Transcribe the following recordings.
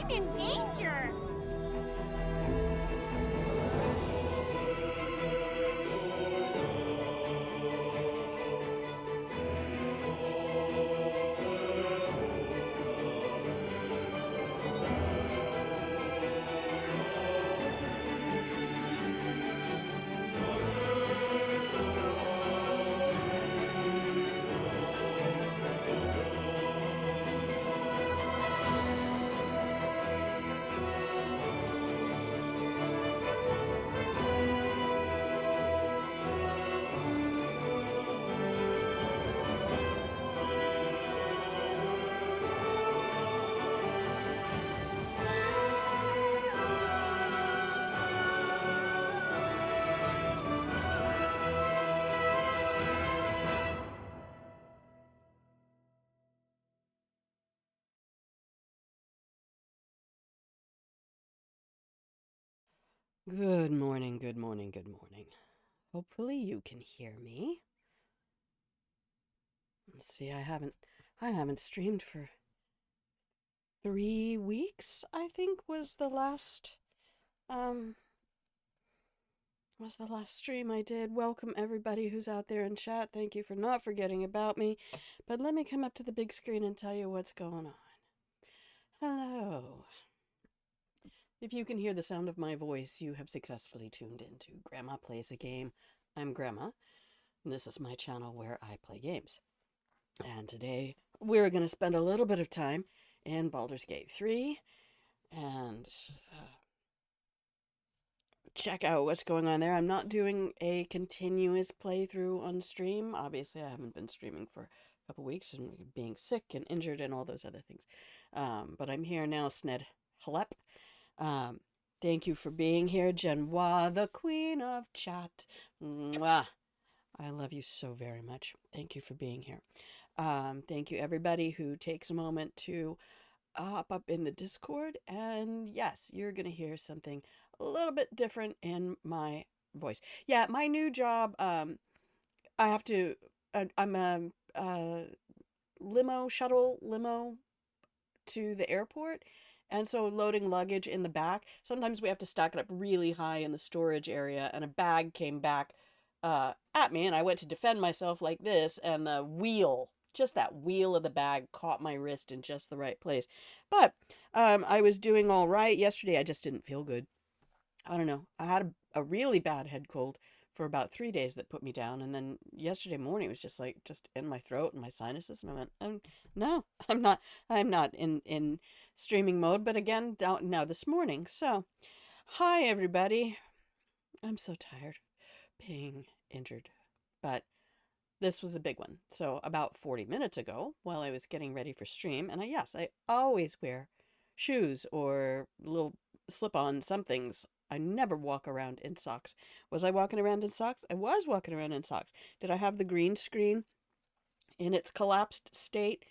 I'm in danger. Good morning, good morning, good morning. Hopefully you can hear me. Let's see, I haven't streamed for 3 weeks, I think um was the last stream I did. Welcome everybody who's out there in chat. Thank you for not forgetting about me. But let me come up to the big screen and tell you what's going on. Hello. If you can hear the sound of my voice, you have successfully tuned into Grandma Plays a Game. I'm Grandma, and this is my channel where I play games. And today we're going to spend a little bit of time in Baldur's Gate 3 and check out what's going on there. I'm not doing a continuous playthrough on stream. Obviously, I haven't been streaming for a couple weeks and being sick and injured and all those other things. But I'm here now, Sned Halep. Thank you for being here, Genoa, the queen of chat. Mwah. I love you so very much. Thank you for being here. Thank you, everybody who takes a moment to hop up in the Discord. And yes, you're going to hear something a little bit different in my voice. Yeah, my new job, I have to, I'm a shuttle limo to the airport. And so loading luggage in the back, sometimes we have to stack it up really high in the storage area, and a bag came back at me, and I went to defend myself like this, and the wheel, just that wheel of the bag, caught my wrist in just the right place. But I was doing all right yesterday. I just didn't feel good. I don't know. I had a really bad head cold for about 3 days that put me down, and then yesterday morning it was just like just in my throat and my sinuses, and I went, no, I'm not in streaming mode. But again, now this morning. So, hi everybody. I'm so tired of being injured, but this was a big one. So about 40 minutes ago, while I was getting ready for stream, and I always wear shoes or little slip-on somethings. I never walk around in socks. Was I walking around in socks? I was walking around in socks. Did I have the green screen in its collapsed state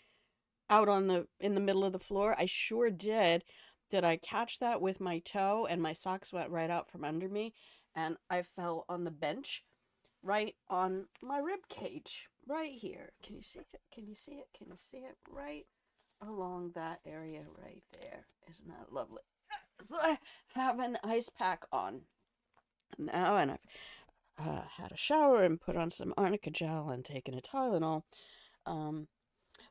out in the middle of the floor? I sure did. Did I catch that with my toe and my socks went right out from under me and I fell on the bench right on my rib cage, right here. Can you see it? Can you see it? Can you see it? Right along that area right there. Isn't that lovely? So I have an ice pack on now, and I've had a shower and put on some arnica gel and taken a Tylenol. Um,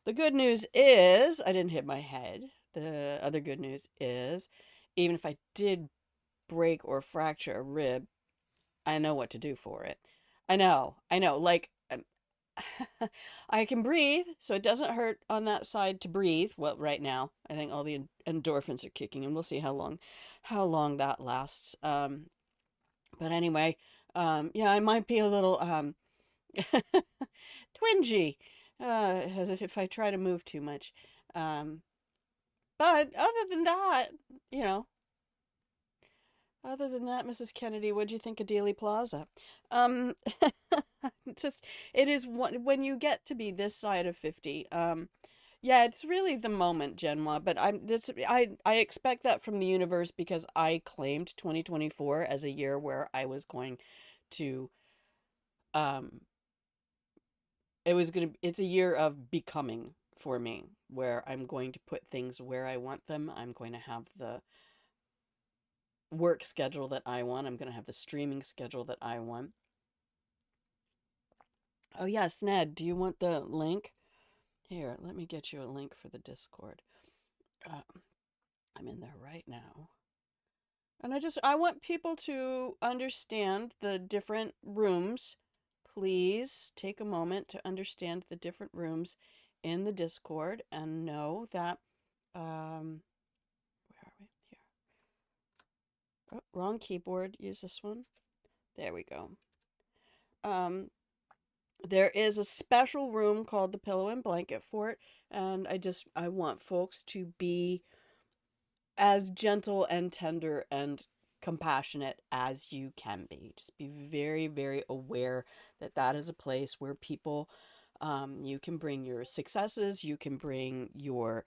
the good news is I didn't hit my head. The other good news is even if I did break or fracture a rib, I know what to do for it. I know. Like, I can breathe, so it doesn't hurt on that side to breathe. Well, right now, I think all the endorphins are kicking, and we'll see how long that lasts. But anyway, yeah, I might be a little twingy, as if I try to move too much. Um, but you know, other than that, Mrs. Kennedy, what'd you think of Dealey Plaza? Um, just it is when you get to be this side of 50. Yeah, it's really the moment, Genwa. But I expect that from the universe because I claimed 2024 as a year where I was going to um it's a year of becoming for me, where I'm going to put things where I want them. I'm going to have the work schedule that I want. I'm going to have the streaming schedule that I want. Oh, yes, Ned, do you want the link? Here, let me get you a link for the Discord. Uh, I'm in there right now. And I want people to understand the different rooms. Please take a moment to understand the different rooms in the Discord and know that, where are we? Here. Oh, wrong keyboard. Use this one. There we go. Um, there is a special room called the Pillow and Blanket Fort, and I want folks to be as gentle and tender and compassionate as you can be. Just be very, very aware that that is a place where people, you can bring your successes, you can bring your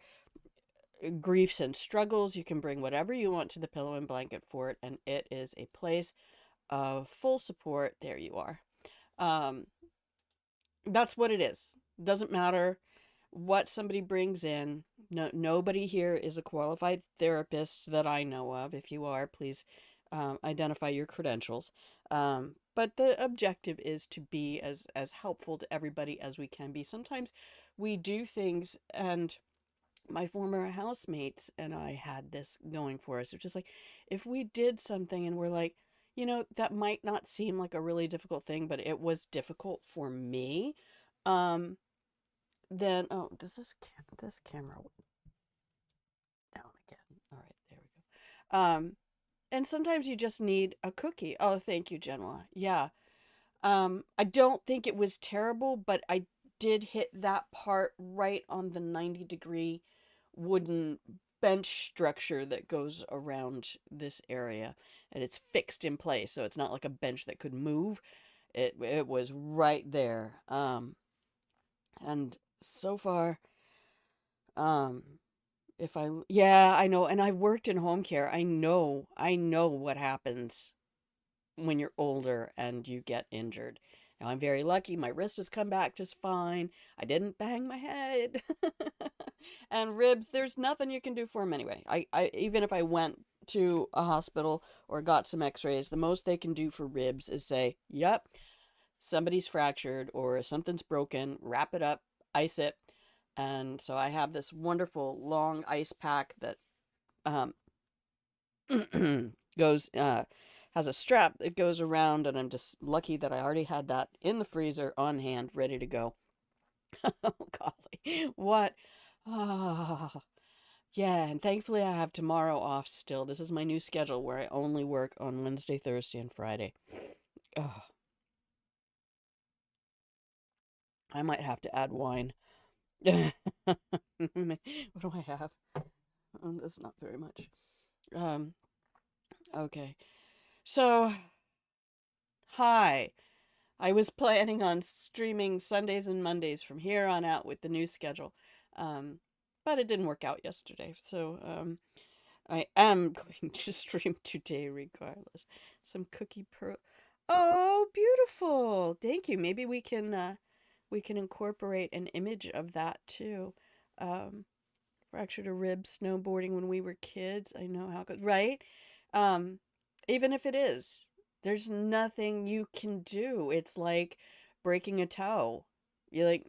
griefs and struggles, you can bring whatever you want to the Pillow and Blanket Fort, and it is a place of full support. There you are. Um, that's what it is. Doesn't matter what somebody brings in. No, nobody here is a qualified therapist that I know of. If you are, please identify your credentials. But the objective is to be as helpful to everybody as we can be. Sometimes we do things, and my former housemates and I had this going for us, which is like, if we did something and we're like, that might not seem like a really difficult thing, but it was difficult for me. Um, then, oh, does this camera down again? All right, there we go. And sometimes you just need a cookie. Oh, thank you, Genoa. Yeah. I don't think it was terrible, but I did hit that part right on the 90-degree wooden bench structure that goes around this area, and it's fixed in place, so it's not like a bench that could move. It was right there. And so far, um, if I yeah, I know, and I've worked in home care. I know what happens when you're older and you get injured. Now, I'm very lucky. My wrist has come back just fine. I didn't bang my head. And ribs, there's nothing you can do for them anyway. I even if I went to a hospital or got some x-rays, the most they can do for ribs is say, "Yep, somebody's fractured or something's broken, wrap it up, ice it." And so I have this wonderful long ice pack that um, goes has a strap that goes around, and I'm just lucky that I already had that in the freezer on hand, ready to go. Oh golly, what? Ah, yeah, and thankfully I have tomorrow off still. This is my new schedule where I only work on Wednesday, Thursday, and Friday. Oh, I might have to add wine. What do I have? That's not very much. Um, okay. So, hi. I was planning on streaming Sundays and Mondays from here on out with the new schedule. Um, but it didn't work out yesterday. So, I am going to stream today regardless. Some cookie pearl. Oh, beautiful. Thank you. Maybe we can incorporate an image of that too. Um, fractured a rib snowboarding when we were kids. I know how it goes, right? Um, even if it is, there's nothing you can do. It's like breaking a toe. You like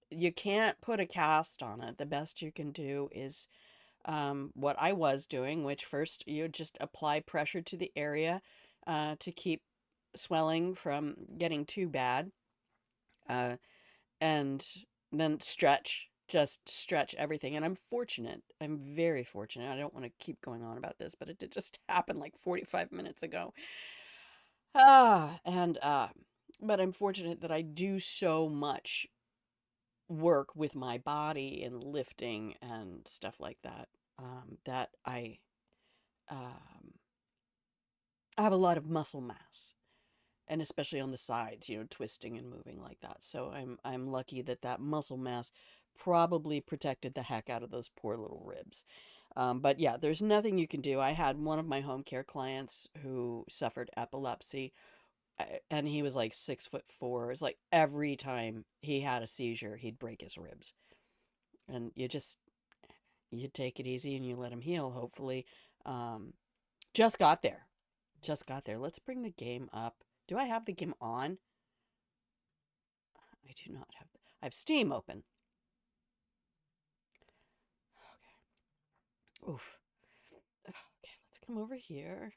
you can't put a cast on it. The best you can do is what I was doing, which first you just apply pressure to the area to keep swelling from getting too bad. Uh, and then just stretch everything. And I'm fortunate. I'm very fortunate. I don't want to keep going on about this, but it did just happen like 45 minutes ago. And but I'm fortunate that I do so much work with my body and lifting and stuff like that. That um, I have a lot of muscle mass, and especially on the sides, twisting and moving like that. So I'm lucky that that muscle mass probably protected the heck out of those poor little ribs. But yeah, there's nothing you can do. I had one of my home care clients who suffered epilepsy And he was like 6'4". It's like every time he had a seizure, he'd break his ribs. And you take it easy and you let him heal, hopefully. Um, just got there. Just got there. Let's bring the game up. Do I have the game on? I do not have. I have Steam open. Okay. Oof. Okay, let's come over here.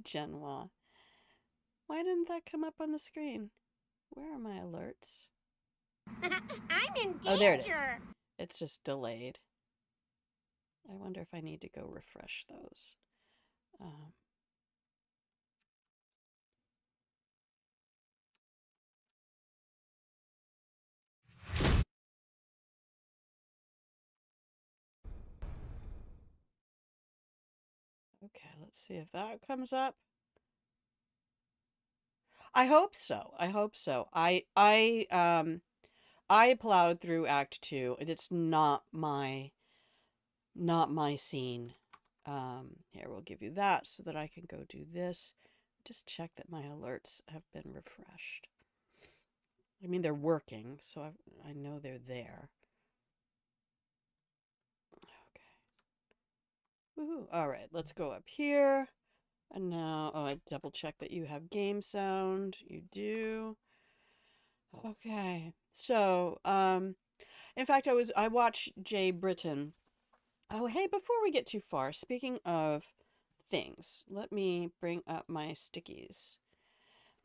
Genoa. Why didn't that come up on the screen? Where are my alerts? I'm in danger. Oh, there it is. It's just delayed. I wonder if I need to go refresh those. Okay, let's see if that comes up. I hope so. I hope so. I plowed through Act 2, and it's not my scene. Here, we'll give you that so that I can go do this. Just check that my alerts have been refreshed. I mean, they're working, so I know they're there. Okay. Woohoo. All right, let's go up here. And now, oh, I double check that you have game sound. You do. Okay. So, in fact, I watched Jay Britton. Oh, hey, before we get too far, speaking of things, let me bring up my stickies.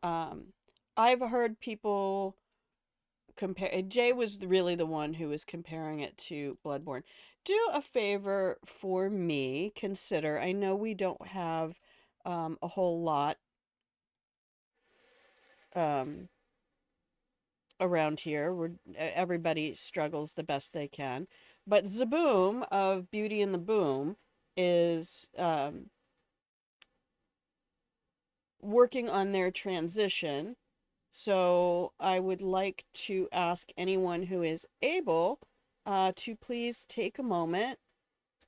I've heard people compare. Jay was really the one who was comparing it to Bloodborne. Do a favor for me. Consider. I know we don't have a whole lot around here. Everybody struggles the best they can, but Zaboom of Beauty and the Boom is working on their transition. So I would like to ask anyone who is able to please take a moment,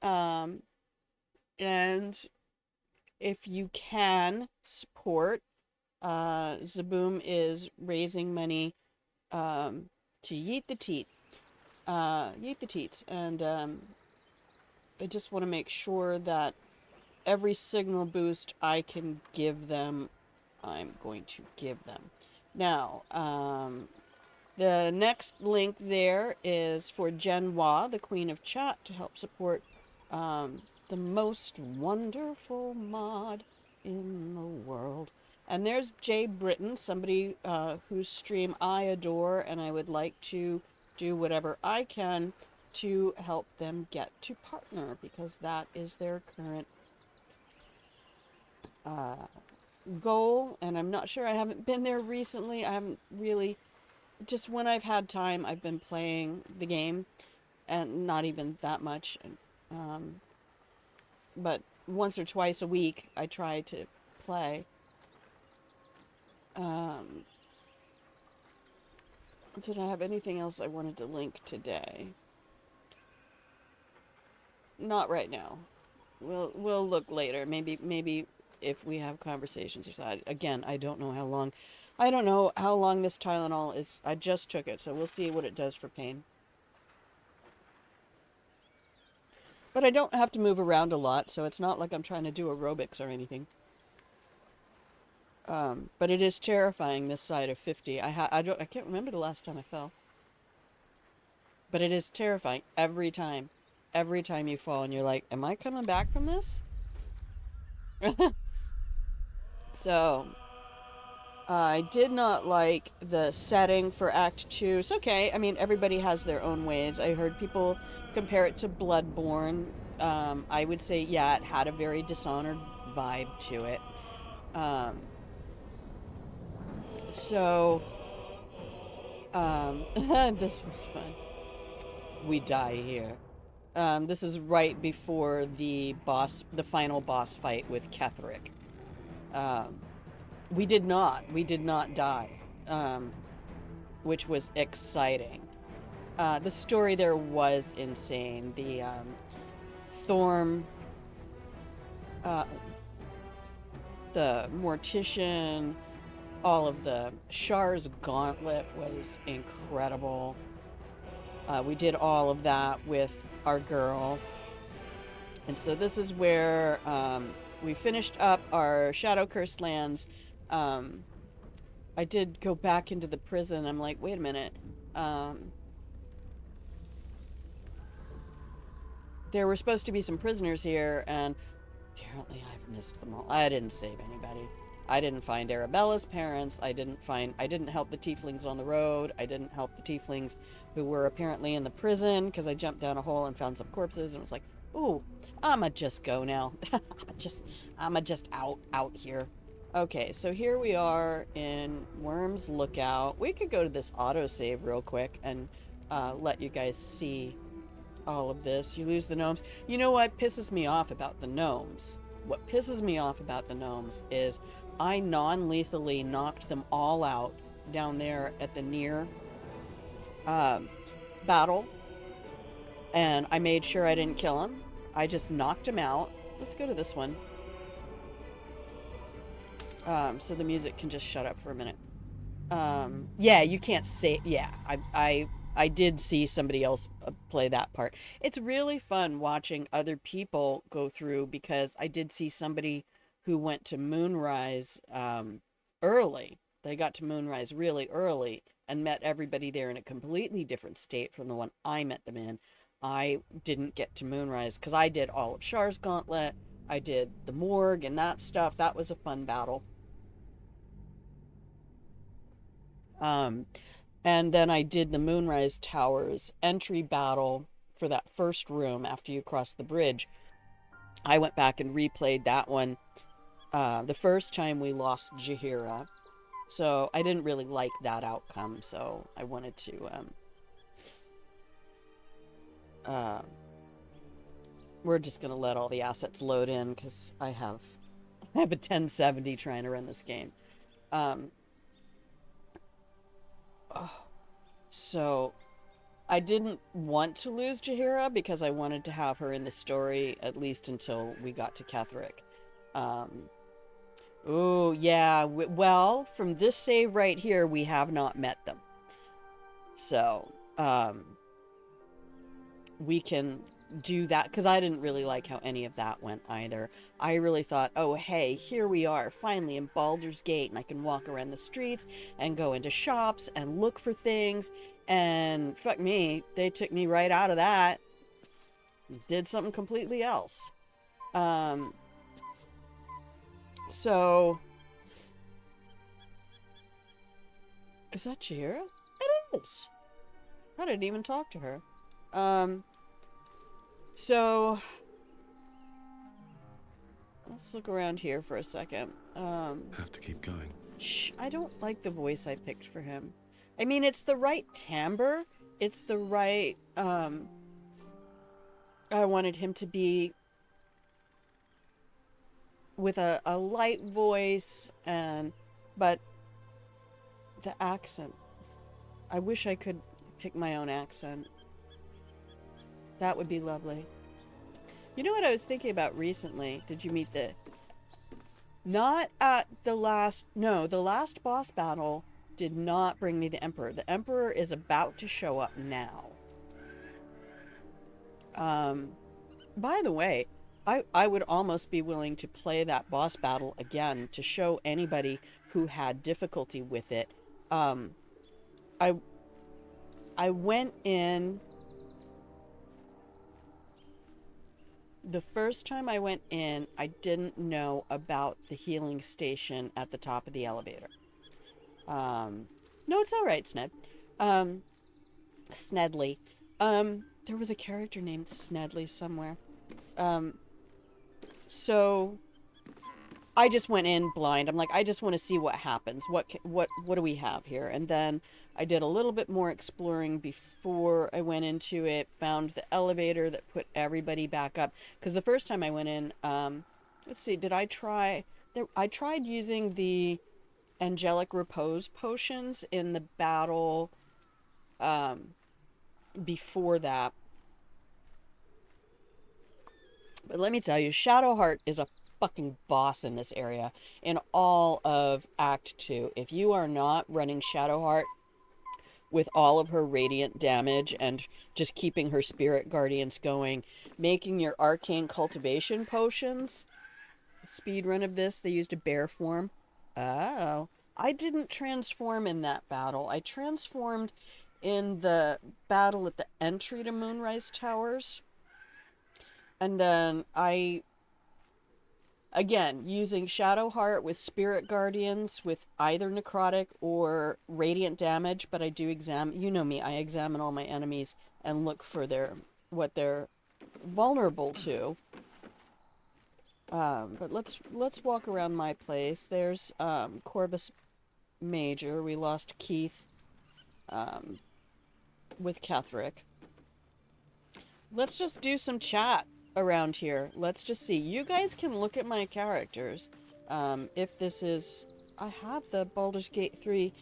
and if you can support, Zaboom is raising money to yeet the teats, and I just want to make sure that every signal boost I can give them, I'm going to give them. Now, the next link there is for Genoa, the Queen of Chat, to help support the most wonderful mod in the world. And there's Jay Britton, somebody whose stream I adore, and I would like to do whatever I can to help them get to partner, because that is their current goal. And I'm not sure, I haven't been there recently. I haven't really, just when I've had time, I've been playing the game, and not even that much. But once or twice a week, I try to play. Did I have anything else I wanted to link today? Not right now. We'll look later. Maybe if we have conversations or something. Again, I don't know how long. I don't know how long this Tylenol is. I just took it, so we'll see what it does for pain. But I don't have to move around a lot, so it's not like I'm trying to do aerobics or anything. But it is terrifying, this side of 50. I can't remember the last time I fell. But it is terrifying every time. Every time you fall and you're like, am I coming back from this? So, I did not like the setting for Act 2. It's okay. I mean, everybody has their own ways. I heard people compare it to Bloodborne. I would say, yeah, it had a very Dishonored vibe to it. So, this was fun. We die here. This is right before the final boss fight with Ketherick. We did not die, which was exciting. The story there was insane. The Thorm, the mortician, all of the Char's gauntlet was incredible. We did all of that with our girl. And so this is where we finished up our Shadow Cursed lands. I did go back into the prison. I'm like, wait a minute. There were supposed to be some prisoners here, and apparently I've missed them all. I didn't save anybody. I didn't find Arabella's parents. I didn't help the tieflings on the road. I didn't help the tieflings who were apparently in the prison because I jumped down a hole and found some corpses and was like, ooh, I'ma just go now. I'ma just out here. Okay, so here we are in Worm's Lookout. We could go to this autosave real quick and let you guys see all of this. You lose the gnomes. You know what pisses me off about the gnomes? What pisses me off about the gnomes is I non-lethally knocked them all out down there at the near battle, and I made sure I didn't kill them. I just knocked them out. Let's go to this one. So the music can just shut up for a minute. Yeah, you can't say, yeah, I did see somebody else play that part. It's really fun watching other people go through because I did see somebody who went to Moonrise early. They got to Moonrise really early and met everybody there in a completely different state from the one I met them in. I didn't get to Moonrise because I did all of Char's Gauntlet. I did the morgue and that stuff. That was a fun battle. And then I did the Moonrise Towers entry battle for that first room after you cross the bridge. I went back and replayed that one. The first time we lost Jaheira. So I didn't really like that outcome. So I wanted to... we're just going to let all the assets load in because I have a 1070 trying to run this game. So I didn't want to lose Jaheira because I wanted to have her in the story at least until we got to Ketheric. Oh, yeah. Well, from this save right here, we have not met them. So, we can do that because I didn't really like how any of that went either. I really thought, oh hey, here we are finally in Baldur's Gate and I can walk around the streets and go into shops and look for things, and fuck me, they took me right out of that, did something completely else. So is that Jaheira? It is. I didn't even talk to her. So let's look around here for a second. Have to keep going. Shh, I don't like the voice I picked for him. I mean, it's the right timbre. It's the right, I wanted him to be with a light voice, but the accent. I wish I could pick my own accent. That would be lovely. You know what I was thinking about recently? Did you meet the... Not at the last... No, the last boss battle did not bring me the Emperor. The Emperor is about to show up now. By the way, I would almost be willing to play that boss battle again to show anybody who had difficulty with it. I went in... The first time I went in, I didn't know about the healing station at the top of the elevator. No, it's all right, Sned. Snedley. There was a character named Snedley somewhere. So I just went in blind. I'm like, I just want to see what happens. What do we have here? And then I did a little bit more exploring before I went into it, found the elevator that put everybody back up. Because the first time I went in, let's see, did I try... I tried using the angelic repose potions in the battle before that. But let me tell you, Shadowheart is a fucking boss in this area in all of Act 2. If you are not running Shadowheart with all of her radiant damage and just keeping her spirit guardians going, making your arcane cultivation potions. Speed run of this, they used a bear form. Oh, I didn't transform in that battle. I transformed in the battle at the entry to Moonrise Towers. And then again, using Shadowheart with Spirit Guardians with either necrotic or radiant damage, but I do examine, you know me, I examine all my enemies and look for what they're vulnerable to. But let's walk around my place. There's Corvus Major. We lost Keith with Ketherick. Let's just do some chat around here. Let's just see. You guys can look at my characters. If this is... I have the Baldur's Gate 3.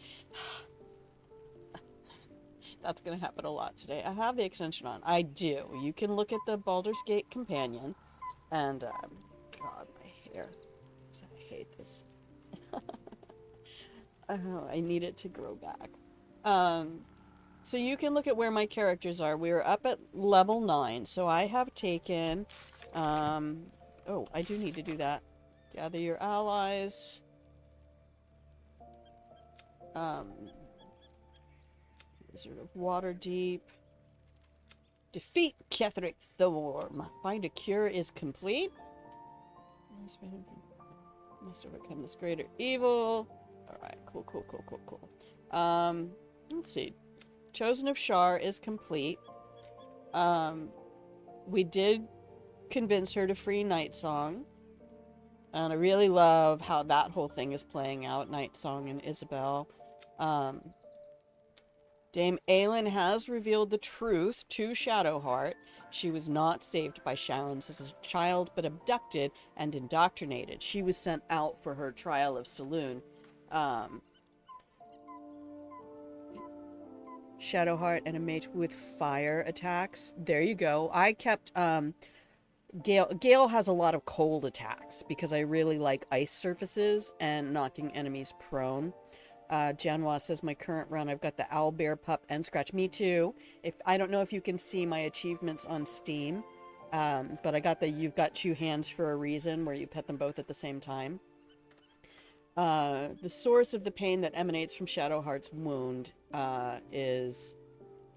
That's going to happen a lot today. I have the extension on. I do. You can look at the Baldur's Gate companion. And, God, my hair. I hate this. Oh, I need it to grow back. So you can look at where my characters are. We're up at level 9, so I have taken, oh, I do need to do that. Gather your allies. Wizard of Waterdeep. Defeat Ketherick Thorm. Find a cure is complete. Must overcome this greater evil. Alright, cool. Let's see. Chosen of Shar is complete. We did convince her to free Night Song. And I really love how that whole thing is playing out, Night Song and Isabel. Dame Aelin has revealed the truth to Shadowheart. She was not saved by Shallons as a child, but abducted and indoctrinated. She was sent out for her trial of Saloon. Shadowheart and a mate with fire attacks. There you go. I kept, Gale has a lot of cold attacks because I really like ice surfaces and knocking enemies prone. Janwa says my current run, I've got the Owlbear Pup and Scratch. Me too. I don't know if you can see my achievements on Steam, but I got the You've Got Two Hands for a Reason, where you pet them both at the same time. The source of the pain that emanates from Shadowheart's wound is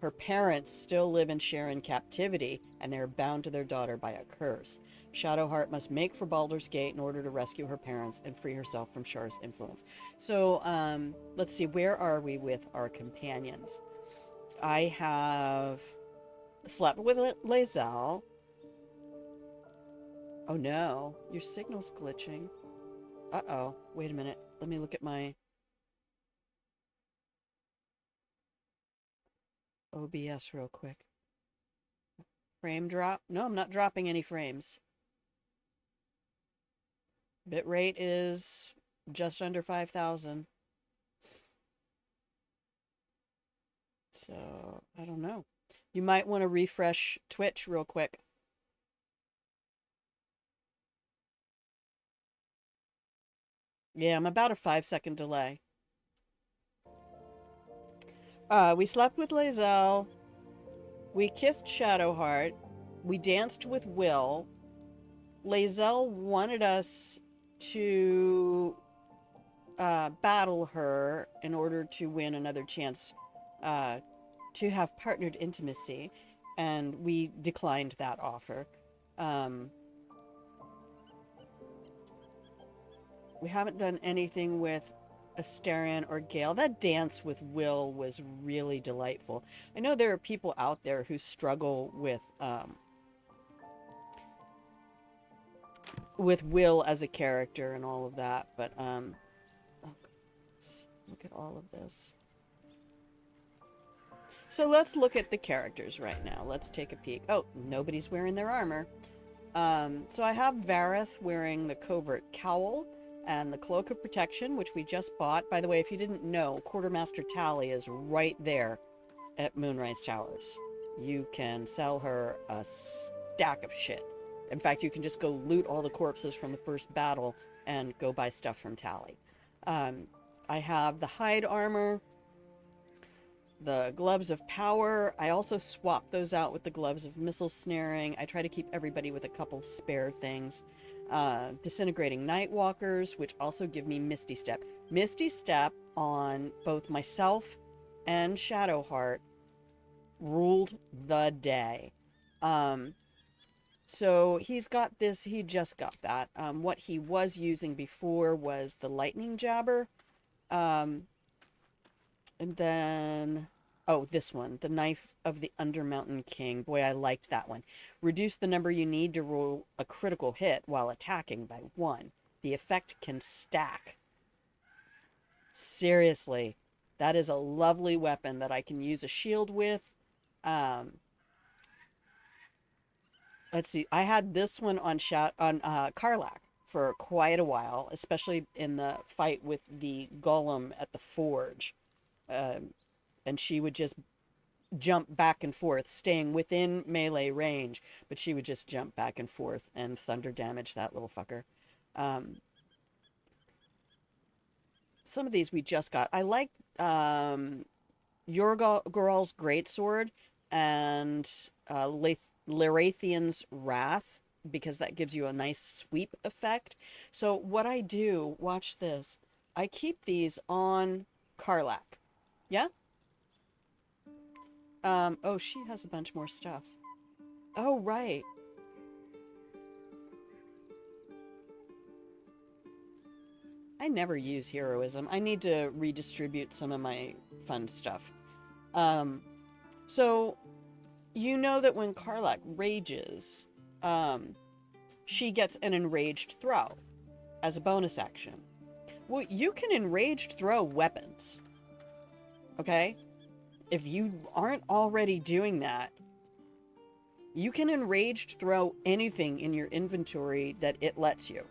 her parents still live and share in captivity, and they are bound to their daughter by a curse. Shadowheart must make for Baldur's Gate in order to rescue her parents and free herself from Shar's influence. So, let's see, where are we with our companions? I have slept with Lae'zel. Oh no, your signal's glitching. Uh-oh, wait a minute. Let me look at my OBS real quick. Frame drop? No, I'm not dropping any frames. Bitrate is just under 5,000. So, I don't know. You might want to refresh Twitch real quick. Yeah, I'm about a 5-second delay. We slept with Lae'zel. We kissed Shadowheart. We danced with Will. Lae'zel wanted us to battle her in order to win another chance to have partnered intimacy, and we declined that offer. We haven't done anything with Astarion or Gale. That dance with Will was really delightful. I know there are people out there who struggle with Will as a character and all of that, but oh, let's look at all of this. So let's look at the characters right now. Let's take a peek. Oh, nobody's wearing their armor. So I have Vareth wearing the Covert Cowl and the Cloak of Protection, which we just bought. By the way, if you didn't know, Quartermaster Tally is right there at Moonrise Towers. You can sell her a stack of shit. In fact, you can just go loot all the corpses from the first battle and go buy stuff from Tally. I have the hide armor, the gloves of power. I also swap those out with the gloves of missile snaring. I try to keep everybody with a couple spare things. Disintegrating Nightwalkers, which also give me Misty Step. Misty Step on both myself and Shadowheart ruled the day. So he's got this, he just got that. What he was using before was the Lightning Jabber. And then, oh, this one, the Knife of the Undermountain King. Boy, I liked that one. Reduce the number you need to roll a critical hit while attacking by 1. The effect can stack. Seriously, that is a lovely weapon that I can use a shield with. Let's see. I had this one on Karlach for quite a while, especially in the fight with the golem at the forge. And she would just jump back and forth, staying within melee range, but she would just jump back and forth and thunder damage that little fucker. Some of these we just got. I like Yorgoral's Greatsword and Larathian's Wrath, because that gives you a nice sweep effect. So what I do, watch this, I keep these on Karlach. Yeah? Oh, she has a bunch more stuff. Oh, right. I never use heroism. I need to redistribute some of my fun stuff. So, you know that when Karlach rages, she gets an enraged throw as a bonus action. Well, you can enraged throw weapons. Okay? If you aren't already doing that, you can enraged throw anything in your inventory that it lets you.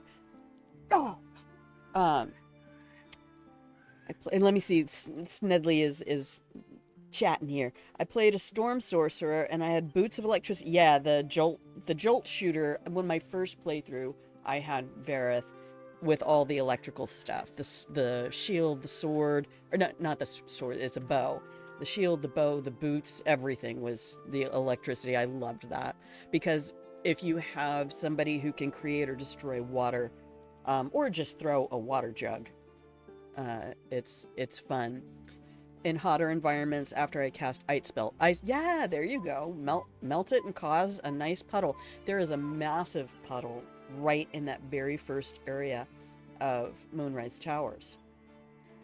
Oh! And let me see, Snedley is chatting here. I played a Storm Sorcerer and I had Boots of Electricity. Yeah, the Jolt Shooter. When my first playthrough, I had Vareth with all the electrical stuff. The shield, the sword, or not the sword, it's a bow. The shield, the bow, the boots, everything was the electricity. I loved that. Because if you have somebody who can create or destroy water, or just throw a water jug, it's fun. In hotter environments, after I cast Ice Spell, yeah, there you go. Melt it and cause a nice puddle. There is a massive puddle right in that very first area of Moonrise Towers.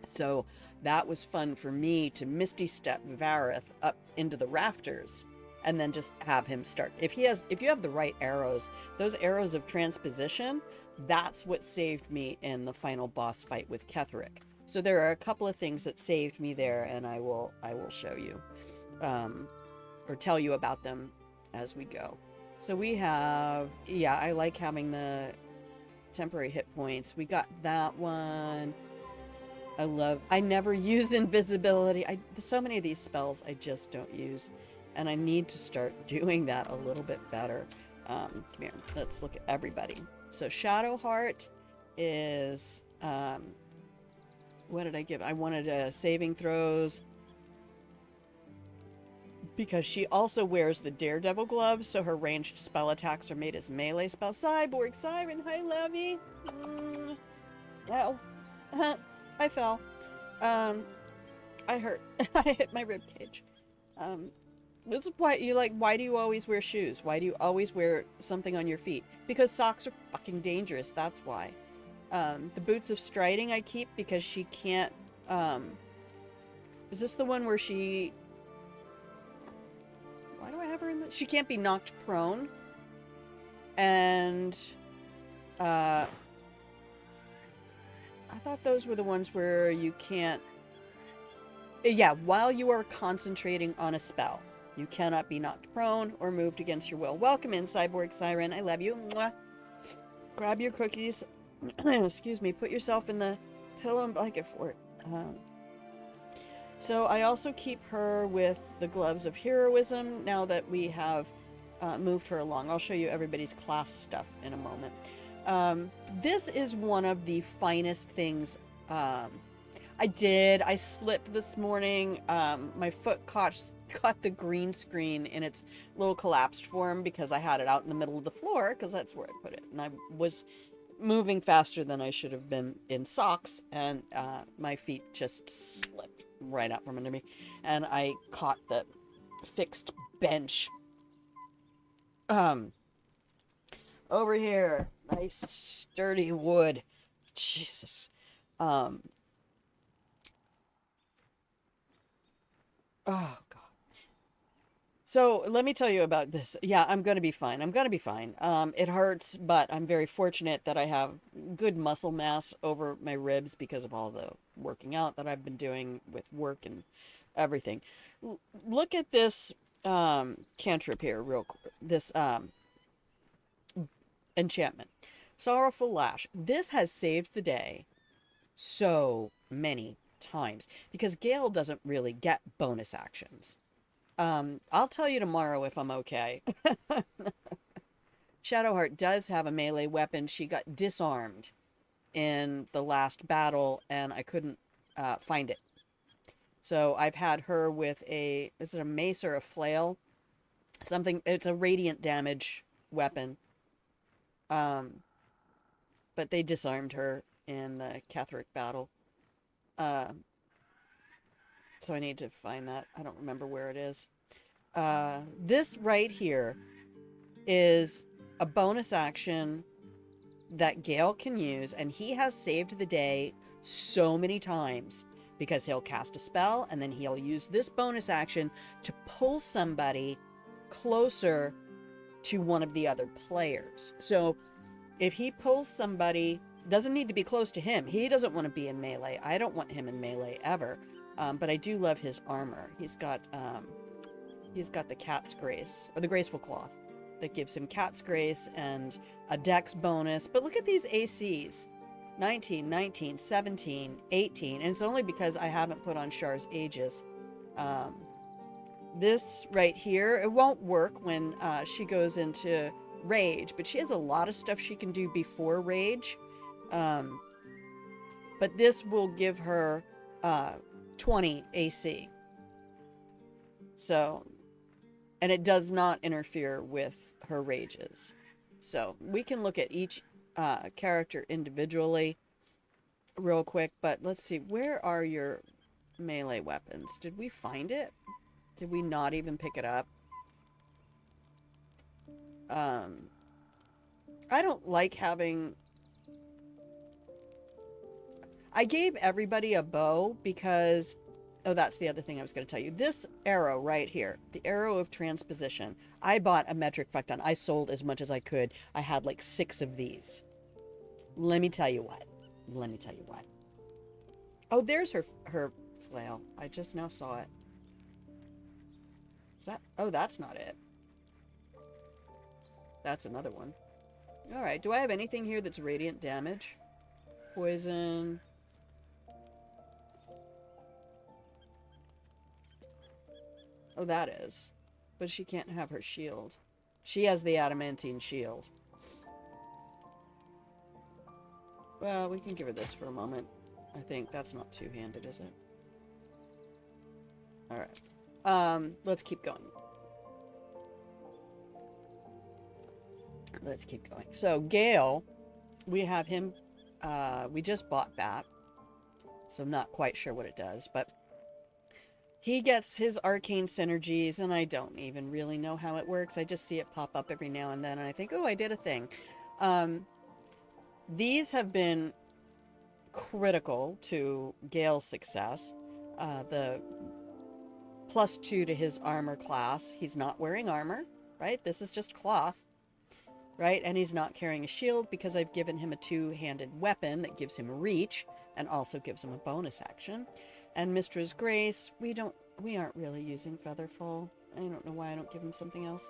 So that was fun for me to Misty Step Vareth up into the rafters and then just have him start. If you have the right arrows, those arrows of transposition, that's what saved me in the final boss fight with Ketheric. So there are a couple of things that saved me there, and I will show you, or tell you about them as we go. So we have, yeah, I like having the temporary hit points. We got that one. I never use invisibility. So many of these spells I just don't use, and I need to start doing that a little bit better. Come here, let's look at everybody. So Shadowheart is, what did I give? I wanted saving throws, because she also wears the Daredevil gloves, so her ranged spell attacks are made as melee spells. Cyborg Siren, hi Lovey. Oh, I fell. I hurt. I hit my rib cage. This is why why do you always wear shoes? Why do you always wear something on your feet? Because socks are fucking dangerous, that's why. The Boots of Striding I keep because she can't, is this the one where she, why do I have her in this? She can't be knocked prone. And, I thought those were the ones where you can't, yeah, while you are concentrating on a spell, you cannot be knocked prone or moved against your will. Welcome in, Cyborg Siren. I love you. Mwah. Grab your cookies. Excuse me. Put yourself in the pillow and blanket fort. So I also keep her with the Gloves of Heroism now that we have moved her along. I'll show you everybody's class stuff in a moment. This is one of the finest things I slipped this morning. My foot caught the green screen in its little collapsed form because I had it out in the middle of the floor because that's where I put it. And I was moving faster than I should have been in socks, and my feet just slipped right out from under me. And I caught the fixed bench. Over here. Nice sturdy wood. Jesus. Oh, God. So let me tell you about this. Yeah, I'm going to be fine. I'm going to be fine. It hurts, but I'm very fortunate that I have good muscle mass over my ribs because of all the working out that I've been doing with work and everything. Look at this cantrip here real quick. This enchantment. Sorrowful Lash. This has saved the day so many times because Gale doesn't really get bonus actions. I'll tell you tomorrow if I'm okay. Shadowheart does have a melee weapon. She got disarmed in the last battle, and I couldn't find it. So I've had her with is it a mace or a flail? Something, it's a radiant damage weapon. But they disarmed her in the Catherick battle. So I need to find that. I don't remember where it is. This right here is a bonus action that Gale can use, and he has saved the day so many times because he'll cast a spell and then he'll use this bonus action to pull somebody closer to one of the other players. So if he pulls somebody, doesn't need to be close to him. He doesn't want to be in melee. I don't want him in melee ever. But I do love his armor. He's got the Cat's Grace, or the Graceful Cloth, that gives him Cat's Grace and a Dex bonus. But look at these ACs. 19, 19, 17, 18. And it's only because I haven't put on Char's Aegis. This right here, it won't work when she goes into Rage, but she has a lot of stuff she can do before Rage. But this will give her 20 AC. So, and it does not interfere with her rages. So we can look at each character individually real quick, but let's see, where are your melee weapons? Did we find it? Did we not even pick it up? I don't like having... I gave everybody a bow because... Oh, that's the other thing I was going to tell you. This arrow right here, the arrow of transposition, I bought a metric fuck ton. I sold as much as I could. I had like 6 of these. Let me tell you what. Let me tell you what. Oh, there's her flail. I just now saw it. Is that... Oh, that's not it. That's another one. Alright, do I have anything here that's radiant damage? Poison... Oh, that is. But she can't have her shield. She has the adamantine shield. Well, we can give her this for a moment. I think that's not two-handed, is it? Alright. Let's keep going. Let's keep going. So, Gale, we have him, we just bought that. So I'm not quite sure what it does, but he gets his arcane synergies, and I don't even really know how it works. I just see it pop up every now and then, and I think, oh, I did a thing. These have been critical to Gale's success. The +2 to his armor class. He's not wearing armor, right? This is just cloth, right? And he's not carrying a shield because I've given him a 2-handed weapon that gives him reach and also gives him a bonus action. And Mistra's Grace, we aren't really using Featherfall. I don't know why I don't give him something else.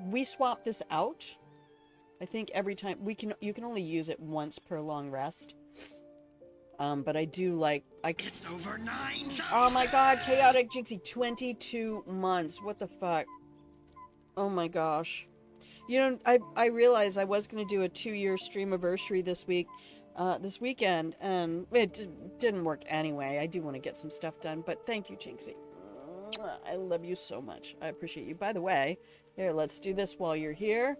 We swap this out. I think every time you can only use it once per long rest. But I do like It's over 9,000. Oh my god, Chaotic Jinxie, 22 months. What the fuck? Oh my gosh. You know, I realized I was going to do a 2-year stream anniversary this weekend, and it didn't work anyway. I do want to get some stuff done, but thank you, Jinxie. I love you so much. I appreciate you. By the way, here, let's do this while you're here.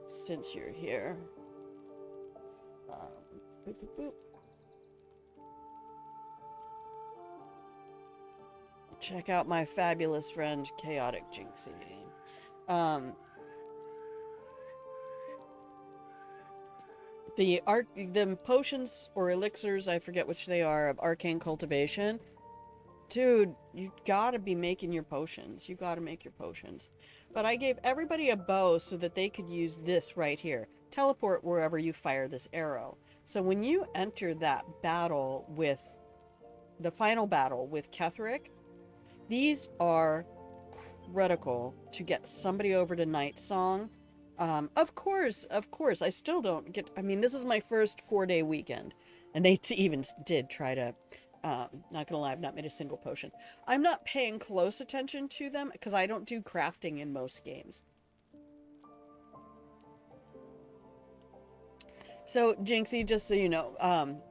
Since you're here. Boop, boop, boop. Check out my fabulous friend, Chaotic Jinxie. The potions or elixirs, I forget which they are, of arcane cultivation. Dude, you gotta be making your potions. You gotta make your potions. But I gave everybody a bow so that they could use this right here. Teleport wherever you fire this arrow. So when you enter that battle with the final battle with Ketheric, these are critical to get somebody over to Night Song. Of course, I still don't get, I mean, this is my first 4-day weekend, and they even did try to, not gonna lie, I've not made a single potion. I'm not paying close attention to them, because I don't do crafting in most games. So, Jinxie, just so you know,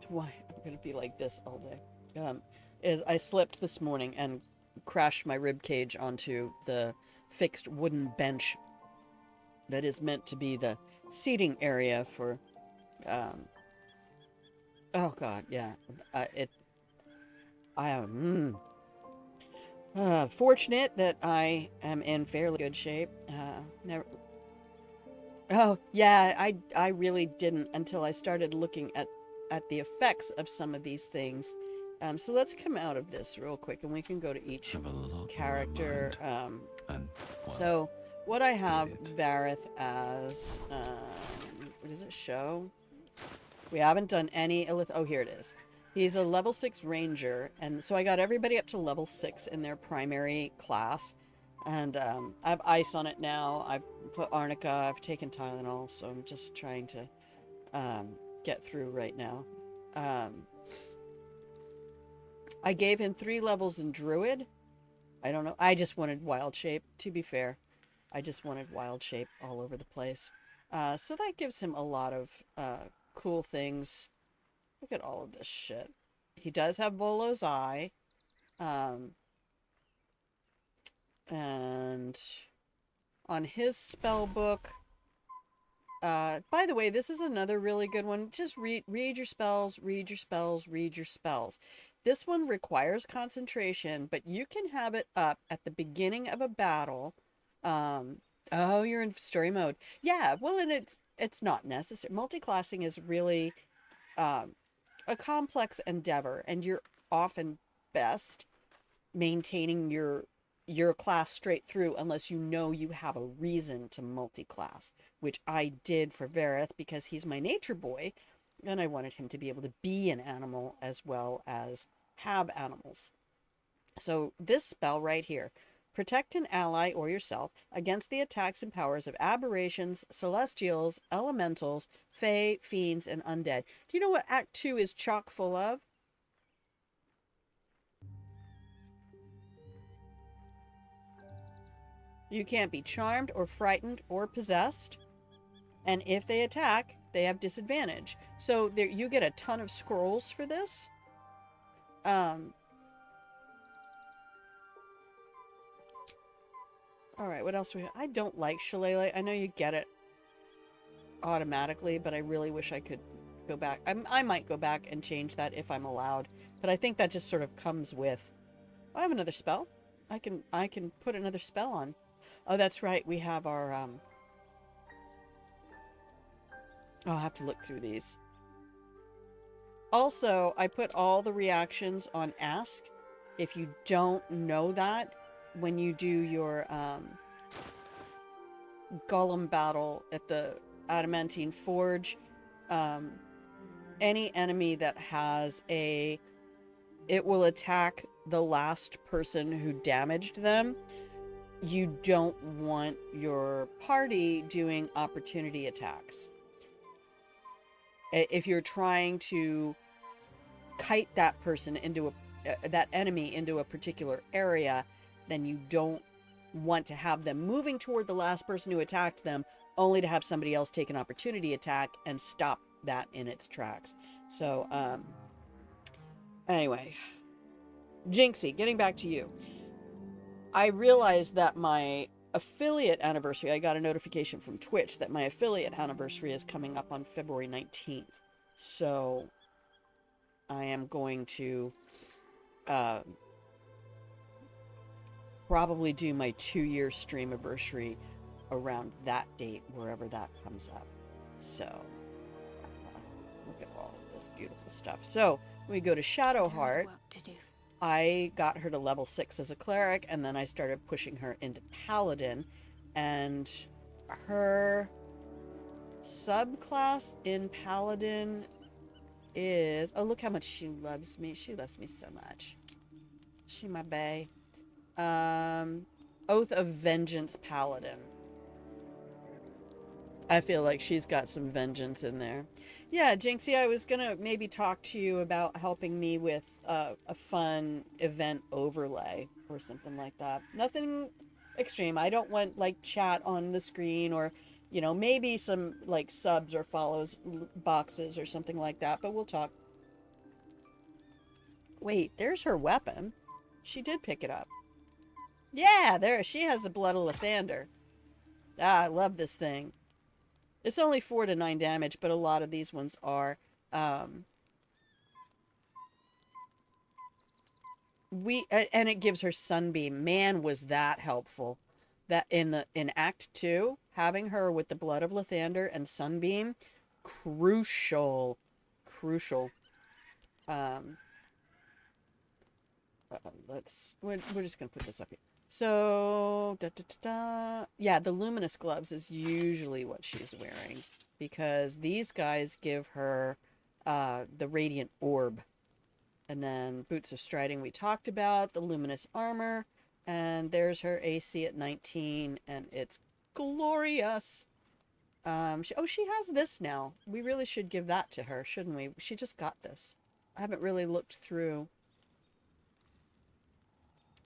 why I'm gonna be like this all day, is I slipped this morning and crashed my rib cage onto the fixed wooden bench that is meant to be the seating area for, oh god, yeah, I am, fortunate that I am in fairly good shape, never, oh, yeah, I really didn't until I started looking at the effects of some of these things, so let's come out of this real quick, and we can go to each character, so what I have Vareth as, what does it show? We haven't done any, oh, here it is. He's a level 6 ranger, and so I got everybody up to level 6 in their primary class, and I have ice on it now. I've put arnica, I've taken Tylenol, so I'm just trying to get through right now. I gave him 3 levels in druid. I don't know, I just wanted wild shape, to be fair. I just wanted wild shape all over the place. So that gives him a lot of cool things. Look at all of this shit. He does have Volo's Eye. And on his spell book... by the way, this is another really good one. Just read your spells, read your spells, read your spells. This one requires concentration, but you can have it up at the beginning of a battle. Oh, you're in story mode. Yeah, well, and it's not necessary. Multiclassing is really a complex endeavor, and you're often best maintaining your class straight through unless you know you have a reason to multi-class, which I did for Vareth because he's my nature boy, and I wanted him to be able to be an animal as well as have animals. So this spell right here, protect an ally or yourself against the attacks and powers of aberrations, celestials, elementals, fae, fiends, and undead. Do you know what Act 2 is chock full of? You can't be charmed or frightened or possessed. And if they attack, they have disadvantage. So there, you get a ton of scrolls for this. Alright, what else do we have? I don't like Shillelagh. I know you get it automatically, but I really wish I could go back. I might go back and change that if I'm allowed. But I think that just sort of comes with... Oh, I have another spell. I can put another spell on. Oh, that's right. We have our... Oh, I'll have to look through these. Also, I put all the reactions on Ask. If you don't know that, when you do your Golem battle at the Adamantine Forge, any enemy that has a... It will attack the last person who damaged them. You don't want your party doing opportunity attacks. If you're trying to kite that person into that enemy into a particular area, then you don't want to have them moving toward the last person who attacked them, only to have somebody else take an opportunity attack and stop that in its tracks. So, anyway. Jinxie, getting back to you. I realized that my affiliate anniversary, I got a notification from Twitch that my affiliate anniversary is coming up on February 19th. So, I am going to probably do my 2-year stream anniversary around that date, wherever that comes up. So, look at all of this beautiful stuff. So, we go to Shadowheart. I got her to level 6 as a cleric, and then I started pushing her into paladin, and her subclass in paladin is, oh, look how much she loves me. She loves me so much. She my bae. Oath of Vengeance Paladin. I feel like she's got some vengeance in there. Yeah, Jinxie, I was gonna maybe talk to you about helping me with a fun event overlay or something like that. Nothing extreme. I don't want like chat on the screen, or, you know, maybe some like subs or follows boxes or something like that, but we'll talk. Wait, there's her weapon. She did pick it up. Yeah, there, she has the Blood of Lathander. Ah, I love this thing. It's only 4 to 9 damage, but a lot of these ones are. And it gives her Sunbeam. Man, was that helpful. That in Act 2, having her with the Blood of Lathander and Sunbeam, crucial. We're just gonna put this up here. So, yeah, the Luminous Gloves is usually what she's wearing, because these guys give her the Radiant Orb. And then Boots of Striding we talked about, the Luminous Armor, and there's her AC at 19, and it's glorious. She has this now. We really should give that to her, shouldn't we? She just got this. I haven't really looked through.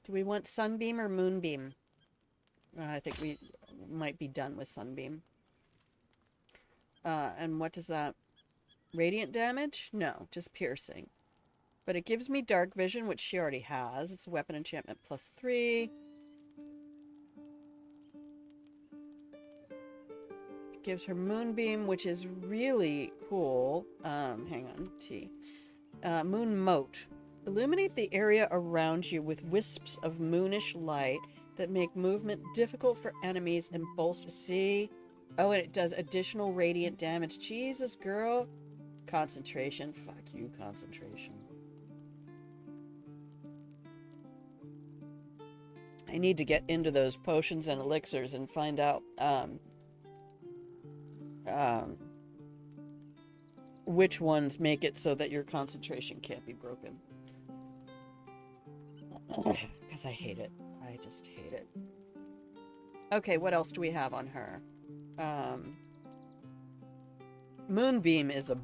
Do we want Sunbeam or Moonbeam? I think we might be done with Sunbeam. And what does that... Radiant damage? No, just piercing. But it gives me Dark Vision, which she already has. It's a weapon enchantment +3. It gives her Moonbeam, which is really cool. Hang on, T. Moon Mote. Illuminate the area around you with wisps of moonish light that make movement difficult for enemies and bolster... See? Oh, and it does additional radiant damage. Jesus, girl. Concentration. Fuck you, concentration. I need to get into those potions and elixirs and find out which ones make it so that your concentration can't be broken. Because I hate it. I just hate it. Okay, what else do we have on her? Moonbeam is a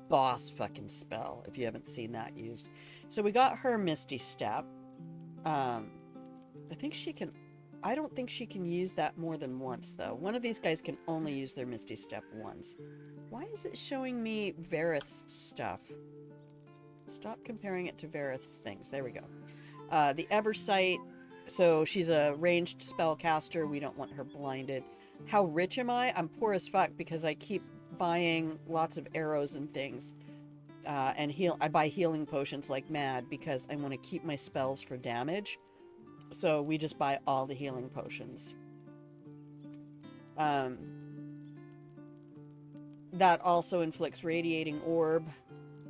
boss fucking spell, if you haven't seen that used. So we got her Misty Step. I think she can... I don't think she can use that more than once, though. One of these guys can only use their Misty Step once. Why is it showing me Vareth's stuff? Stop comparing it to Vareth's things. There we go. The Eversight. So she's a ranged spellcaster. We don't want her blinded. How rich am I? I'm poor as fuck because I keep buying lots of arrows and things. And I buy healing potions like mad because I want to keep my spells for damage. So we just buy all the healing potions. That also inflicts Radiating Orb.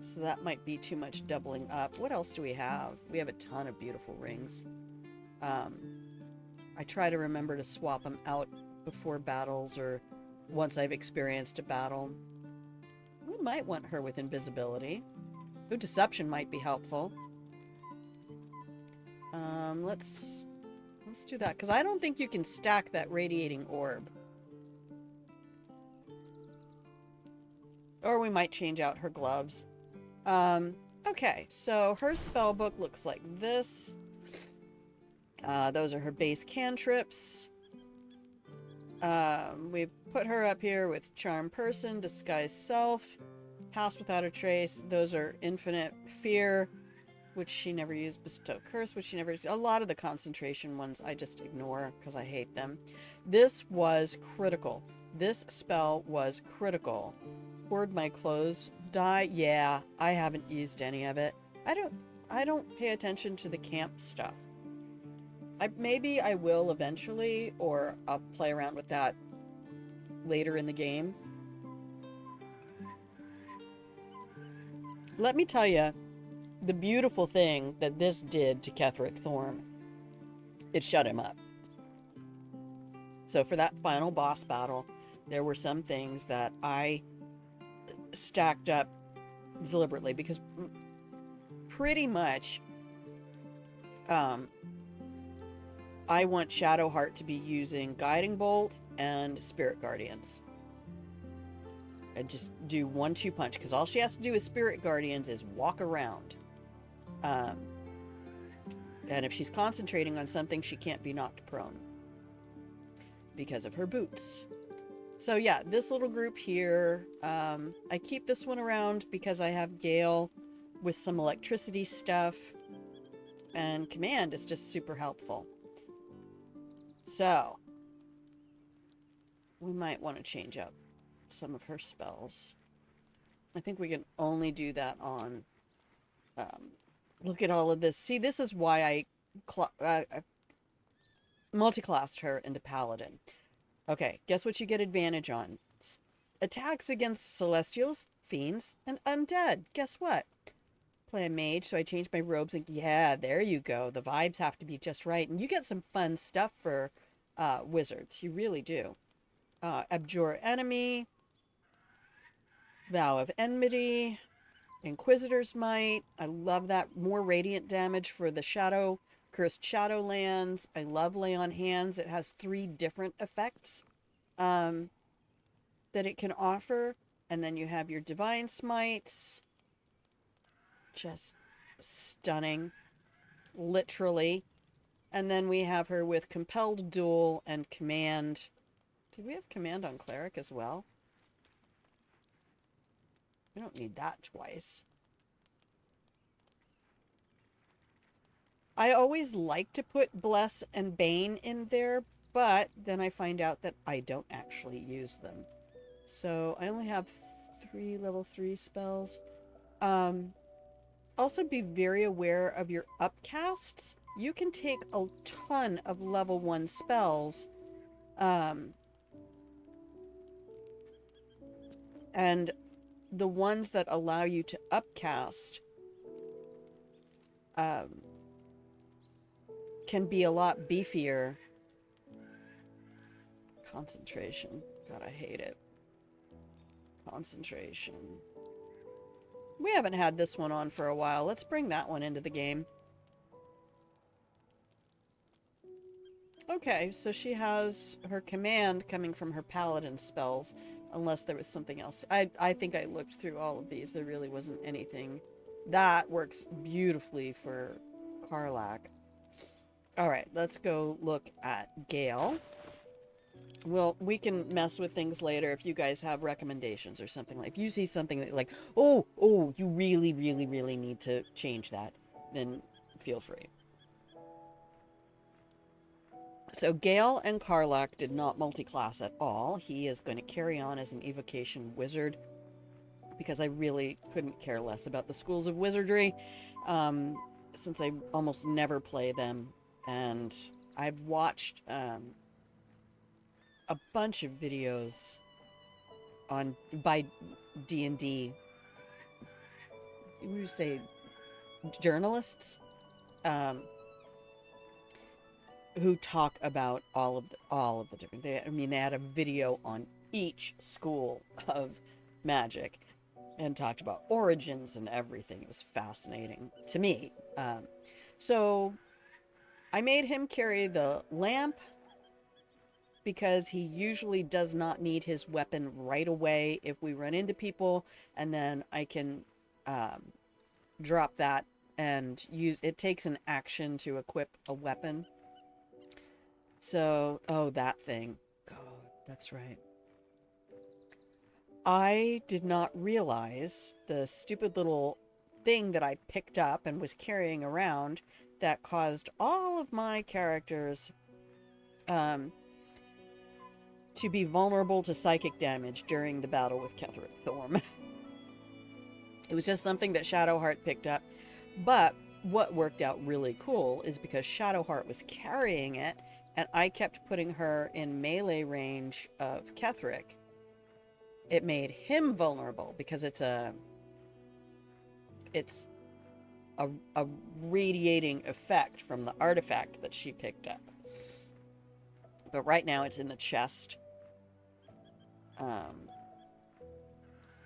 So that might be too much doubling up. What else do we have? We have a ton of beautiful rings. I try to remember to swap them out before battles or once I've experienced a battle. We might want her with invisibility. Ooh, deception might be helpful. Let's do that, because I don't think you can stack that Radiating Orb. Or we might change out her gloves. Okay, so her spell book looks like this. Those are her base cantrips. We put her up here with Charm Person, Disguise Self, Pass Without a Trace. Those are Infinite Fear, which she never used, Bestow Curse, which she never used. A lot of the concentration ones I just ignore because I hate them. This was critical. This spell was critical. Hoard my clothes. Die. Yeah, I haven't used any of it. I don't pay attention to the camp stuff. Maybe I will eventually, or I'll play around with that later in the game. Let me tell you, the beautiful thing that this did to Ketheric Thorm, it shut him up. So for that final boss battle, there were some things that I stacked up deliberately because pretty much I want Shadowheart to be using Guiding Bolt and Spirit Guardians. And just do 1-2 punch, because all she has to do with Spirit Guardians is walk around. And if she's concentrating on something, she can't be knocked prone because of her boots. So yeah, this little group here, I keep this one around because I have Gale with some electricity stuff, and Command is just super helpful. So we might want to change up some of her spells. I think we can only do that on look at all of this. See, this is why I multiclassed her into Paladin. Okay, guess what you get advantage on? Attacks against Celestials, Fiends, and Undead. Guess what? Play a mage, so I changed my robes, and yeah, there you go. The vibes have to be just right, and you get some fun stuff for wizards. You really do. Abjure Enemy, Vow of Enmity, Inquisitor's Might. I love that. More radiant damage for the Cursed Shadowlands. I love Lay on Hands. It has 3 different effects that it can offer. And then you have your Divine Smites. Just stunning. Literally. And then we have her with Compelled Duel and Command. Did we have Command on Cleric as well? We don't need that twice. I always like to put Bless and Bane in there, but then I find out that I don't actually use them. So I only have 3 level 3 spells. Also be very aware of your upcasts. You can take a ton of level 1 spells, and the ones that allow you to upcast can be a lot beefier. Concentration. God, I hate it. Concentration. We haven't had this one on for a while. Let's bring that one into the game. Okay, so she has her command coming from her paladin spells, unless there was something else. I think I looked through all of these. There really wasn't anything. That works beautifully for Karlach. Alright, let's go look at Gale. Well, we can mess with things later if you guys have recommendations or something. Like, if you see something that like, oh, you really, really, really need to change that, then feel free. So Gale and Karlach did not multi-class at all. He is going to carry on as an evocation wizard because I really couldn't care less about the schools of wizardry, since I almost never play them. And I've watched a bunch of videos by D&D. We would say journalists who talk about all of the different. They had a video on each school of magic and talked about origins and everything. It was fascinating to me. So I made him carry the lamp because he usually does not need his weapon right away if we run into people, and then I can drop that and use it. Takes an action to equip a weapon. So, oh, that thing. God, that's right. I did not realize the stupid little thing that I picked up and was carrying around that caused all of my characters um, to be vulnerable to psychic damage during the battle with Ketheric Thorm. It was just something that Shadowheart picked up. But what worked out really cool is because Shadowheart was carrying it, and I kept putting her in melee range of Ketheric. It made him vulnerable because it's a radiating effect from the artifact that she picked up. But right now it's in the chest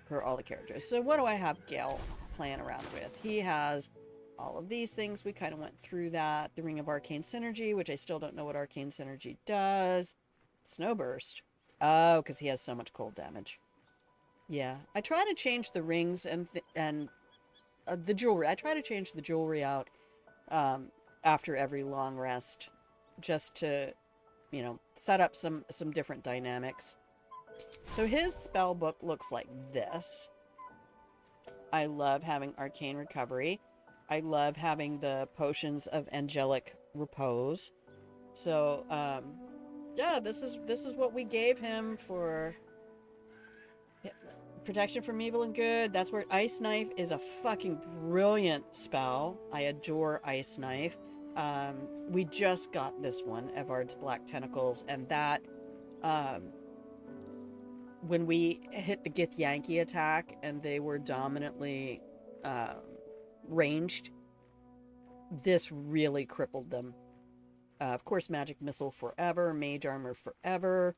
for all the characters. So what do I have Gale playing around with? He has all of these things. We kind of went through that. The Ring of Arcane Synergy, which I still don't know what Arcane Synergy does. Snowburst. Oh, because he has so much cold damage. Yeah. I try to change the rings and the jewelry. I try to change the jewelry out after every long rest, just to, you know, set up some different dynamics. So his spell book looks like this. I love having Arcane Recovery. I love having the Potions of Angelic Repose. So, yeah, this is what we gave him for protection from evil and good. That's where Ice Knife is a fucking brilliant spell. I adore Ice Knife. We just got this one, Evard's Black Tentacles, and that, when we hit the Githyanki attack and they were dominantly ranged, this really crippled them. Of course, Magic Missile forever, Mage Armor forever,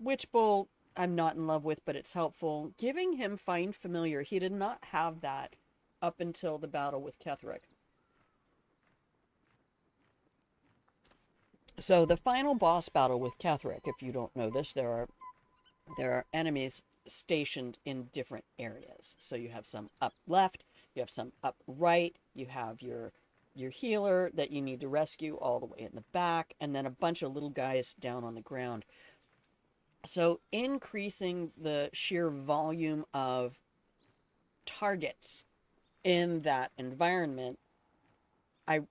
Witch Bolt I'm not in love with, but it's helpful. Giving him Find Familiar, he did not have that up until the battle with Ketheric. So the final boss battle with Ketheric, if you don't know this, there are enemies stationed in different areas. So you have some up left, you have some up right, you have your healer that you need to rescue all the way in the back, and then a bunch of little guys down on the ground. So increasing the sheer volume of targets in that environment, I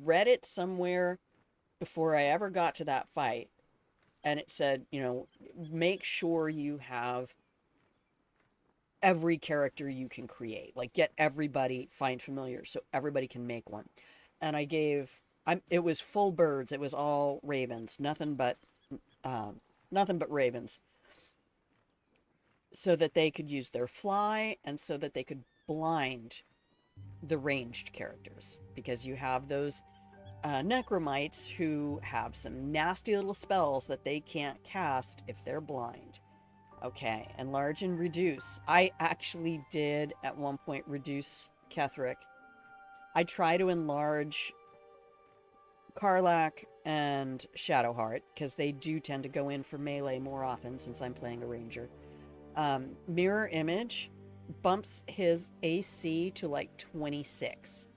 read it somewhere before I ever got to that fight, and it said, you know, make sure you have every character you can create. Like, get everybody Find Familiar so everybody can make one. And it was full birds. It was all ravens. Nothing but ravens. So that they could use their fly and so that they could blind the ranged characters. Because you have those necromites who have some nasty little spells that they can't cast if they're blind. Okay, enlarge and reduce. I actually did at one point reduce Ketheric. I try to enlarge Karlach and Shadowheart because they do tend to go in for melee more often since I'm playing a ranger. Mirror Image bumps his AC to like 26.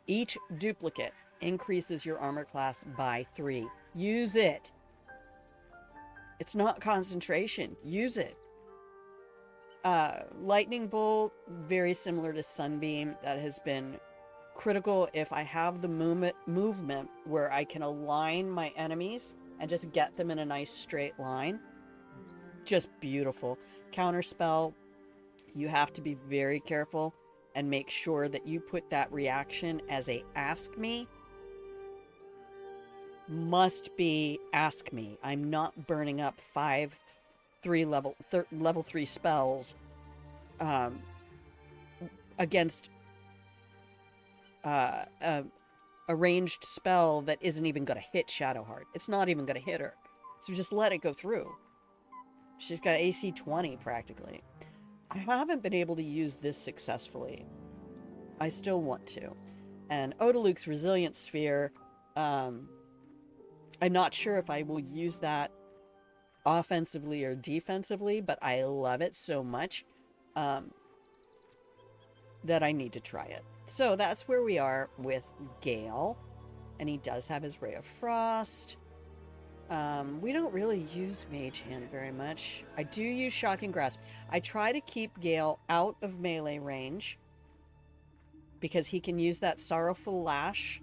Each duplicate increases your armor class by 3. Use it. It's not concentration. Use it. Lightning Bolt, very similar to Sunbeam. That has been critical if I have the movement where I can align my enemies and just get them in a nice straight line. Just beautiful. Counterspell, you have to be very careful and make sure that you put that reaction as a ask me. Must be ask me. I'm not burning up 3 level 3 spells against a ranged spell that isn't even going to hit Shadowheart. It's not even going to hit her. So just let it go through. She's got AC 20 practically. I haven't been able to use this successfully. I still want to. And Odaluk's Resilient Sphere, I'm not sure if I will use that offensively or defensively, but I love it so much that I need to try it. So that's where we are with Gale. And he does have his Ray of Frost. We don't really use Mage Hand very much. I do use Shocking Grasp. I try to keep Gale out of melee range because he can use that Sorrowful Lash,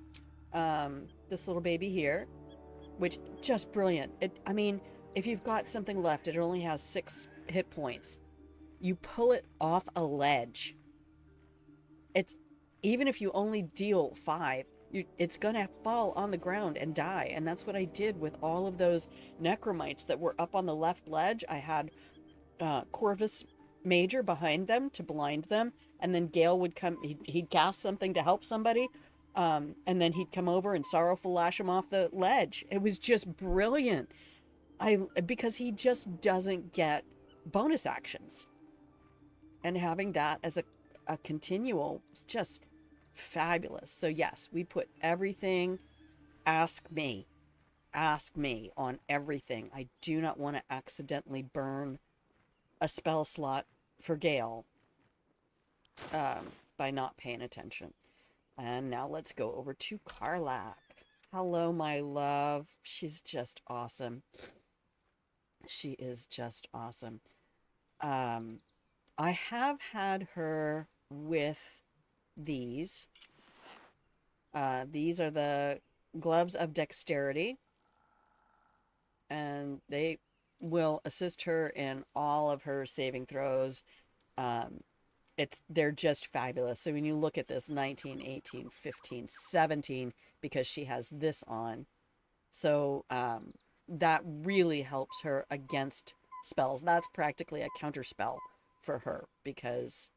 this little baby here, which just brilliant. I mean, if you've got something left, it only has 6 hit points. You pull it off a ledge. It's, even if you only deal 5, it's gonna fall on the ground and die. And that's what I did with all of those Necromites that were up on the left ledge. I had Corvus Major behind them to blind them, and then Gale would come, he'd cast something to help somebody, and then he'd come over and Sorrowful Lash him off the ledge. It was just brilliant. Because he just doesn't get bonus actions. And having that as a continual is just fabulous. So yes, we put everything, ask me on everything. I do not want to accidentally burn a spell slot for Gale by not paying attention. And now let's go over to Karlach. Hello, my love. She's just awesome. She is just awesome. I have had her with these. These are the Gloves of Dexterity. And they will assist her in all of her saving throws. They're just fabulous. So when you look at this, 19, 18, 15, 17, because she has this on. So that really helps her against spells. That's practically a counter spell for her because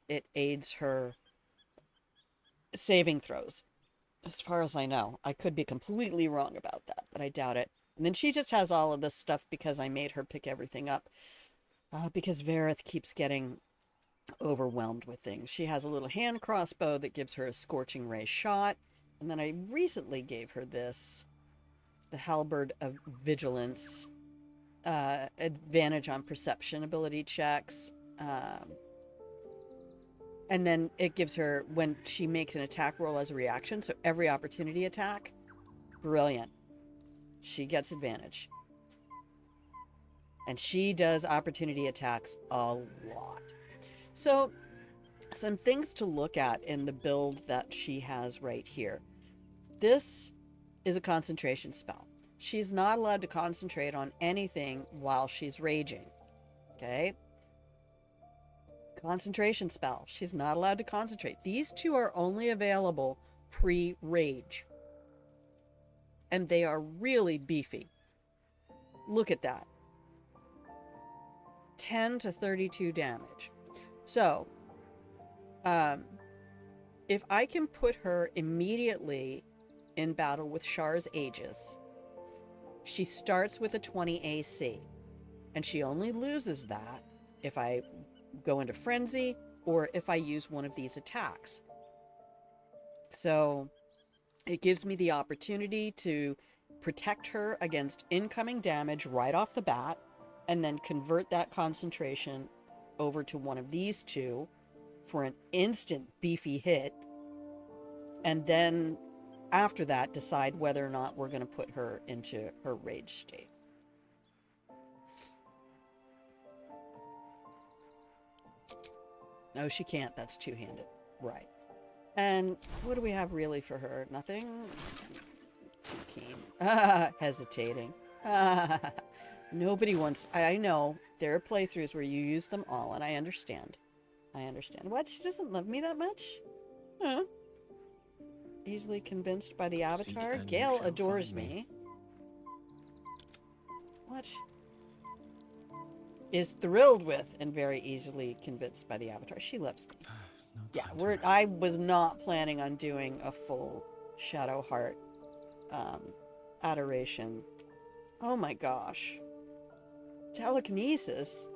it aids her saving throws. As far as I know. I could be completely wrong about that, but I doubt it. And then she just has all of this stuff because I made her pick everything up. Because Vareth keeps getting overwhelmed with things. She has a little hand crossbow that gives her a Scorching Ray shot. And then I recently gave her this, the Halberd of Vigilance, advantage on perception ability checks. And then it gives her, when she makes an attack roll as a reaction, so every opportunity attack, brilliant. She gets advantage. And she does opportunity attacks a lot. So, some things to look at in the build that she has right here. This is a concentration spell. She's not allowed to concentrate on anything while she's raging. Okay? Concentration spell. She's not allowed to concentrate. These two are only available pre-rage. And they are really beefy. Look at that. 10 to 32 damage. So, if I can put her immediately in battle with Char's Aegis, she starts with a 20 AC. And she only loses that if I go into Frenzy or if I use one of these attacks. So it gives me the opportunity to protect her against incoming damage right off the bat and then convert that concentration over to one of these two for an instant beefy hit. And then after that, decide whether or not we're going to put her into her rage state. No, she can't. That's two-handed. Right. And what do we have really for her? Nothing? Too keen. Hesitating. Nobody wants... I know. There are playthroughs where you use them all, and I understand. What? She doesn't love me that much? Huh? Easily convinced by the avatar? Gale adores me. What? Is thrilled with and very easily convinced by the avatar. She loves me. Yeah, I was not planning on doing a full Shadowheart adoration. Oh my gosh. Telekinesis?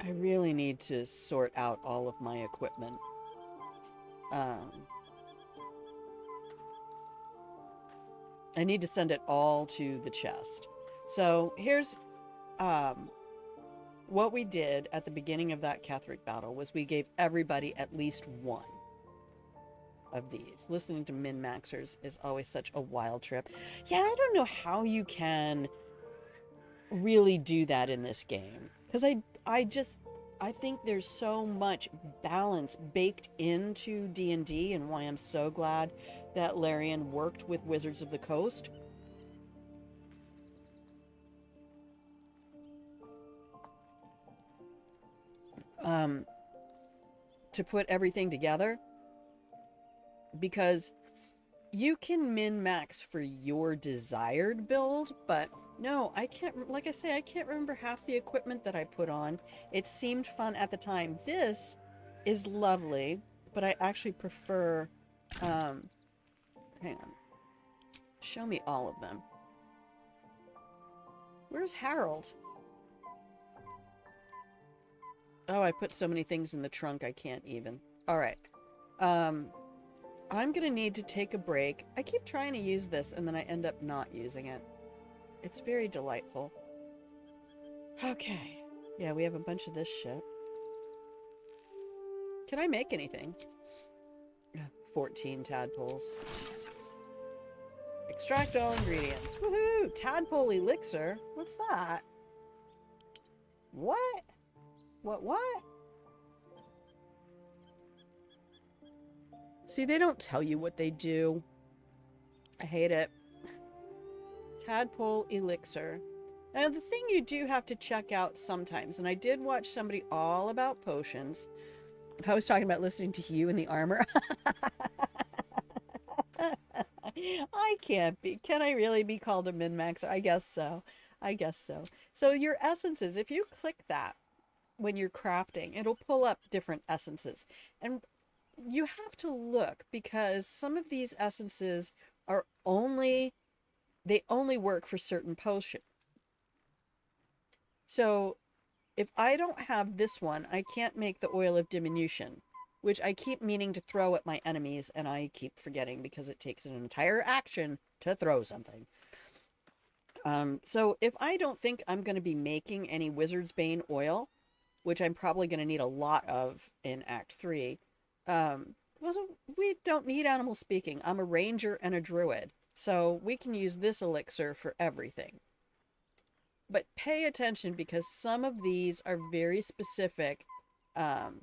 I really need to sort out all of my equipment. I need to send it all to the chest. So here's what we did at the beginning of that Catherick battle was we gave everybody at least one. of these. Listening to min-maxers is always such a wild trip. Yeah, I don't know how you can really do that in this game. Because I think there's so much balance baked into D&D, and why I'm so glad that Larian worked with Wizards of the Coast. To put everything together, because you can min-max for your desired build, but no, I can't, like I say, I can't remember half the equipment that I put on. It seemed fun at the time. This is lovely, but I actually prefer, hang on. Show me all of them. Where's Harold? Oh, I put so many things in the trunk I can't even. Alright. I'm gonna need to take a break. I keep trying to use this and then I end up not using it. It's very delightful. Okay. Yeah, we have a bunch of this shit. Can I make anything? 14 tadpoles. Jesus. Extract all ingredients. Woohoo! Tadpole elixir? What's that? What? What? See, they don't tell you what they do. I hate it. Tadpole elixir. Now, the thing you do have to check out sometimes, and I did watch somebody all about potions. I was talking about listening to you in the armor. I can't be. Can I really be called a min-maxer? I guess so. I guess so. So your essences, if you click that when you're crafting, it'll pull up different essences. And you have to look, because some of these essences are they only work for certain potions. So if I don't have this one, I can't make the oil of diminution, which I keep meaning to throw at my enemies, and I keep forgetting because it takes an entire action to throw something. So if I don't think I'm going to be making any Wizard's Bane oil, which I'm probably going to need a lot of in Act 3, well, we don't need animal speaking. I'm a ranger and a druid, so we can use this elixir for everything. But pay attention, because some of these are very specific to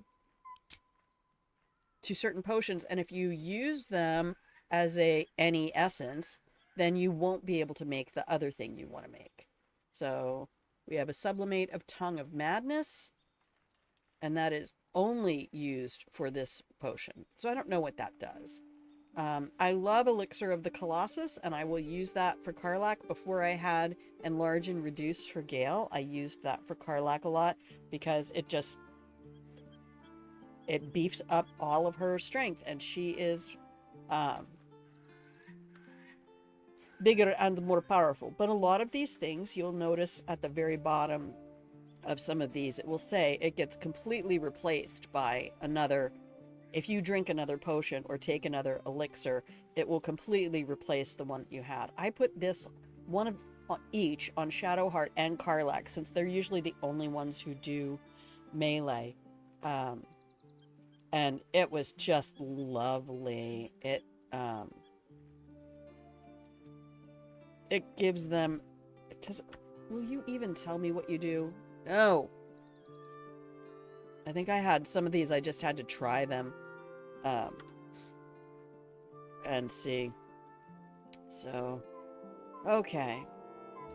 certain potions, and if you use them as any essence, then you won't be able to make the other thing you want to make. So we have a sublimate of Tongue of Madness, and that is only used for this potion. So I don't know what that does. I love Elixir of the Colossus, and I will use that for Karlach. Before I had Enlarge and Reduce for Gale, I used that for Karlach a lot, because it beefs up all of her strength, and she is bigger and more powerful. But a lot of these things, you'll notice at the very bottom of some of these, it will say it gets completely replaced by another. If you drink another potion or take another elixir, it will completely replace the one that you had. I put this one of each on Shadowheart and Karlach, since they're usually the only ones who do melee. And it was just lovely. It gives them... Will you even tell me what you do? No. I think I had some of these, I just had to try them and see. So, okay.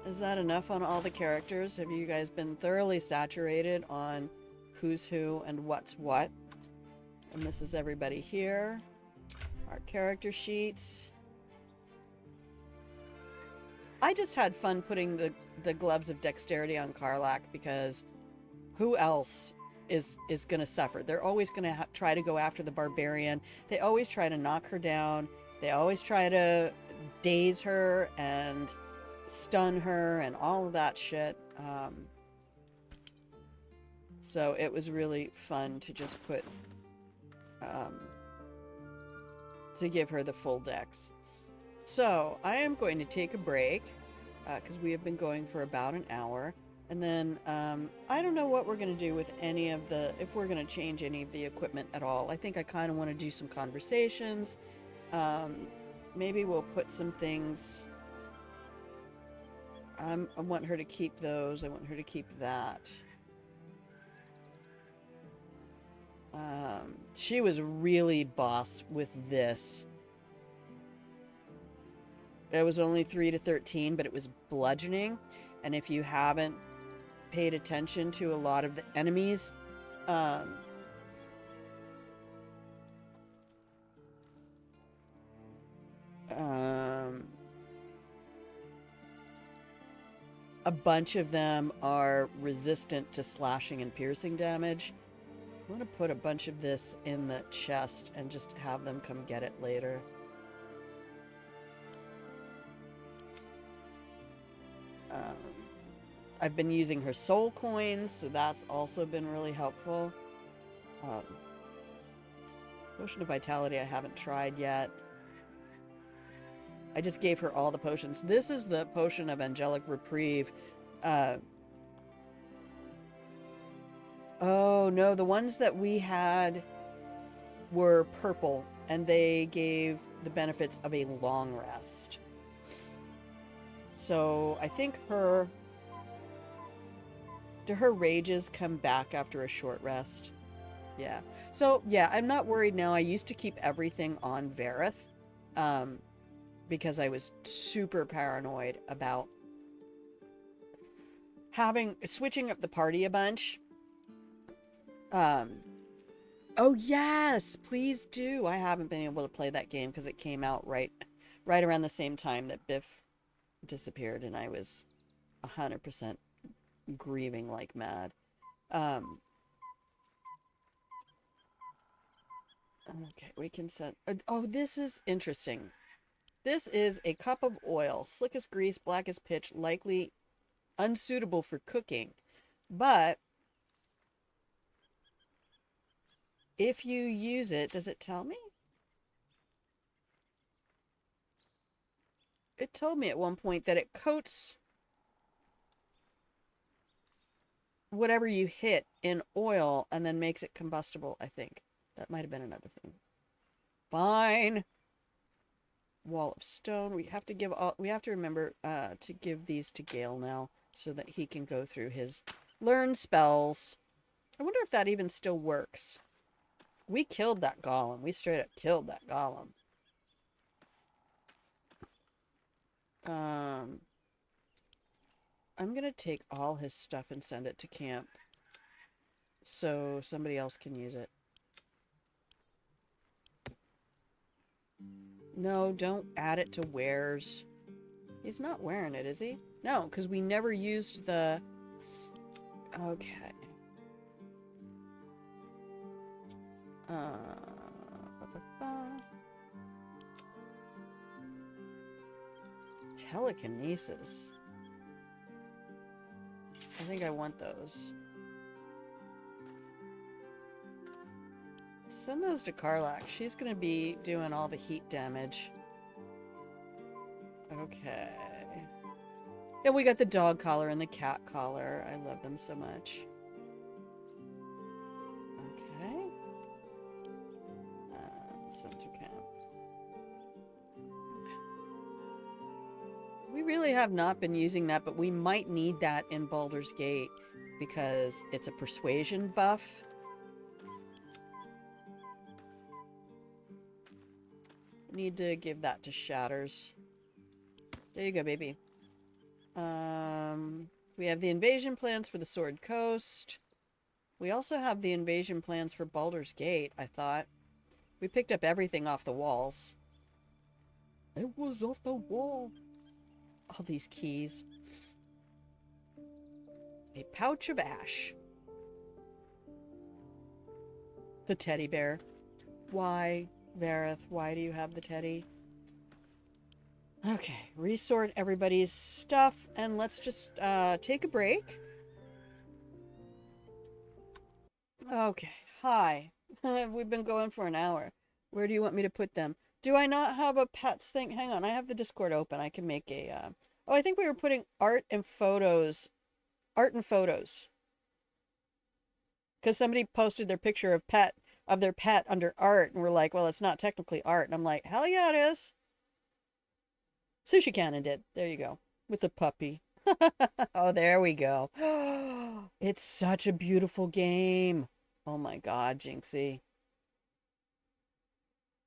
Is that enough on all the characters? Have you guys been thoroughly saturated on who's who and what's what? And this is everybody here. Our character sheets. I just had fun putting the gloves of dexterity on Karlach, because who else is going to suffer? They're always going to try to go after the barbarian. They always try to knock her down. They always try to daze her and stun her and all of that shit. So it was really fun to just put to give her the full dex. So I am going to take a break, because we have been going for about an hour, And then, I don't know what we're going to do with any of the, if we're going to change any of the equipment at all. I think I kind of want to do some conversations. Maybe we'll put some things, I want her to keep those. I want her to keep that. She was really boss with this. It was only 3 to 13, but it was bludgeoning. And if you haven't paid attention to a lot of the enemies, a bunch of them are resistant to slashing and piercing damage. I'm going to put a bunch of this in the chest and just have them come get it later. I've been using her soul coins, so that's also been really helpful. Potion of Vitality I haven't tried yet. I just gave her all the potions. This is the Potion of Angelic Reprieve. Oh, no, the ones that we had were purple, and they gave the benefits of a long rest. So I think do her rages come back after a short rest? Yeah. So, yeah, I'm not worried now. I used to keep everything on Vareth, because I was super paranoid about switching up the party a bunch. Oh yes, please do. I haven't been able to play that game because it came out right around the same time that Biff disappeared, and I was 100% grieving like mad. Okay, we can set... Oh, this is interesting. This is a cup of oil, slick as grease, black as pitch, likely unsuitable for cooking. But if you use it, does it tell me? It told me at one point that it coats whatever you hit in oil and then makes it combustible, I think. That might have been another thing. Fine. Wall of stone. We have to remember to give these to Gale now so that he can go through his learn spells. I wonder if that even still works. We killed that golem. We straight up killed that golem. I'm gonna take all his stuff and send it to camp so somebody else can use it. No, don't add it to wares. He's not wearing it, is he? No, because we never used the... Okay. Telekinesis. I think I want those. Send those to Karlak. She's gonna be doing all the heat damage. Okay. Yeah, we got the dog collar and the cat collar. I love them so much. Okay. Send to camp. We really have not been using that, but we might need that in Baldur's Gate because it's a persuasion buff. Need to give that to Shatters. There you go, baby. We have the invasion plans for the Sword Coast. We also have the invasion plans for Baldur's Gate, I thought. We picked up everything off the walls. It was off the wall. All these keys. A pouch of ash. The teddy bear. Why, Vareth? Why do you have the teddy? Okay, resort everybody's stuff, and let's just take a break. Okay, hi. We've been going for an hour. Where do you want me to put them? Do I not have a pets thing? Hang on, I have the Discord open. I can make a... Oh, I think we were putting art and photos art and photos. Because somebody posted their picture of their pet under art, and we're like, well, it's not technically art. And I'm like, hell yeah, it is. Sushi Cannon did. There you go. With the puppy. Oh, there we go. It's such a beautiful game. Oh my God, Jinxie.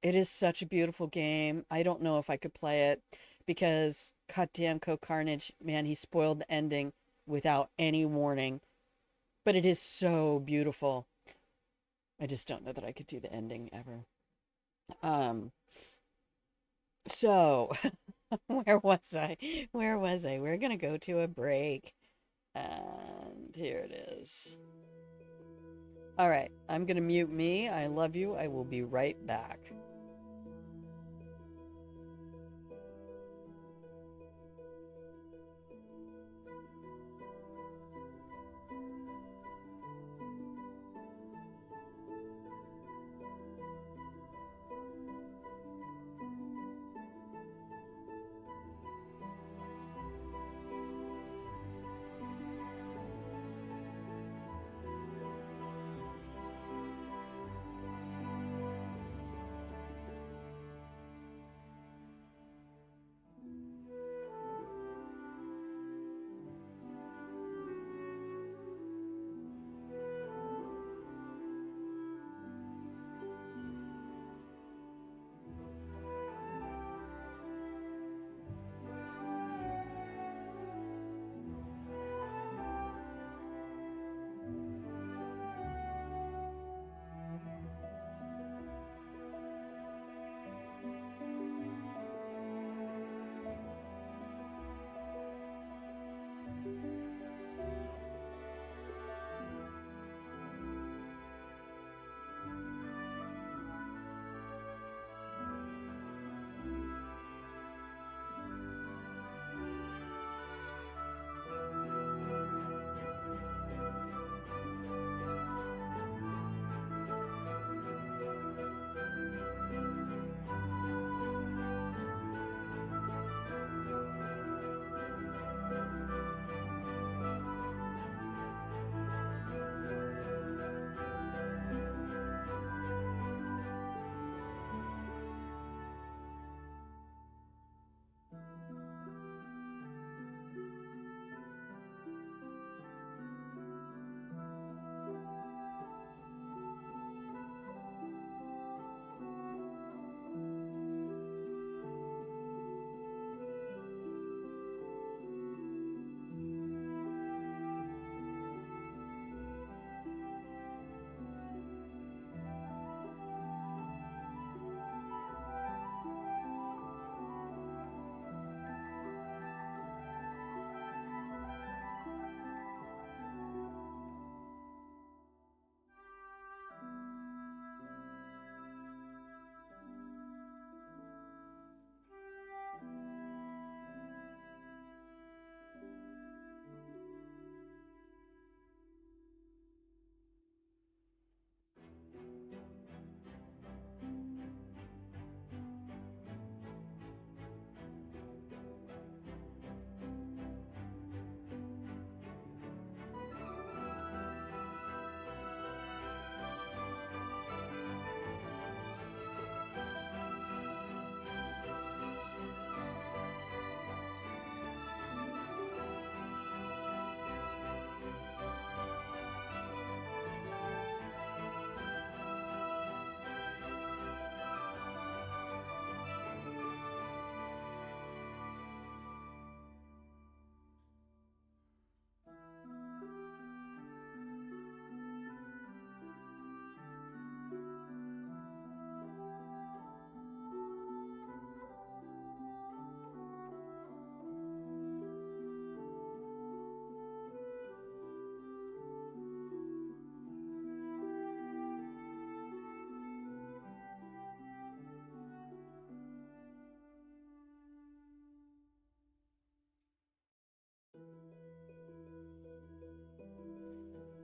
It is such a beautiful game. I don't know if I could play it because goddamn Co Carnage, man, he spoiled the ending without any warning. But it is so beautiful. I just don't know that I could do the ending ever. So where was I? Where was I? We're gonna go to a break. And here it is. All right, I'm gonna mute me. I love you. I will be right back.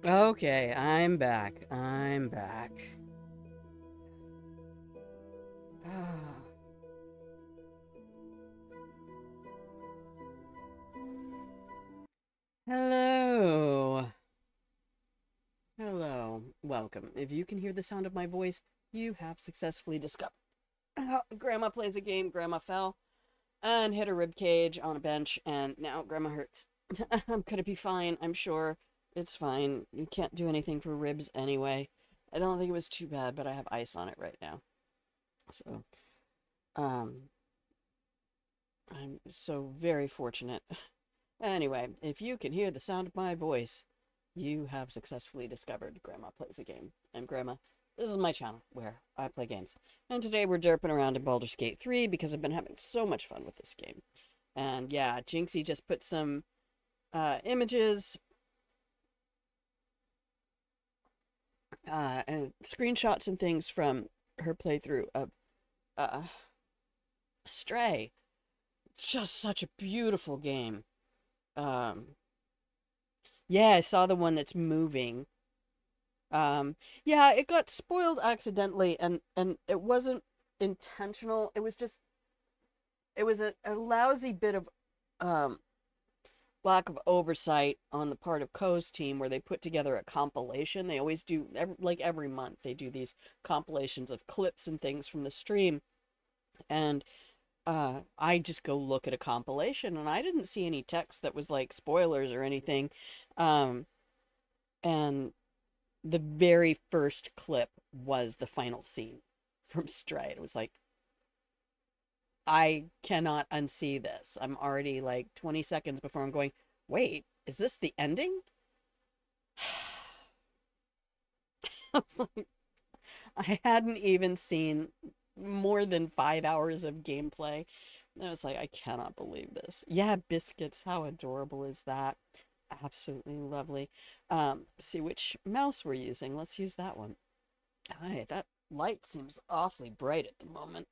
Okay, I'm back. I'm back. Hello. welcome. If you can hear the sound of my voice, you have successfully discovered. Grandma plays a game, Grandma fell and hit her rib cage on a bench, and now Grandma hurts. I'm gonna be fine, I'm sure. It's fine. You can't do anything for ribs anyway. I don't think it was too bad, but I have ice on it right now. So, um, I'm so very fortunate. Anyway, if you can hear the sound of my voice, you have successfully discovered Grandma Plays a Game. And Grandma, this is my channel where I play games. And today we're derping around in Baldur's Gate 3 because I've been having so much fun with this game. And yeah, Jinxie just put some images and screenshots and things from her playthrough of Stray. Just such a beautiful game. Yeah, I saw the one that's moving. Yeah, it got spoiled accidentally, and it wasn't intentional. It was just, it was a lousy bit of lack of oversight on the part of Ko's team, where they put together a compilation. They always do, every month, they do these compilations of clips and things from the stream, and I just go look at a compilation, and I didn't see any text that was like spoilers or anything. And the very first clip was the final scene from Stray. It was like, I cannot unsee this. I'm already like 20 seconds before I'm going, wait, is this the ending? I hadn't even seen more than 5 hours of gameplay. And I was like, I cannot believe this. Yeah, biscuits. How adorable is that? Absolutely lovely. See which mouse we're using. Let's use that one. Hi, that light seems awfully bright at the moment.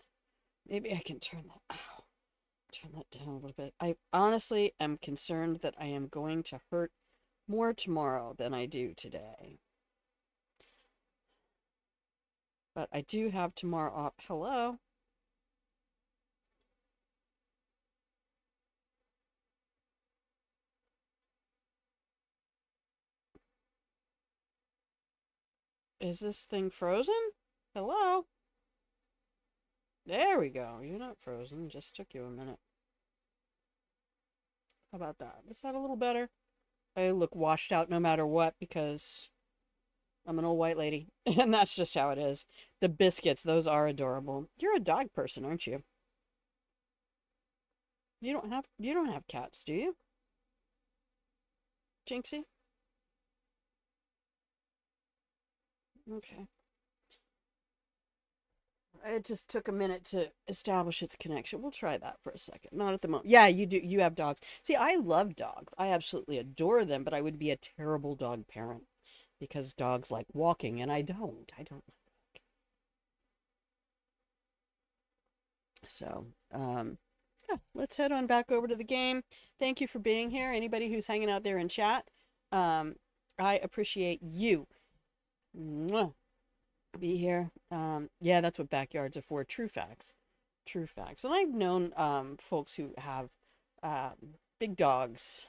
Maybe I can turn that down a little bit. I honestly am concerned that I am going to hurt more tomorrow than I do today. But I do have tomorrow off. Hello? Is this thing frozen? Hello? There we go. You're not frozen. Just took you a minute. How about that? Is that a little better? I look washed out no matter what because I'm an old white lady. And that's just how it is. The biscuits, those are adorable. You're a dog person, aren't you? You don't have cats, do you? Jinxie? Okay. It just took a minute to establish its connection. We'll try that for a second. Not at the moment. Yeah, you do. You have dogs. See, I love dogs. I absolutely adore them, but I would be a terrible dog parent because dogs like walking, and I don't. I don't like walking. So, yeah, let's head on back over to the game. Thank you for being here. Anybody who's hanging out there in chat, I appreciate you. Mwah. Be here. Yeah, that's what backyards are for. True facts. True facts. And I've known folks who have big dogs,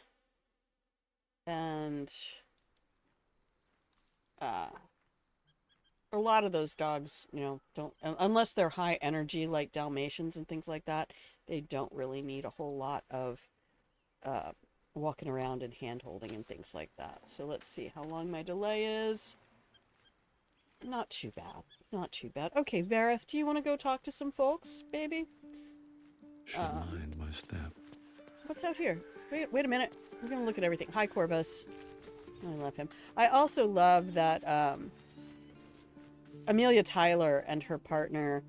and a lot of those dogs, you know, don't, unless they're high energy like Dalmatians and things like that, they don't really need a whole lot of walking around and hand holding and things like that. So let's see how long my delay is. Not too bad. Not too bad. Okay, Vareth, do you want to go talk to some folks, baby? She'll mind my step. What's out here? Wait a minute. I'm going to look at everything. Hi, Corvus. I love him. I also love that Amelia Tyler and her partner,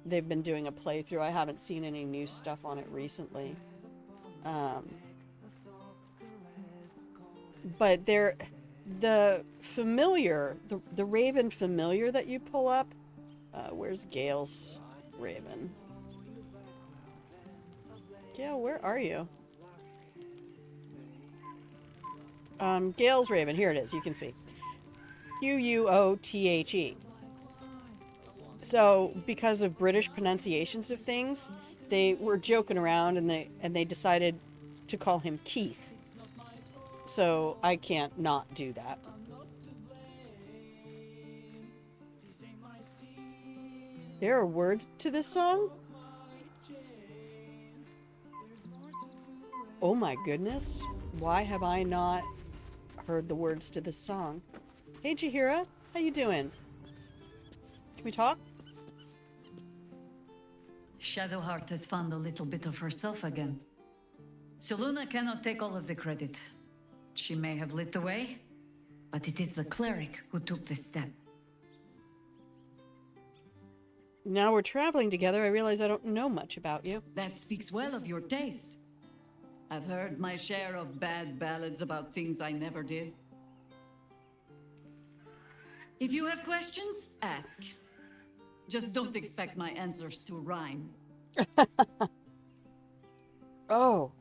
they've been doing a playthrough. I haven't seen any new stuff on it recently. But they're... The familiar, the Raven familiar that you pull up, where's Gale's Raven? Gale, where are you? Gale's Raven, here it is, you can see. Quothe. So, because of British pronunciations of things, they were joking around and they decided to call him Keith. So I can't not do that. There are words to this song? Oh my goodness. Why have I not heard the words to this song? Hey Jahira, how you doing? Can we talk? Shadowheart has found a little bit of herself again. Soluna cannot take all of the credit. She may have lit the way, but it is the cleric who took this step. Now we're traveling together, I realize I don't know much about you. That speaks well of your taste. I've heard my share of bad ballads about things I never did. If you have questions, ask. Just don't expect my answers to rhyme. Oh.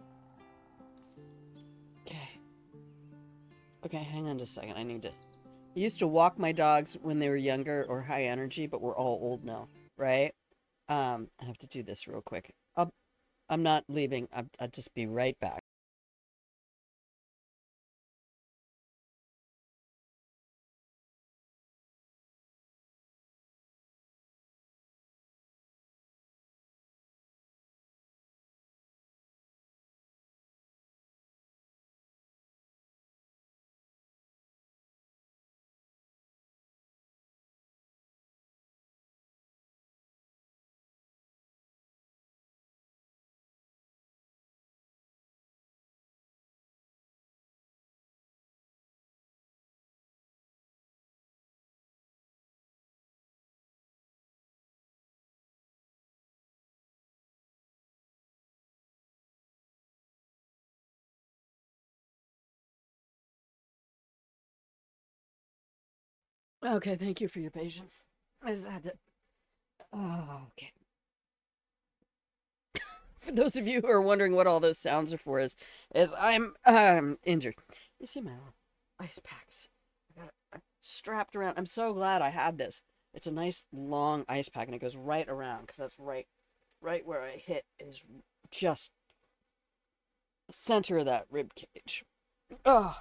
Okay. Okay, hang on just a second. I used to walk my dogs when they were younger or high energy, but we're all old now, right? I have to do this real quick. I'm not leaving. I'll just be right back. Okay, thank you for your patience. I just had to... Oh, okay. For those of you who are wondering what all those sounds are for, is I'm injured. You see my little ice packs? I got it strapped around. I'm so glad I had this. It's a nice long ice pack, and it goes right around because that's right where I hit is just center of that rib cage. Oh,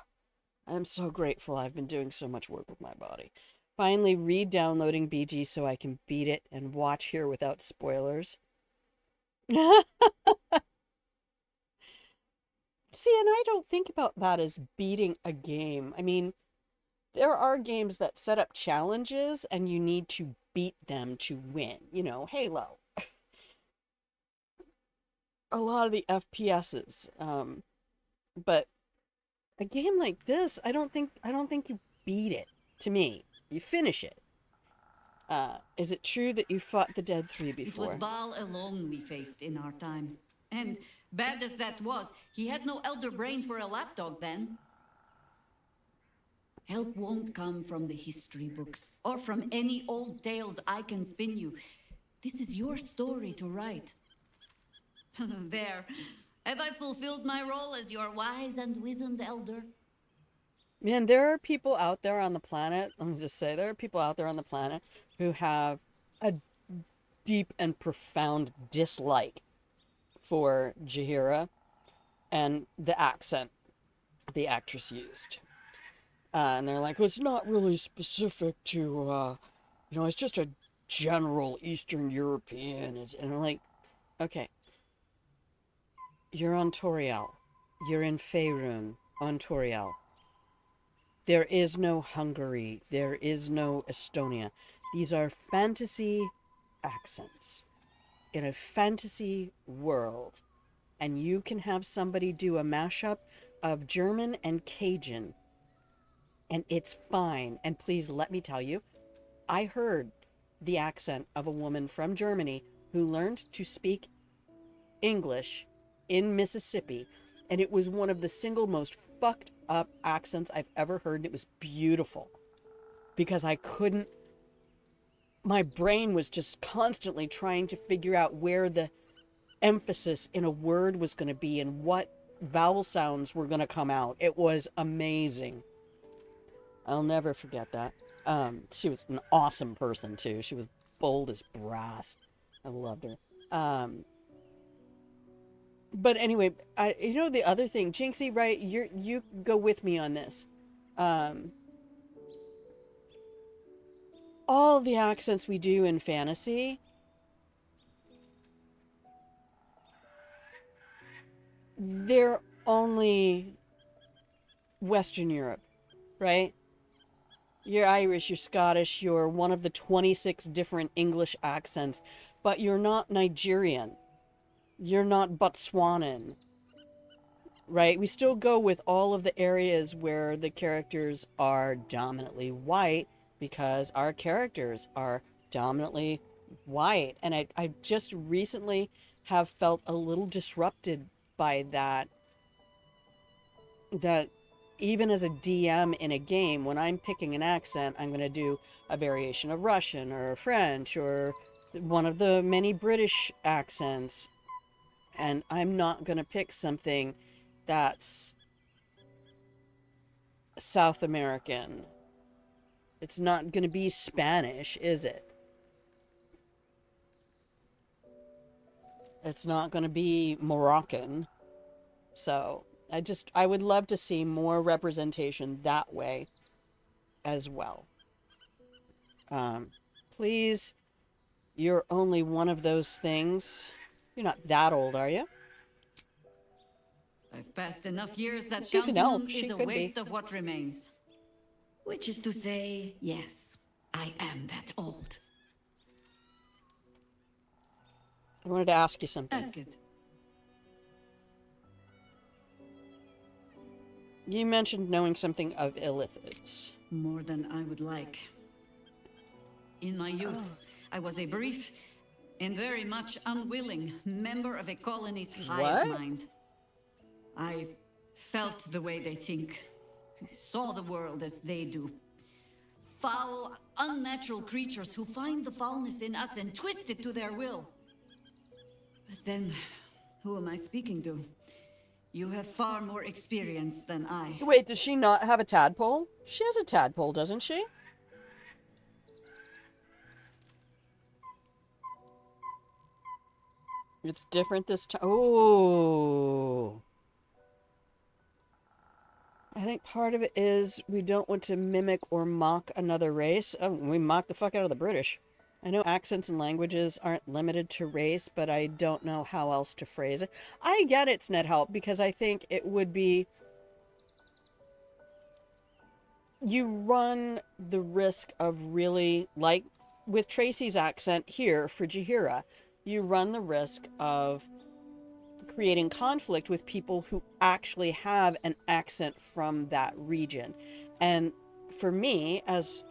I'm so grateful. I've been doing so much work with my body. Finally, re-downloading BG so I can beat it and watch here without spoilers. See, and I don't think about that as beating a game. I mean, there are games that set up challenges and you need to beat them to win. You know, Halo. A lot of the FPSs. But a game like this, I don't think you beat it. To me, you finish it. Is it true that you fought the Dead Three before? It was Baal alone we faced in our time. And bad as that was, he had no elder brain for a lapdog then. Help won't come from the history books, or from any old tales I can spin you. This is your story to write. There. Have I fulfilled my role as your wise and wizened elder? Man, there are people out there on the planet, let me just say, there are people out there on the planet who have a deep and profound dislike for Jahira and the accent the actress used. And they're like, well, it's not really specific to, it's just a general Eastern European. And I'm like, okay, you're on Toriel. You're in Faerun on Toriel. There is no Hungary. There is no Estonia. These are fantasy accents in a fantasy world. And you can have somebody do a mashup of German and Cajun. And it's fine. And please let me tell you, I heard the accent of a woman from Germany who learned to speak English in Mississippi. And it was one of the single most fucked up accents I've ever heard. And it was beautiful. Because my brain was just constantly trying to figure out where the emphasis in a word was going to be and what vowel sounds were going to come out. It was amazing. I'll never forget that. She was an awesome person too. She was bold as brass. I loved her. But anyway, the other thing, Jinxie, right? You go with me on this. All the accents we do in fantasy they're only Western Europe, right? You're Irish, you're Scottish, you're one of the 26 different English accents, but you're not Nigerian. You're not Botswanan, right? We still go with all of the areas where the characters are dominantly white because our characters are dominantly white. And I just recently have felt a little disrupted by that even as a DM in a game, when I'm picking an accent, I'm going to do a variation of Russian or French or one of the many British accents. And I'm not going to pick something that's South American. It's not going to be Spanish, is it? It's not going to be Moroccan. So I would love to see more representation that way as well. Please, you're only one of those things. You're not that old, are you? I've passed enough years that She's an counting elf. them She is a could be. waste of what remains. Which is to say, yes, I am that old. I wanted to ask you something. Ask it. You mentioned knowing something of illithids. More than I would like. In my youth, I was a brief and very much unwilling member of a colony's hive mind. I felt the way they think, saw the world as they do. Foul, unnatural creatures who find the foulness in us and twist it to their will. But then, who am I speaking to? You have far more experience than I. Wait, does she not have a tadpole? She has a tadpole, doesn't she? It's different this time. Oh. I think part of it is we don't want to mimic or mock another race. Oh, we mock the fuck out of the British. I know accents and languages aren't limited to race, but I don't know how else to phrase it. I get it's NetHelp because I think it would be... You run the risk of really, like with Tracy's accent here for Jaheira, you run the risk of creating conflict with people who actually have an accent from that region. And for me, as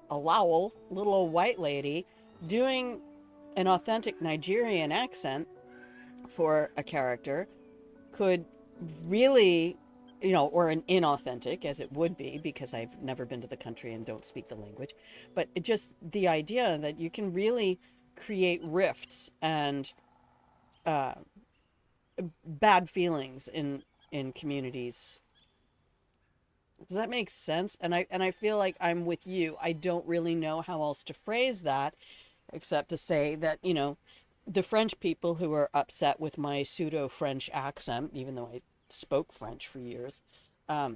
a Lowell, little old white lady, doing an authentic Nigerian accent for a character could really, or an inauthentic, as it would be, because I've never been to the country and don't speak the language. But it just the idea that you can really create rifts and bad feelings in communities. Does that make sense? And I feel like I'm with you. I don't really know how else to phrase that except to say that, the French people who are upset with my pseudo-French accent, even though I spoke French for years, I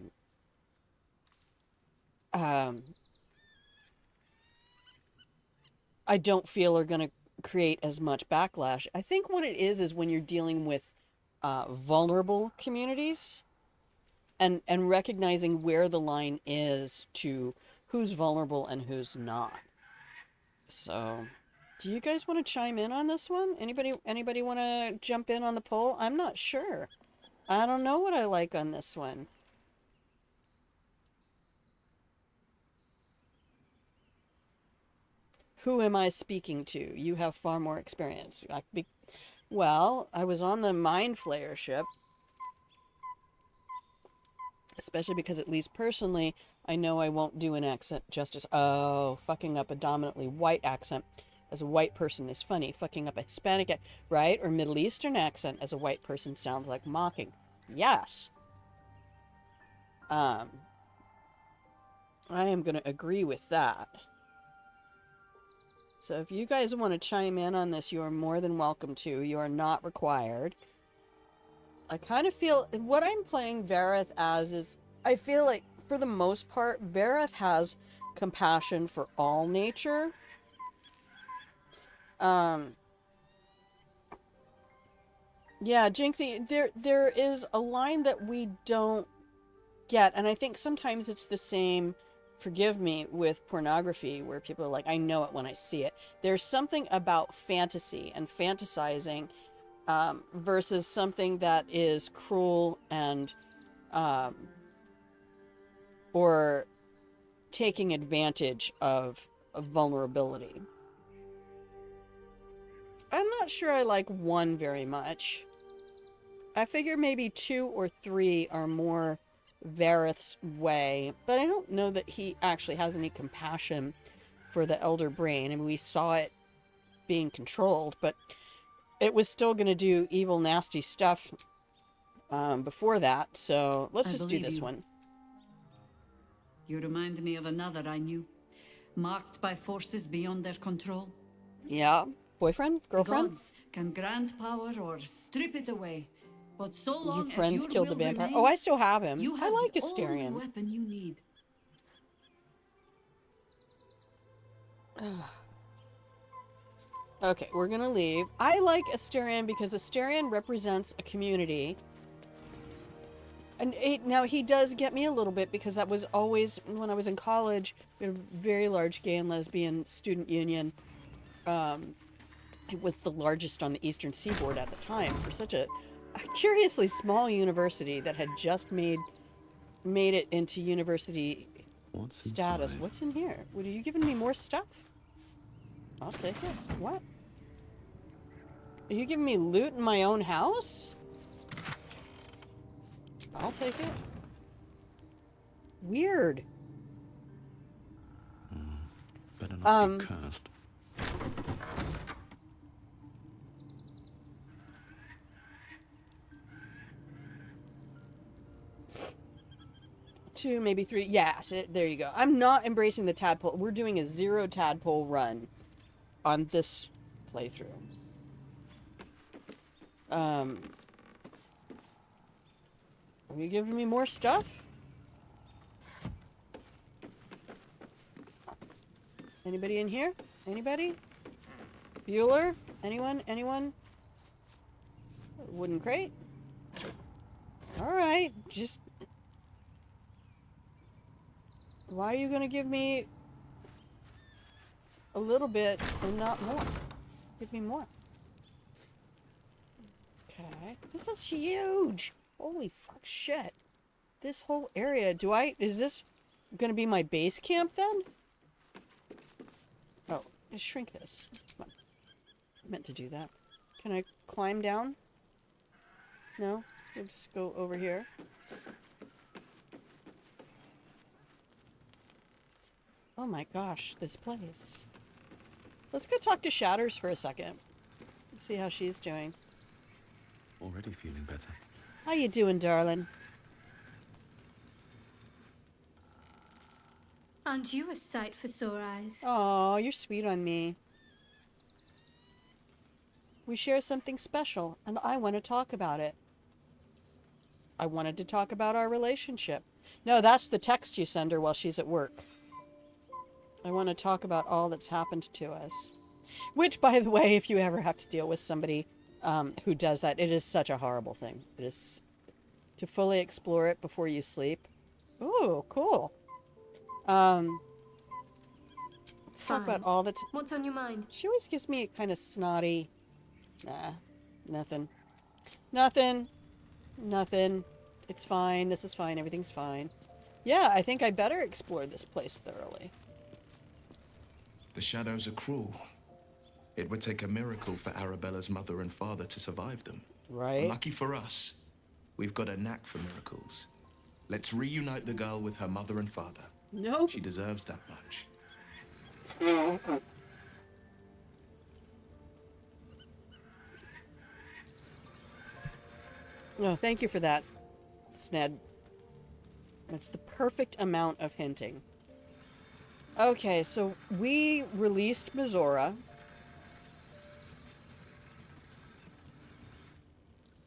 don't feel are going to create as much backlash. I think what it is when you're dealing with vulnerable communities and recognizing where the line is to who's vulnerable and who's not. So, do you guys want to chime in on this one? Anybody want to jump in on the poll? I'm not sure. I don't know what I like on this one. Who am I speaking to? You have far more experience. Well, I was on the Mind Flayer ship. Especially because, at least personally, I know I won't do an accent justice. Oh, fucking up a dominantly white accent as a white person is funny. Fucking up a Hispanic, right? Or Middle Eastern accent as a white person sounds like mocking. Yes. I am going to agree with that. So if you guys want to chime in on this, you are more than welcome to. You are not required. I kind of feel... What I'm playing Vareth as is... I feel like, for the most part, Vareth has compassion for all nature. Yeah, Jinxie, there is a line that we don't get, and I think sometimes it's the same, forgive me, with pornography, where people are like, I know it when I see it. There's something about fantasy and fantasizing versus something that is cruel and um, or taking advantage of vulnerability. I'm not sure I like one very much. I figure maybe 2 or 3 are more Vareth's way, but I don't know that he actually has any compassion for the Elder Brain. I mean, we saw it being controlled, but it was still going to do evil, nasty stuff before that, so let's I just do believe this you. one. You remind me of another I knew, marked by forces beyond their control. Yeah. Boyfriend? The Girlfriend? gods can grant power or strip it away. But so You long as friends your killed the will vampire. Oh, I remains, still have him. you I have like the only Asterion. weapon you need. Okay, we're gonna leave. I like Asterion because Asterion represents a community. And now he does get me a little bit because that was always, when I was in college, we had a very large gay and lesbian student union. It was the largest on the eastern seaboard at the time for such a curiously small university that had just made it into university What's status. inside? What's in here? Are you giving me more stuff? I'll take it. What? Are you giving me loot in my own house? I'll take it. Weird. Better not be cursed. 2, maybe 3. Yeah, so there you go. I'm not embracing the tadpole. We're doing a 0 tadpole run on this playthrough. Are you giving me more stuff? Anybody in here? Anybody? Bueller? Anyone? Anyone? Wooden crate? Alright, just... Why are you gonna give me a little bit and not more? Give me more. Okay. This is huge! Holy fuck shit. This whole area, is this gonna be my base camp then? Oh, just shrink this. Come on. I meant to do that. Can I climb down? No? We'll just go over here. Oh my gosh, this place. Let's go talk to Shatters for a second. See how she's doing. Already feeling better. How you doing, darling? Aren't you a sight for sore eyes? Oh, you're sweet on me. We share something special, and I want to talk about it. I wanted to talk about our relationship. No, that's the text you send her while she's at work. I want to talk about all that's happened to us. Which, by the way, if you ever have to deal with somebody who does that, it is such a horrible thing. It is to fully explore it before you sleep. Ooh, cool. Let's talk about Fine. all that's... What's on your mind? She always gives me a kind of snotty... Nah, nothing. Nothing. Nothing. It's fine. This is fine. Everything's fine. Yeah, I think I better explore this place thoroughly. The shadows are cruel. It would take a miracle for Arabella's mother and father to survive them. Right? Lucky for us, we've got a knack for miracles. Let's reunite the girl with her mother and father. Nope. She deserves that much. No, thank you for that, Sned. That's the perfect amount of hinting. Okay, so we released Mizora.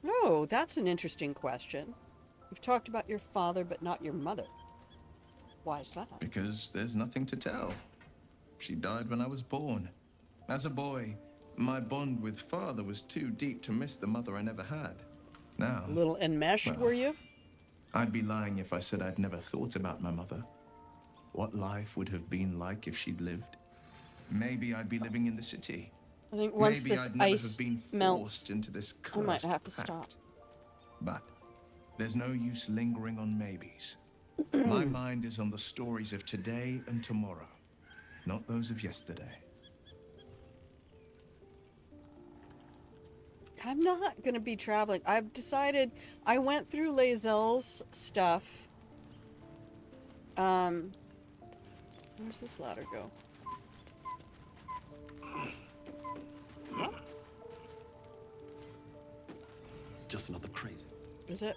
Oh, that's an interesting question. You've talked about your father, but not your mother. Why is that? Because there's nothing to tell. She died when I was born. As a boy, My bond with father was too deep to miss the mother I never had. Now, A little enmeshed, well, were you? I'd be lying if I said I'd never thought about my mother. What life would have been like if she'd lived. Maybe I'd be living in the city. I think once Maybe this I'd never ice have been melts, forced into this I might cursed have to pact. stop. But there's no use lingering on maybes. My mind is on the stories of today and tomorrow, not those of yesterday. I'm not going to be traveling. I've decided, I went through Lae'zel's stuff. Where's this ladder go? Just another crate. Is it?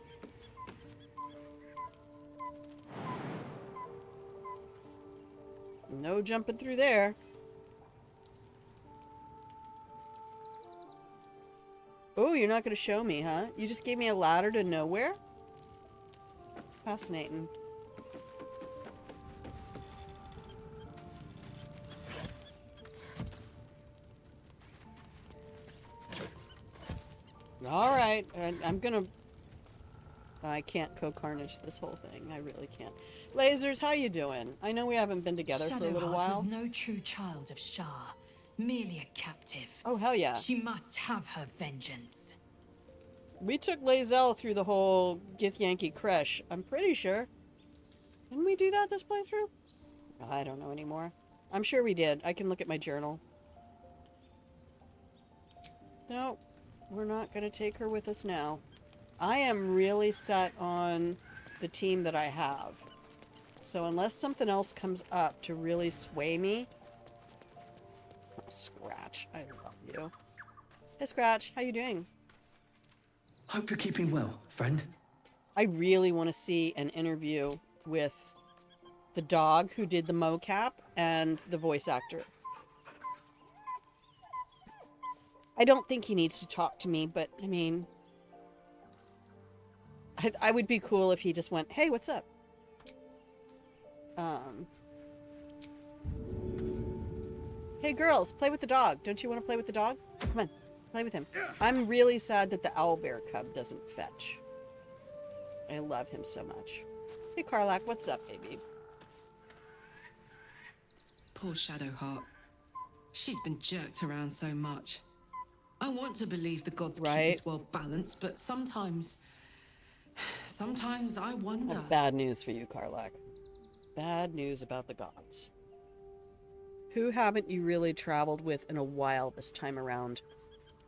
No jumping through there. Oh, you're not going to show me, huh? You just gave me a ladder to nowhere? Fascinating. Alright, I'm gonna... I can't co-carnage this whole thing. I really can't. Lasers, how you doing? I know we haven't been together for a little Shadowheart while. was no true child of Shah, merely a captive. Oh, hell yeah. She must have her vengeance. We took Lae'zel through the whole Githyanki Kresh, I'm pretty sure. Didn't we do that this playthrough? I don't know anymore. I'm sure we did. I can look at my journal. No, we're not going to take her with us now. I am really set on the team that I have. So unless something else comes up to really sway me... Oh, Scratch, I love you. Hey, Scratch, how you doing? Hope you're keeping well, friend. I really want to see an interview with the dog who did the mocap and the voice actor. I don't think he needs to talk to me, but, I mean... I would be cool if he just went, hey, what's up? Hey, girls, play with the dog. Don't you want to play with the dog? Come on, play with him. I'm really sad that the owlbear cub doesn't fetch. I love him so much. Hey, Karlak, what's up, baby? Poor Shadowheart. She's been jerked around so much. I want to believe the gods keep Right. this world balanced, but sometimes I wonder. Bad news for you, Karlak. Bad news about the gods. Who haven't you really traveled with in a while this time around?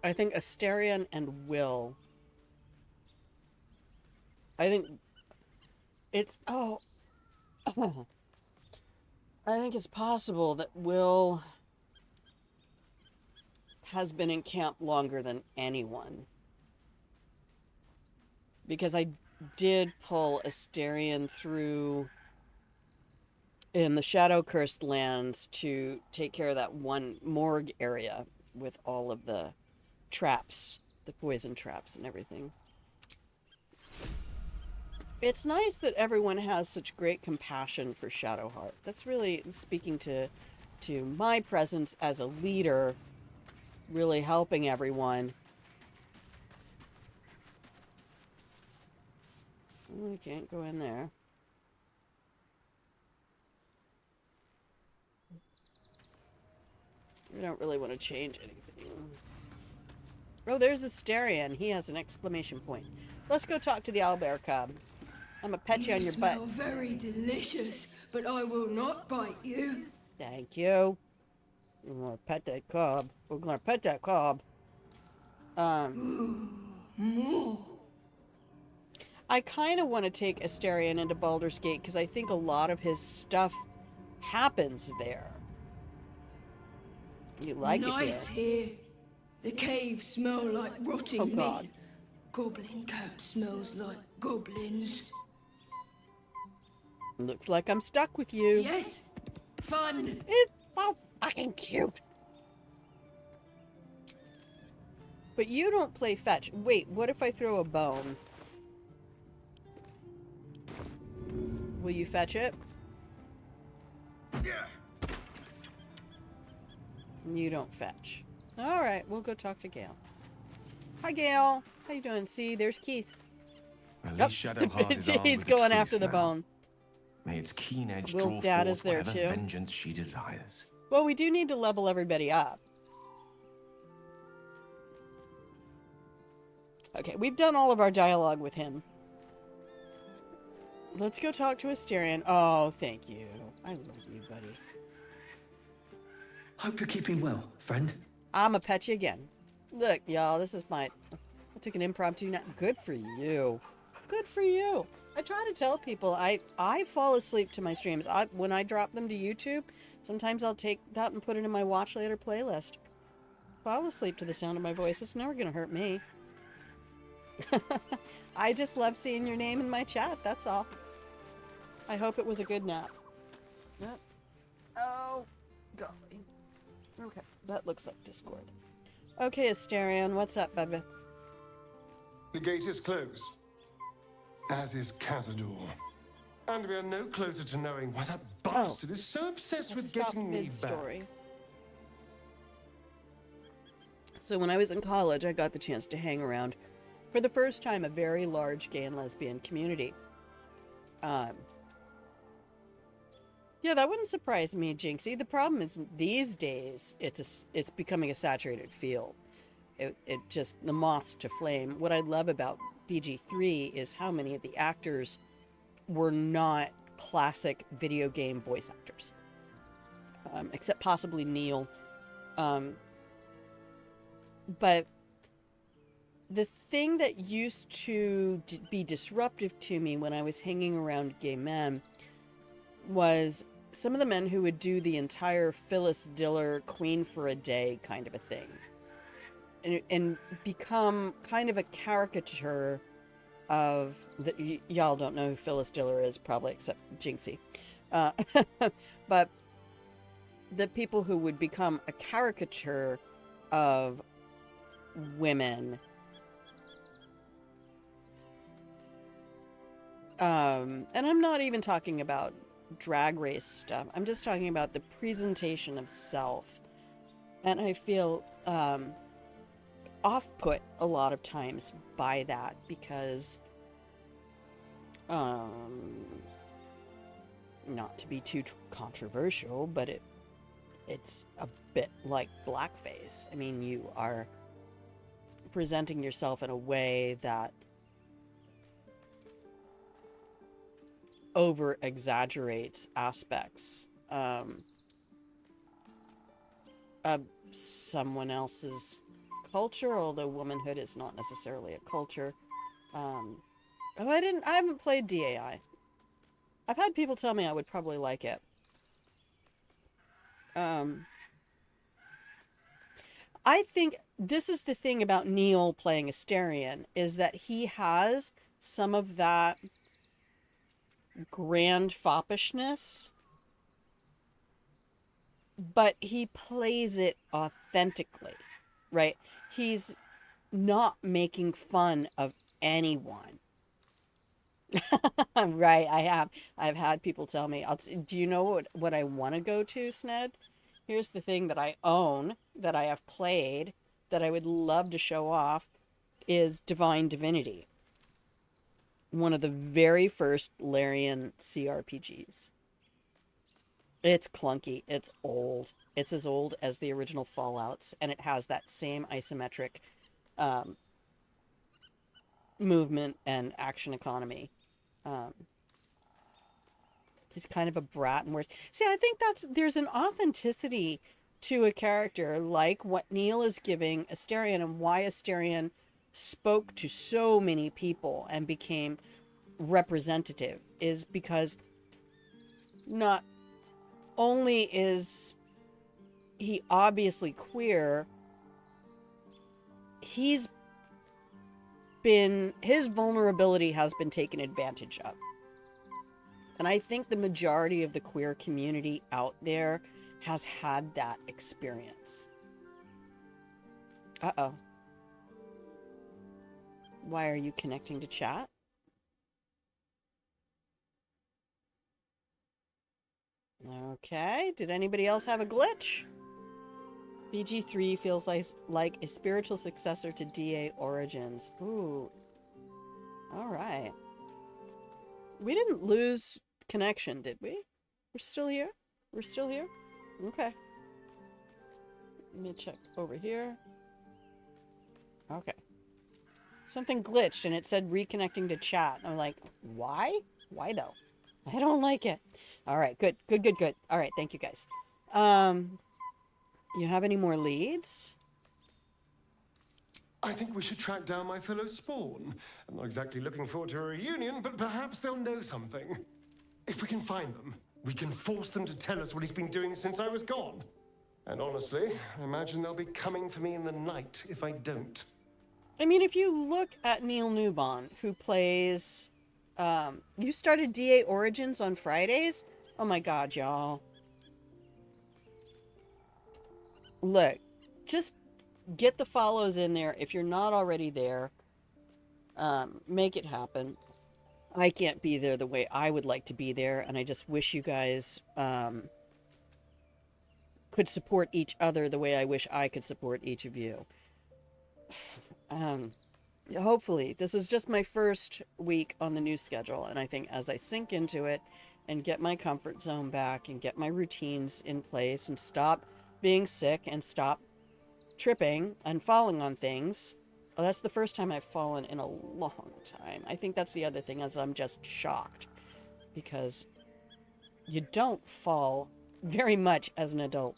I think Asterion and Will. I think it's... Oh. I think it's possible that Will has been in camp longer than anyone. Because I did pull Asterion through in the Shadow-Cursed lands to take care of that one morgue area with all of the traps, the poison traps and everything. It's nice that everyone has such great compassion for Shadowheart. That's really speaking to my presence as a leader, really helping everyone. We can't go in there. We don't really want to change anything. Oh, there's Asterion. He has an exclamation point. Let's go talk to the owlbear cub. I'm gonna pet you on your butt. You smell very delicious, but I will not bite you. Thank you. I'm gonna pet that cub. We're gonna pet that cub. I kind of want to take Asterion into Baldur's Gate because I think a lot of his stuff happens there. You like Nice it here. here. The caves smell like rotting Oh, God. meat. Goblin camp smells like goblins. Looks like I'm stuck with you. Yes, fun. It's so fucking cute. But you don't play fetch. Wait, what if I throw a bone? Will you fetch it? You don't fetch. All right, we'll go talk to Gail. Hi, Gail. How you doing? See, there's Keith. At least Shadowheart is armed He's with the going truth after the now. bone. May its keen edge Will's draw dad is forth there, whatever too. vengeance she desires. Well, we do need to level everybody up. Okay, we've done all of our dialogue with him. Let's go talk to Asterion. Oh, thank you. I love you, buddy. Hope you're keeping well, friend. I'ma pet you again. Look, y'all, this is I took an impromptu nap. Good for you. Good for you. I try to tell people I fall asleep to my streams. When I drop them to YouTube, sometimes I'll take that and put it in my watch later playlist. Fall asleep to the sound of my voice. It's never gonna hurt me. I just love seeing your name in my chat, that's all. I hope it was a good nap. Yep. Oh, golly. Okay, that looks like Discord. Okay, Asterion, what's up, baby? The gate is closed, as is Cazador. And we are no closer to knowing why that bastard is so obsessed with getting me back. So when I was in college, I got the chance to hang around, for the first time, a very large gay and lesbian community. Yeah, that wouldn't surprise me, Jinxie. The problem is these days it's becoming a saturated field. It just the moths to flame. What I love about BG3 is how many of the actors were not classic video game voice actors, except possibly Neil. But the thing that used to be disruptive to me when I was hanging around gay men was some of the men who would do the entire Phyllis Diller Queen for a Day kind of a thing. And become kind of a caricature of... y'all don't know who Phyllis Diller is, probably, except Jinxie. But the people who would become a caricature of women... and I'm not even talking about drag race stuff. I'm just talking about the presentation of self. And I feel off-put a lot of times by that because not to be too controversial, but it's a bit like blackface. I mean, you are presenting yourself in a way that over exaggerates aspects of someone else's culture, although womanhood is not necessarily a culture. I haven't played DAI. I've had people tell me I would probably like it. I think this is the thing about Neil playing Asterion, is that he has some of that grand foppishness, but he plays it authentically, right? He's not making fun of anyone. Right, I've had people tell me, do you know what I want to go to, Sned? Here's the thing that I own, that I have played, that I would love to show off, is Divine Divinity. One of the very first Larian CRPGs. It's clunky, it's old. It's as old as the original Fallouts, and it has that same isometric movement and action economy. He's kind of a brat and worse. See, I think there's an authenticity to a character like what Neil is giving Asterion, and why Asterion spoke to so many people and became representative is because not only is he obviously queer, his vulnerability has been taken advantage of. And I think the majority of the queer community out there has had that experience. Uh-oh. Why are you connecting to chat? Okay, did anybody else have a glitch? BG3 feels like a spiritual successor to DA Origins. Ooh. Alright. We didn't lose connection, did we? We're still here? We're still here? Okay. Let me check over here. Okay. Something glitched and it said reconnecting to chat. I'm like, why? Why though? I don't like it. Alright, good. Good. Alright, thank you guys. You have any more leads? I think we should track down my fellow Spawn. I'm not exactly looking forward to a reunion, but perhaps they'll know something. If we can find them, we can force them to tell us what he's been doing since I was gone. And honestly, I imagine they'll be coming for me in the night if I don't. I mean, if you look at Neil Newbon, who plays... you started DA Origins on Fridays? Oh my god, y'all. Look, just get the follows in there. If you're not already there, make it happen. I can't be there the way I would like to be there, and I just wish you guys could support each other the way I wish I could support each of you. Hopefully, this is just my first week on the new schedule, and I think as I sink into it and get my comfort zone back and get my routines in place and stop being sick and stop tripping and falling on things. Oh, that's the first time I've fallen in a long time. I think that's the other thing, is I'm just shocked because you don't fall very much as an adult.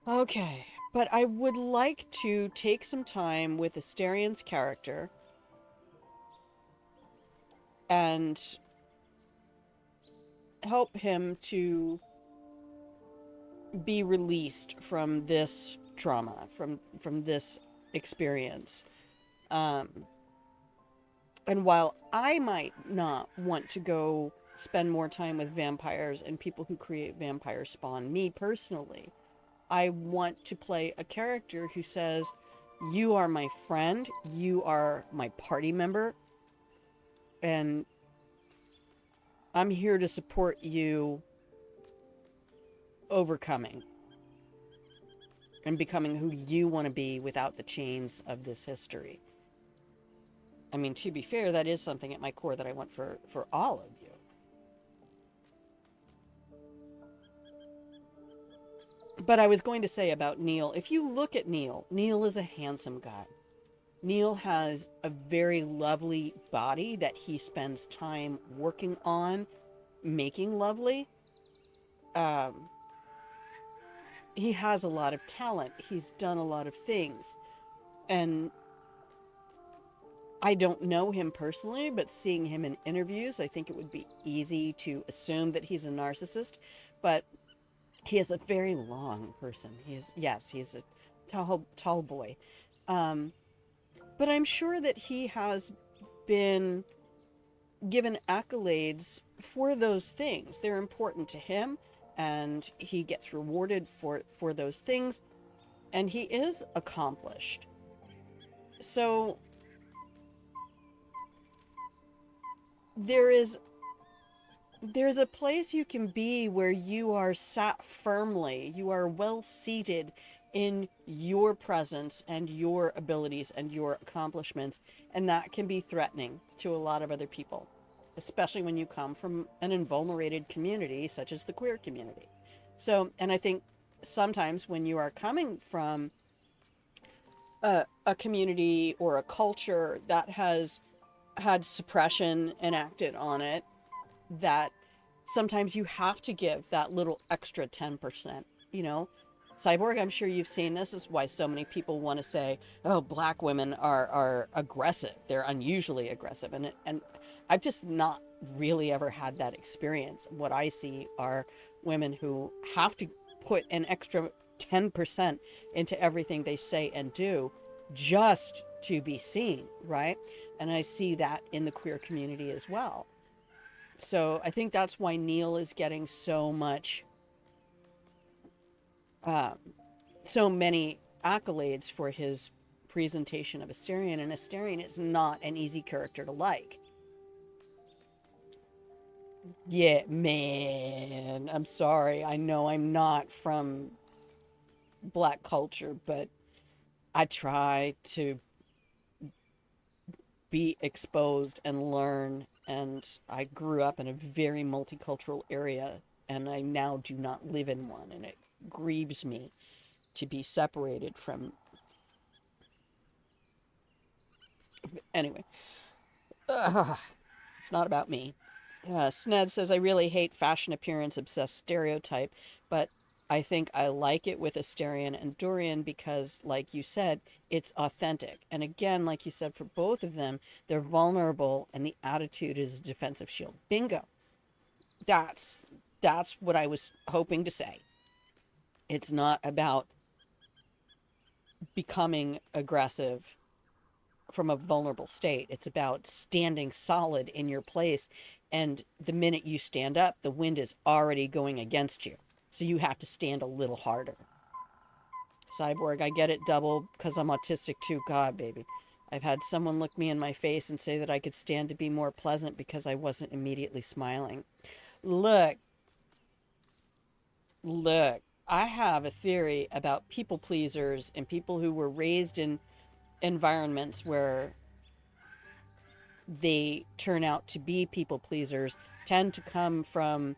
Okay, but I would like to take some time with Asterian's character and help him to be released from this trauma, from this experience. And while I might not want to go spend more time with vampires and people who create vampire spawn, me personally, I want to play a character who says, you are my friend, you are my party member, and I'm here to support you overcoming and becoming who you want to be without the chains of this history. I mean, to be fair, that is something at my core that I want for all of you. But I was going to say about Neil, if you look at Neil, Neil is a handsome guy. Neil has a very lovely body that he spends time working on making lovely. He has a lot of talent. He's done a lot of things. And I don't know him personally, but seeing him in interviews, I think it would be easy to assume that he's a narcissist. But he is a very long person. He's a tall boy. But I'm sure that he has been given accolades for those things. They're important to him, and he gets rewarded for those things, and he is accomplished. So there's a place you can be where you are sat firmly, you are well seated in your presence and your abilities and your accomplishments, and that can be threatening to a lot of other people, especially when you come from an invulnerated community such as the queer community. So, and I think sometimes when you are coming from a community or a culture that has had suppression enacted on it, that sometimes you have to give that little extra 10%, you know? Cyborg, I'm sure you've seen this. This is why so many people want to say, oh, black women are aggressive. They're unusually aggressive. And I've just not really ever had that experience. What I see are women who have to put an extra 10% into everything they say and do just to be seen, right? And I see that in the queer community as well. So I think that's why Neil is getting so much, so many accolades for his presentation of Asterion, and Asterion is not an easy character to like. Yeah, man, I'm sorry. I know I'm not from black culture, but I try to be exposed and learn. And I grew up in a very multicultural area, and I now do not live in one. And it grieves me to be separated from. Anyway, it's not about me. Sned says, I really hate fashion appearance obsessed stereotype, but I think I like it with Asterion and Dorian because, like you said, it's authentic. And again, like you said, for both of them, they're vulnerable and the attitude is a defensive shield. Bingo. That's what I was hoping to say. It's not about becoming aggressive from a vulnerable state. It's about standing solid in your place. And the minute you stand up, the wind is already going against you. So you have to stand a little harder. Cyborg, I get it double because I'm autistic too. God, baby. I've had someone look me in my face and say that I could stand to be more pleasant because I wasn't immediately smiling. Look, I have a theory about people pleasers and people who were raised in environments where they turn out to be people pleasers tend to come from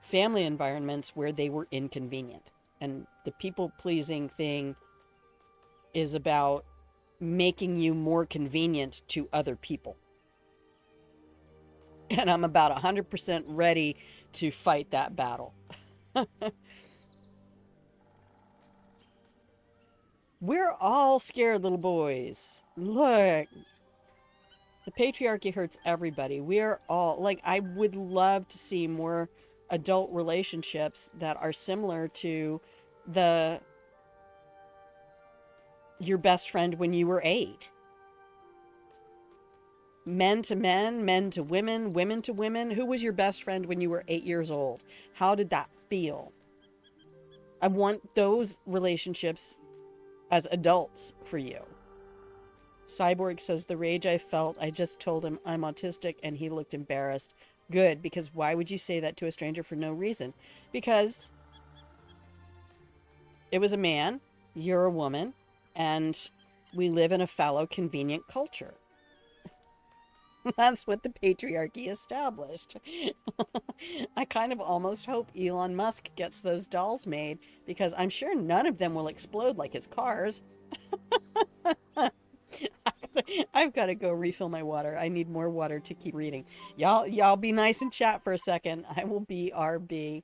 family environments where they were inconvenient. And the people pleasing thing is about making you more convenient to other people. And I'm about 100% ready to fight that battle. We're all scared little boys. Look, the patriarchy hurts everybody. We're all, like, I would love to see more adult relationships that are similar to the your best friend when you were 8. Men to men, men to women, women to women. Who was your best friend when you were 8 years old? How did that feel? I want those relationships as adults for you. Cyborg says, the rage I felt, I just told him I'm autistic and he looked embarrassed. Good, because why would you say that to a stranger for no reason? Because it was a man, you're a woman, and we live in a fallow, convenient culture. That's what the patriarchy established. I kind of almost hope Elon Musk gets those dolls made because I'm sure none of them will explode like his cars. I've got to go refill my water. I need more water to keep reading. Y'all be nice and chat for a second. I will be RB.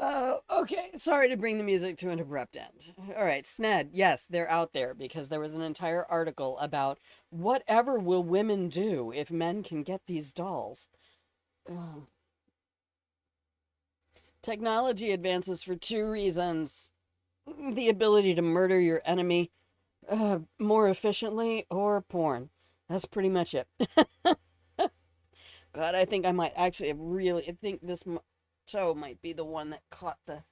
Okay, sorry to bring the music to an abrupt end. All right, Sned, yes, they're out there because there was an entire article about whatever will women do if men can get these dolls. Ugh. Technology advances for two reasons: the ability to murder your enemy more efficiently, or porn. That's pretty much it. God, I think I might actually have really. I think this toe might be the one that caught the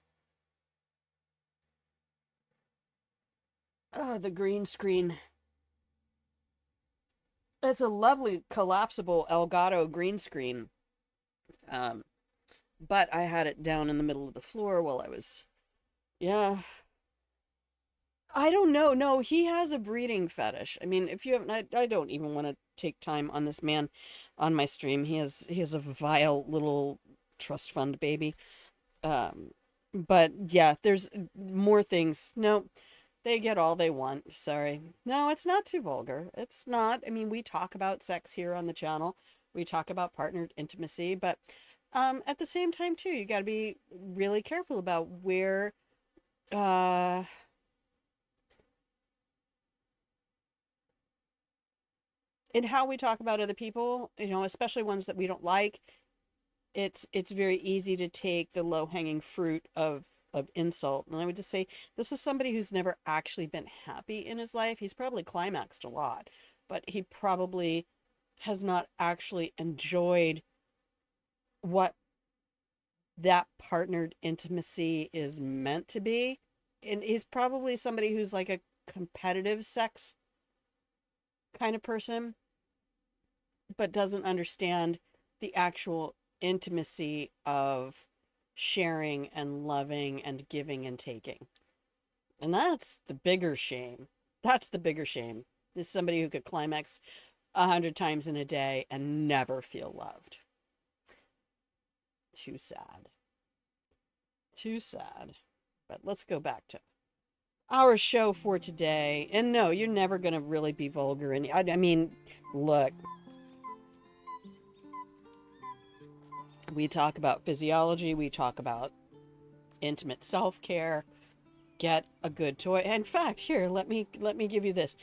green screen. It's a lovely collapsible Elgato green screen. But I had it down in the middle of the floor while I was, yeah. I don't know. No, he has a breeding fetish. I mean, if you haven't, I don't even want to take time on this man on my stream. He has a vile little trust fund baby. Um, but yeah, there's more things. No, they get all they want. Sorry. No, it's not too vulgar. It's not. I mean, we talk about sex here on the channel. We talk about partnered intimacy, but at the same time too, you got to be really careful about where uh in how we talk about other people, especially ones that we don't like. It's very easy to take the low-hanging fruit of insult. And I would just say this is somebody who's never actually been happy in his life. He's probably climaxed a lot, but he probably has not actually enjoyed what that partnered intimacy is meant to be. And he's probably somebody who's like a competitive sex kind of person, but doesn't understand the actual intimacy of sharing and loving and giving and taking. And that's the bigger shame. That's the bigger shame. Is somebody who could climax 100 times in a day and never feel loved. Too sad. Too sad. But let's go back to our show for today. And no, you're never going to really be vulgar. And I mean, look, we talk about physiology. We talk about intimate self-care. Get a good toy. In fact, here, let me give you this.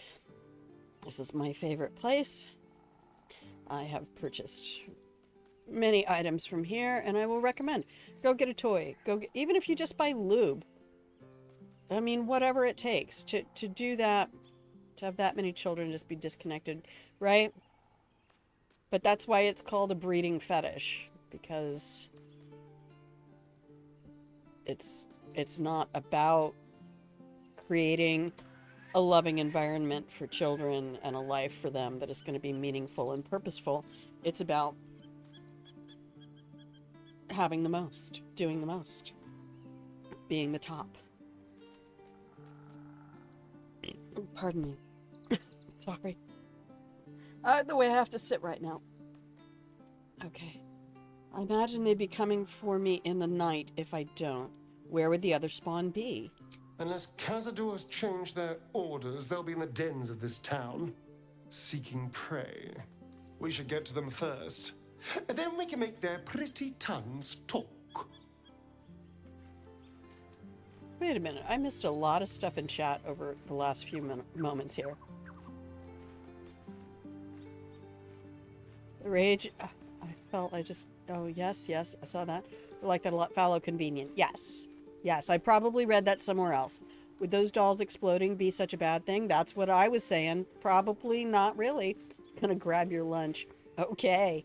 This is my favorite place. I have purchased many items from here, and I will recommend. Go get a toy. Even if you just buy lube. I mean, whatever it takes to do that, to have that many children just be disconnected, right? But that's why it's called a breeding fetish, because it's not about creating a loving environment for children and a life for them that is going to be meaningful and purposeful. It's about having the most, doing the most, being the top. Pardon me. Sorry. The way I have to sit right now. Okay. I imagine they'd be coming for me in the night if I don't. Where would the other spawn be? Unless cazadors change their orders, they'll be in the dens of this town, seeking prey. We should get to them first. Then we can make their pretty tongues talk. Wait a minute. I missed a lot of stuff in chat over the last few moments here. The rage... I felt I just... Oh, yes, I saw that. I like that a lot. Fallow convenient. Yes. Yes, I probably read that somewhere else. Would those dolls exploding be such a bad thing? That's what I was saying. Probably not really. Gonna grab your lunch. Okay.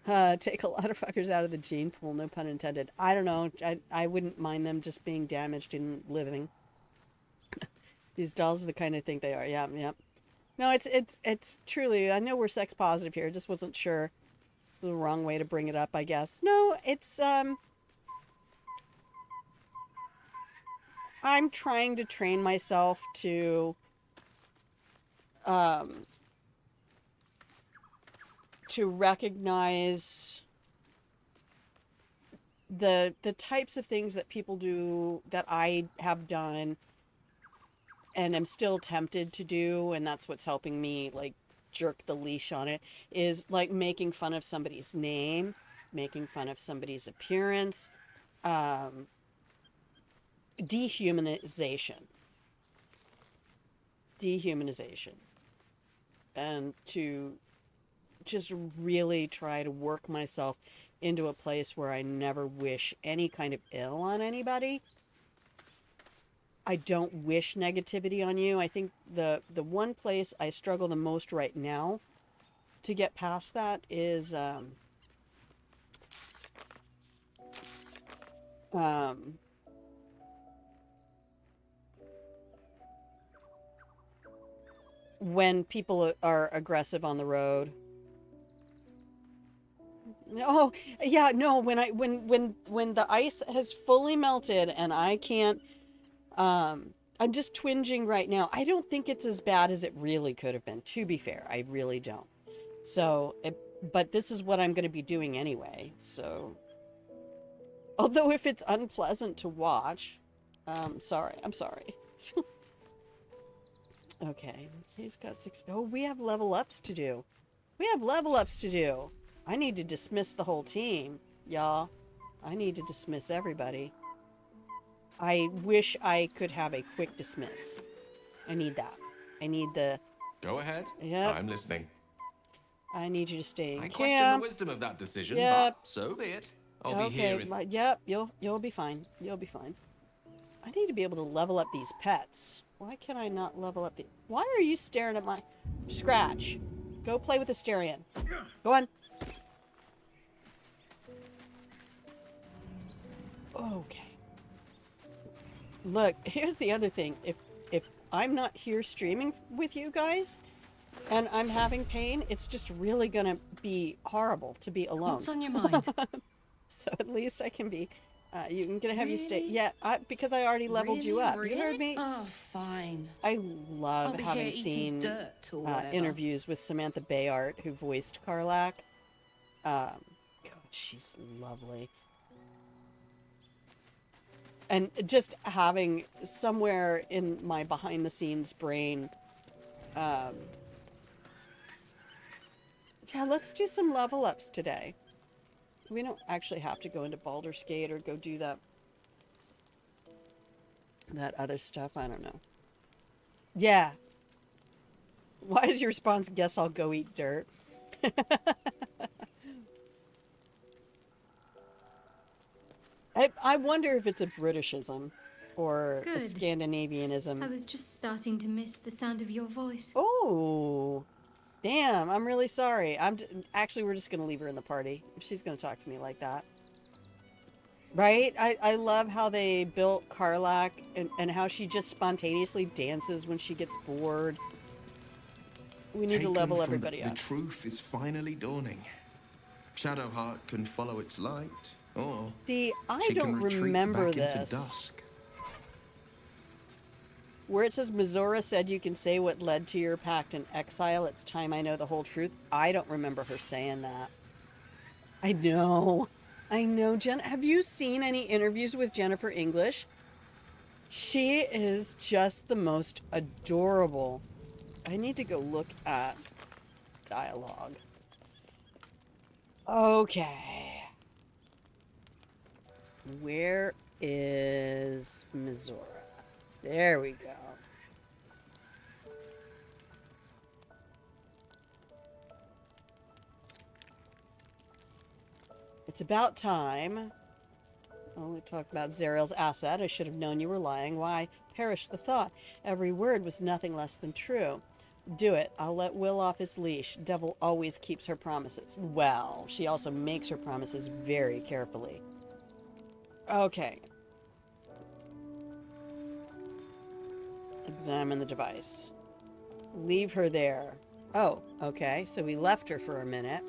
Take a lot of fuckers out of the gene pool, no pun intended. I don't know. I wouldn't mind them just being damaged and living. These dolls are the kind of thing they are. Yeah. No, it's truly, I know we're sex positive here. I just wasn't sure. It's the wrong way to bring it up, I guess. No, it's, I'm trying to train myself to recognize the types of things that people do that I have done and am still tempted to do, and that's what's helping me like jerk the leash on it, is like making fun of somebody's name, making fun of somebody's appearance, dehumanization. Dehumanization. And to just really try to work myself into a place where I never wish any kind of ill on anybody. I don't wish negativity on you. I think the one place I struggle the most right now to get past that is when people are aggressive on the road. Oh, yeah, no, when the ice has fully melted and I can't, I'm just twinging right now. I don't think it's as bad as it really could have been, to be fair. I really don't. So, but this is what I'm going to be doing anyway, so. Although if it's unpleasant to watch, sorry, I'm sorry. Okay, he's got 6. Oh, we have level ups to do. We have level ups to do. I need to dismiss the whole team, y'all. I need to dismiss everybody. I wish I could have a quick dismiss. I need that. I need the... Go ahead. Yep. I'm listening. I need you to stay in I camp. question the wisdom of that decision, Yep. but so be it. I'll be here in... Yep, you'll be fine. You'll be fine. I need to be able to level up these pets. Why can I not level up the... Why are you staring at my... Scratch. Go play with the Asterion. Go on. Okay. Look, here's the other thing. If I'm not here streaming with you guys and I'm having pain, it's just really gonna be horrible to be alone. What's on your mind? So at least I can be... I'm gonna have you stay... Yeah, because I already leveled you up. You heard me? Oh, fine. I love I'll be having here eating seen dirt or whatever. interviews with Samantha Bayart, who voiced Karlak. God, she's lovely. And just having somewhere in my behind-the-scenes brain... yeah, let's do some level ups today. We don't actually have to go into Baldur's Gate or go do that other stuff. I don't know. Yeah. Why is your response, guess I'll go eat dirt? I wonder if it's a Britishism or a Good. Scandinavianism. I was just starting to miss the sound of your voice. Oh, damn, I'm really sorry. Actually, we're just going to leave her in the party. She's going to talk to me like that. Right? I love how they built Karlak and how she just spontaneously dances when she gets bored. We need to level everybody up. The truth is finally dawning. Shadowheart can follow its light, or See, I she don't can retreat remember back this. into dusk. Where it says Mizora said you can say what led to your pact in exile, it's time I know the whole truth. I don't remember her saying that. I know, Jen. Have you seen any interviews with Jennifer English? She is just the most adorable. I need to go look at dialogue. Okay. Where is Mizora? There we go. It's about time. Oh, we talked about Zariel's asset. I should have known you were lying. Why? Perish the thought. Every word was nothing less than true. Do it. I'll let Will off his leash. Devil always keeps her promises. Well, she also makes her promises very carefully. Okay. Examine the device. Leave her there. Oh, okay. So we left her for a minute.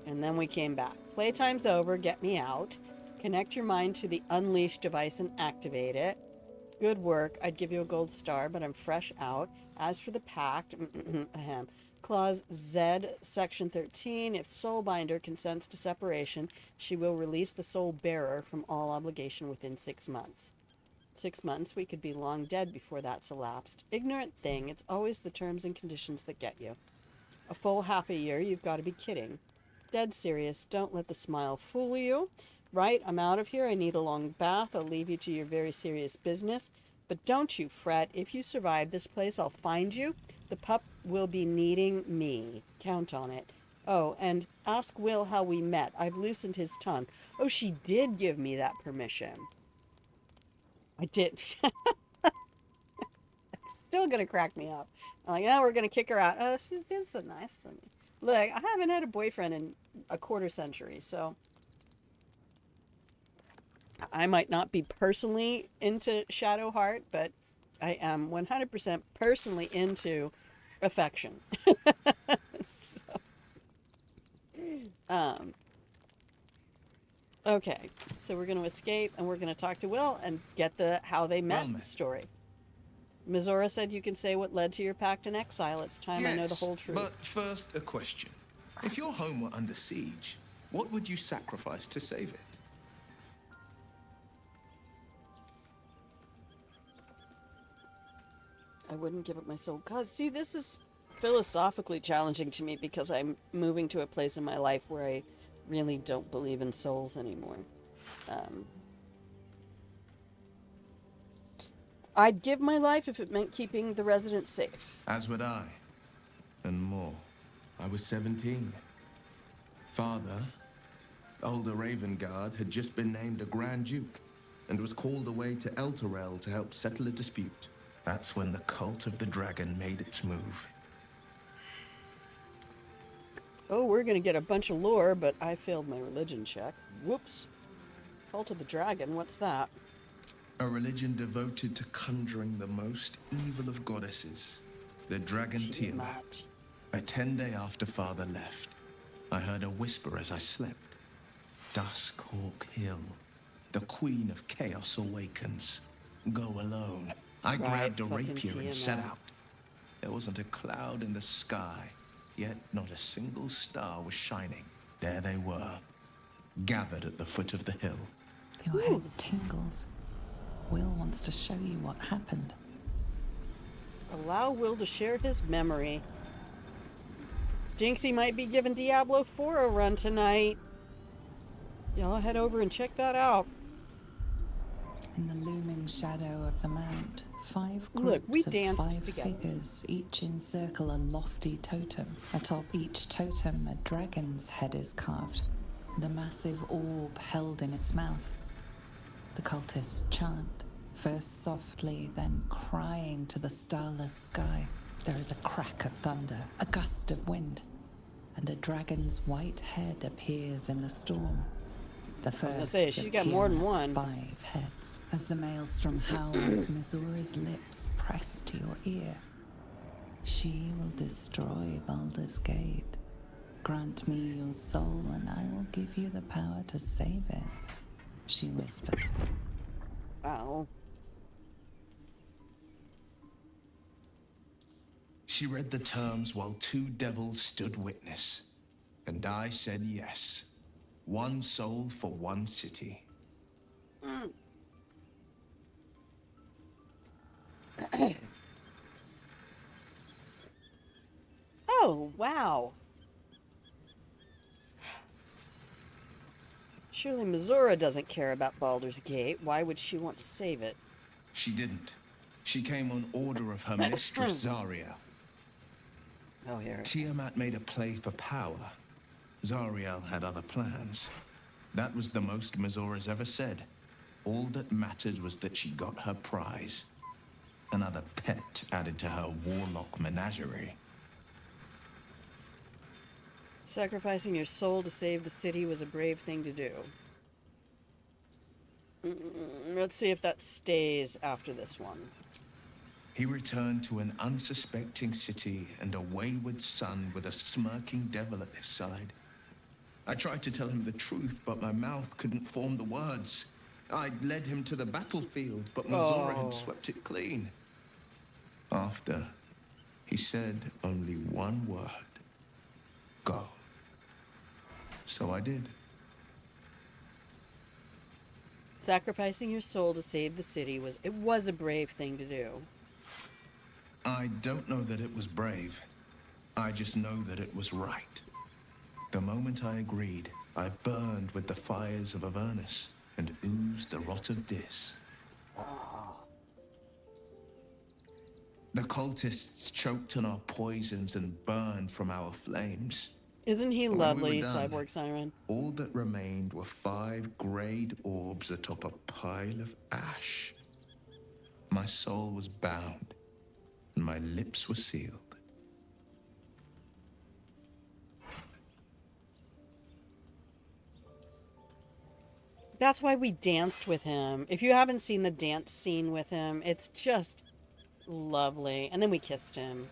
And then we came back. Playtime's over. Get me out. Connect your mind to the unleashed device and activate it. Good work. I'd give you a gold star, but I'm fresh out. As for the pact, Clause Z, Section 13, if Soulbinder consents to separation, she will release the soul bearer from all obligation within 6 months. 6 months, we could be long dead before that's elapsed. Ignorant thing, it's always the terms and conditions that get you. A full half a year, you've got to be kidding. Dead serious, don't let the smile fool you. Right, I'm out of here. I need a long bath. I'll leave you to your very serious business. But don't you fret. If you survive this place, I'll find you. The pup will be needing me. Count on it. Oh, and ask Will how we met. I've loosened his tongue. Oh, she did give me that permission. I did. It's still gonna crack me up. I'm like, oh, we're gonna kick her out. Oh, she's been so nice to me. Look, I haven't had a boyfriend in a quarter century, so I might not be personally into Shadowheart, but I am 100% personally into affection. So, okay, so we're going to escape and we're going to talk to Will and get the how they met story. Mizora said you can say what led to your pact in exile. It's time I know the whole truth. But first, a question. If your home were under siege, what would you sacrifice to save it? I wouldn't give up my soul. God, see, this is philosophically challenging to me because I'm moving to a place in my life where I really don't believe in souls anymore. I'd give my life if it meant keeping the residents safe. As would I. And more. I was 17. Father, older Ravengard, had just been named a Grand Duke and was called away to Elturel to help settle a dispute. That's when the cult of the dragon made its move. Oh, we're gonna get a bunch of lore, but I failed my religion check. Whoops. Cult of the dragon, what's that? A religion devoted to conjuring the most evil of goddesses, the dragon Tiamat. A 10-day after Father left, I heard a whisper as I slept. Duskhawk Hill, the queen of chaos awakens. Go alone. I grabbed a rapier and set out. There wasn't a cloud in the sky, yet not a single star was shining. There they were, gathered at the foot of the hill. Your head tingles. Will wants to show you what happened. Allow Will to share his memory. Jinxie might be giving Diablo 4 a run tonight. Y'all head over and check that out. In the looming shadow of the mount, 5 groups of 5 figures each encircle a lofty totem. Atop each totem, a dragon's head is carved, and a massive orb held in its mouth. The cultists chant, first softly, then crying to the starless sky. There is a crack of thunder, a gust of wind, and a dragon's white head appears in the storm. The first of Tiamat's 5 heads. As the maelstrom howls, Mizora's lips press to your ear. She will destroy Baldur's Gate. Grant me your soul, and I will give you the power to save it, she whispers. Wow. She read the terms while 2 devils stood witness, and I said yes. 1 soul for 1 city. Oh, wow. Surely Mizora doesn't care about Baldur's Gate. Why would she want to save it? She didn't. She came on order of her mistress, Zariel. Oh, here. Tiamat made a play for power. Zariel had other plans. That was the most Mizora's ever said. All that mattered was that she got her prize. Another pet added to her warlock menagerie. Sacrificing your soul to save the city was a brave thing to do. Let's see if that stays after this one. He returned to an unsuspecting city and a wayward son with a smirking devil at his side. I tried to tell him the truth, but my mouth couldn't form the words. I'd led him to the battlefield, but Mizora had swept it clean. After, he said only one word. Go. So I did. Sacrificing your soul to save the city was a brave thing to do. I don't know that it was brave. I just know that it was right. The moment I agreed, I burned with the fires of Avernus and oozed the rot of Dis. The cultists choked on our poisons and burned from our flames. Isn't he When lovely, we were done, Cyborg Siren? all that remained were 5 greyed orbs atop a pile of ash. My soul was bound, and my lips were sealed. That's why we danced with him. If you haven't seen the dance scene with him, it's just lovely. And then we kissed him.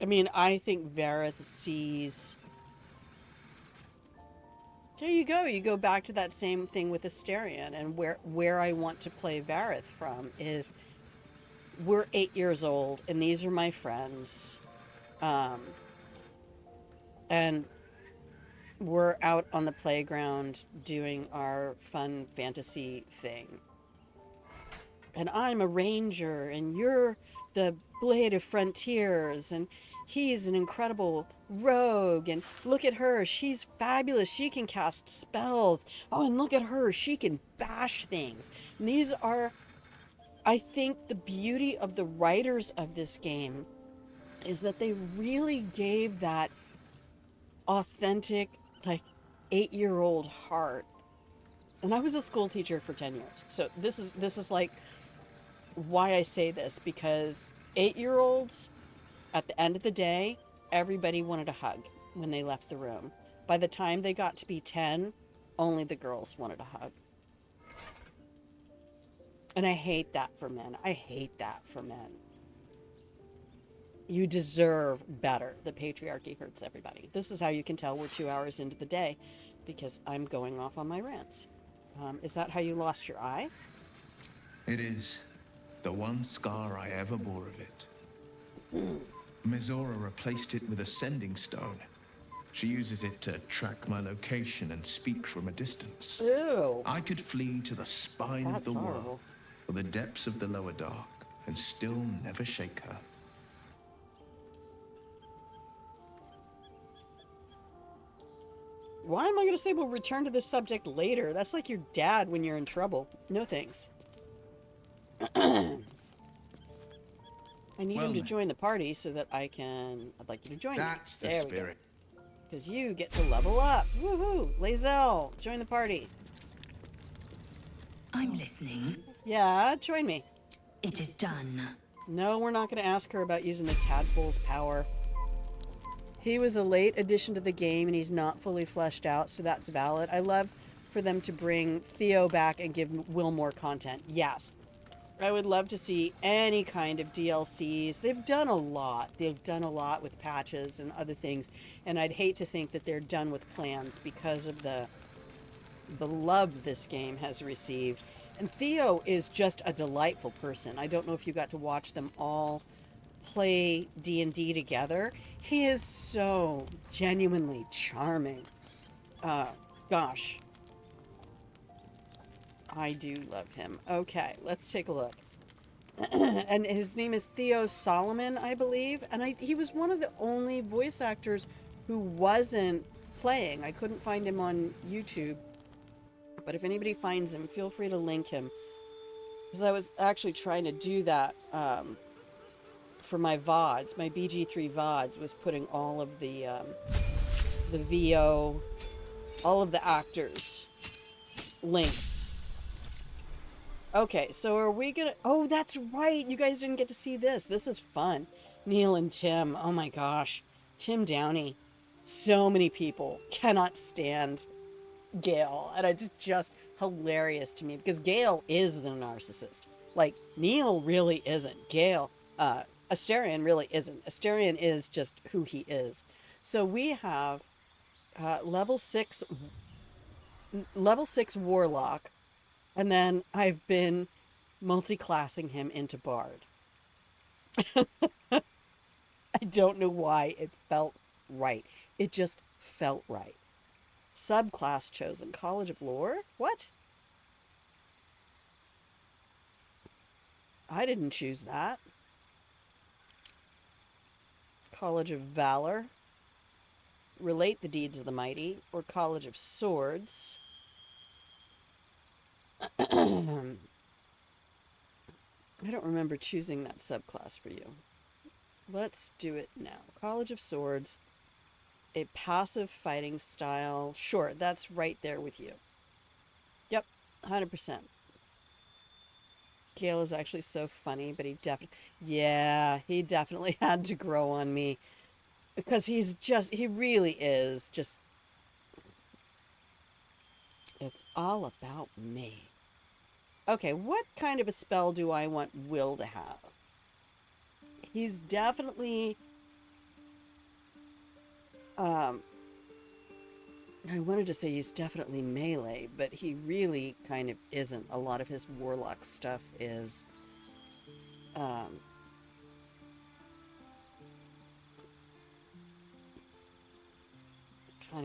I mean, I think Vareth sees... There you go. You go back to that same thing with Asterion. And where I want to play Vareth from is... We're 8 years old, and these are my friends. And we're out on the playground doing our fun fantasy thing. And I'm a ranger, and you're the Blade of Frontiers, and he's an incredible rogue, and look at her, she's fabulous, she can cast spells. Oh, and look at her, she can bash things. And these are, I think, the beauty of the writers of this game is that they really gave that authentic, like, 8-year-old heart. And I was a school teacher for 10 years. So this is like why I say this, because 8-year-olds, at the end of the day, everybody wanted a hug when they left the room. By the time they got to be 10, only the girls wanted a hug. And I hate that for men. I hate that for men. You deserve better. The patriarchy hurts everybody. This is how you can tell we're 2 hours into the day, because I'm going off on my rants. Is that how you lost your eye? It is. The one scar I ever bore of it. Mizora replaced it with a sending stone. She uses it to track my location and speak from a distance. Ew. I could flee to the spine of the world, or the depths of the lower dark, and still never shake her. Why am I going to say we'll return to this subject later? That's like your dad when you're in trouble. No thanks. I need him to join the party so that I'd like you to join me. That's the spirit. Because you get to level up. Woohoo! Lae'zel, join the party. I'm listening. Yeah, join me. It is done. No, we're not going to ask her about using the tadpole's power. He was a late addition to the game, and he's not fully fleshed out, so that's valid. I love for them to bring Theo back and give Will more content. Yes. I would love to see any kind of DLCs. They've done a lot. They've done a lot with patches and other things, and I'd hate to think that they're done with plans because of the love this game has received. And Theo is just a delightful person. I don't know if you got to watch them all play D&D together. He is so genuinely charming. Gosh. I do love him. Okay, let's take a look. And his name is Theo Solomon, I believe. And he was one of the only voice actors who wasn't playing. I couldn't find him on YouTube. But if anybody finds him, feel free to link him. Because I was actually trying to do that for my VODs. My BG3 VODs was putting all of the VO, all of the actors' links. Okay, so are we gonna... Oh, that's right! You guys didn't get to see this. This is fun. Neil and Tim. Oh my gosh. Tim Downey. So many people cannot stand Gale. And it's just hilarious to me. Because Gale is the narcissist. Like, Neil really isn't. Gale... Asterion really isn't. Asterion is just who he is. So we have level 6 Warlock. And then I've been multi-classing him into Bard. I don't know why it felt right. It just felt right. Subclass chosen. College of Lore? What? I didn't choose that. College of Valor, Relate the Deeds of the Mighty, or College of Swords. I don't remember choosing that subclass for you. Let's do it now. College of Swords, a passive fighting style. Sure, that's right there with you. Yep, 100%. Gale is actually so funny, but he definitely had to grow on me. Because he really is just, it's all about me. Okay, what kind of a spell do I want Will to have? He's definitely, I wanted to say he's definitely melee, but he really kind of isn't. A lot of his warlock stuff is, kind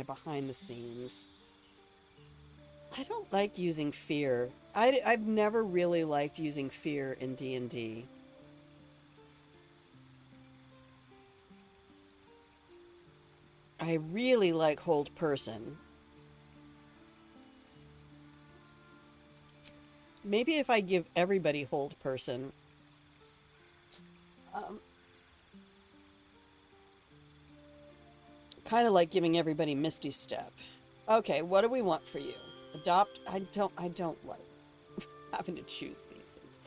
of behind the scenes. I don't like using fear. I've never really liked using fear in D&D. I really like hold person. Maybe if I give everybody hold person, kind of like giving everybody Misty Step. Okay, what do we want for you? Adopt. I don't like having to choose these things.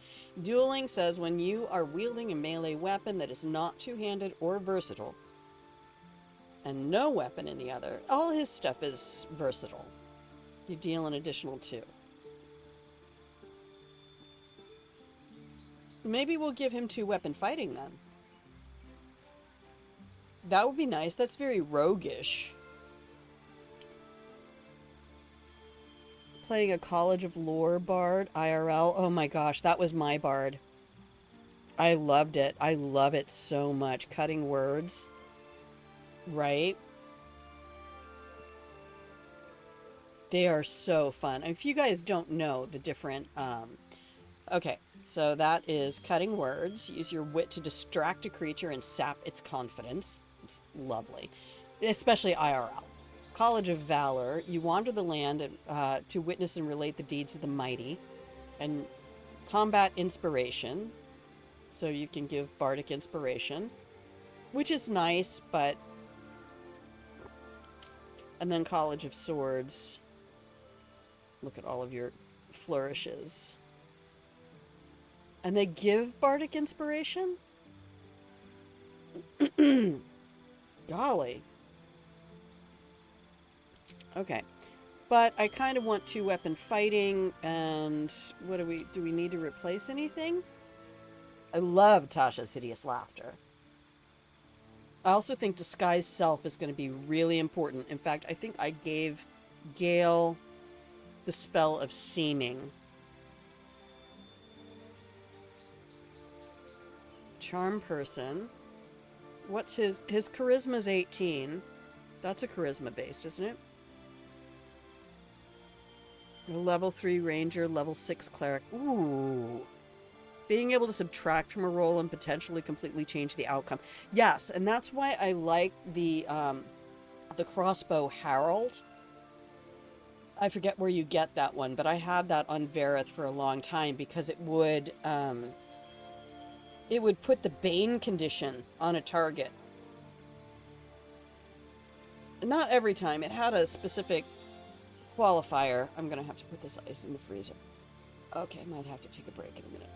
Dueling says when you are wielding a melee weapon that is not two-handed or versatile, and no weapon in the other, all his stuff is versatile. You deal an additional 2. Maybe we'll give him 2-weapon fighting then. That would be nice. That's very roguish. Playing a College of Lore bard, IRL. Oh my gosh, that was my bard. I loved it. I love it so much. Cutting words. Right? They are so fun. If you guys don't know the different... okay, so that is cutting words. Use your wit to distract a creature and sap its confidence. It's lovely. Especially IRL. College of Valor. You wander the land to witness and relate the deeds of the mighty. And combat inspiration. So you can give bardic inspiration. Which is nice, but... And then College of Swords. Look at all of your flourishes. And they give bardic inspiration? Golly. Okay. But I kind of want 2-weapon fighting, and what do we need to replace anything? I love Tasha's hideous laughter. I also think Disguise Self is going to be really important. In fact, I think I gave Gale the spell of Seeming. Charm person. What's his charisma's 18. That's a charisma based, isn't it? A level 3 ranger, level 6 cleric. Ooh. Being able to subtract from a roll and potentially completely change the outcome. Yes, and that's why I like the crossbow Herald. I forget where you get that one, but I had that on Vareth for a long time because it would put the Bane condition on a target. Not every time. It had a specific qualifier. I'm going to have to put this ice in the freezer. Okay, I might have to take a break in a minute.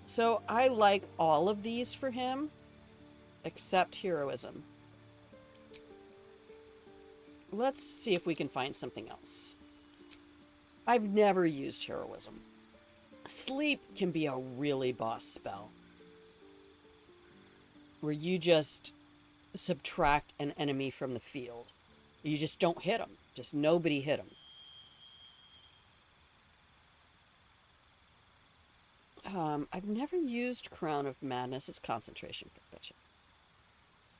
So I like all of these for him, except heroism. Let's see if we can find something else. I've never used heroism. Sleep can be a really boss spell. Where you just subtract an enemy from the field. You just don't hit them. Just nobody hit them. I've never used Crown of Madness. It's concentration. Gotcha.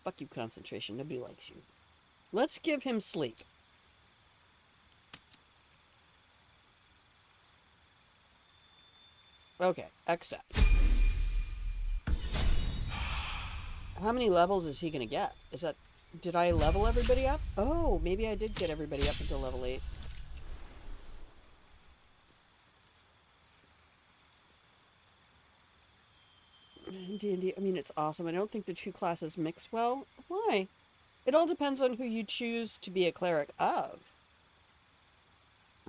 Fuck you, concentration. Nobody likes you. Let's give him sleep. Okay, accept. How many levels is he gonna get? Is that... Did I level everybody up? Oh, maybe I did get everybody up until level 8. D&D, I mean, it's awesome. I don't think the two classes mix well. Why? It all depends on who you choose to be a cleric of.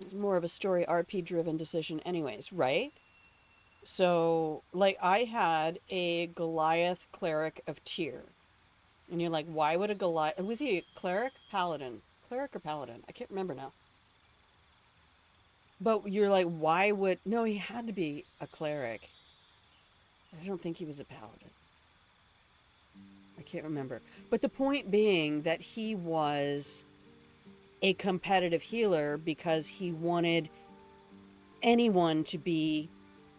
It's more of a story RP-driven decision anyways, right? So, like, I had a Goliath cleric of tier. And you're like, why would a Goliath... Was he a cleric? Paladin. Cleric or paladin? I can't remember now. But you're like, why would... No, he had to be a cleric. I don't think he was a paladin. I can't remember. But the point being that he was a competitive healer because he wanted anyone to be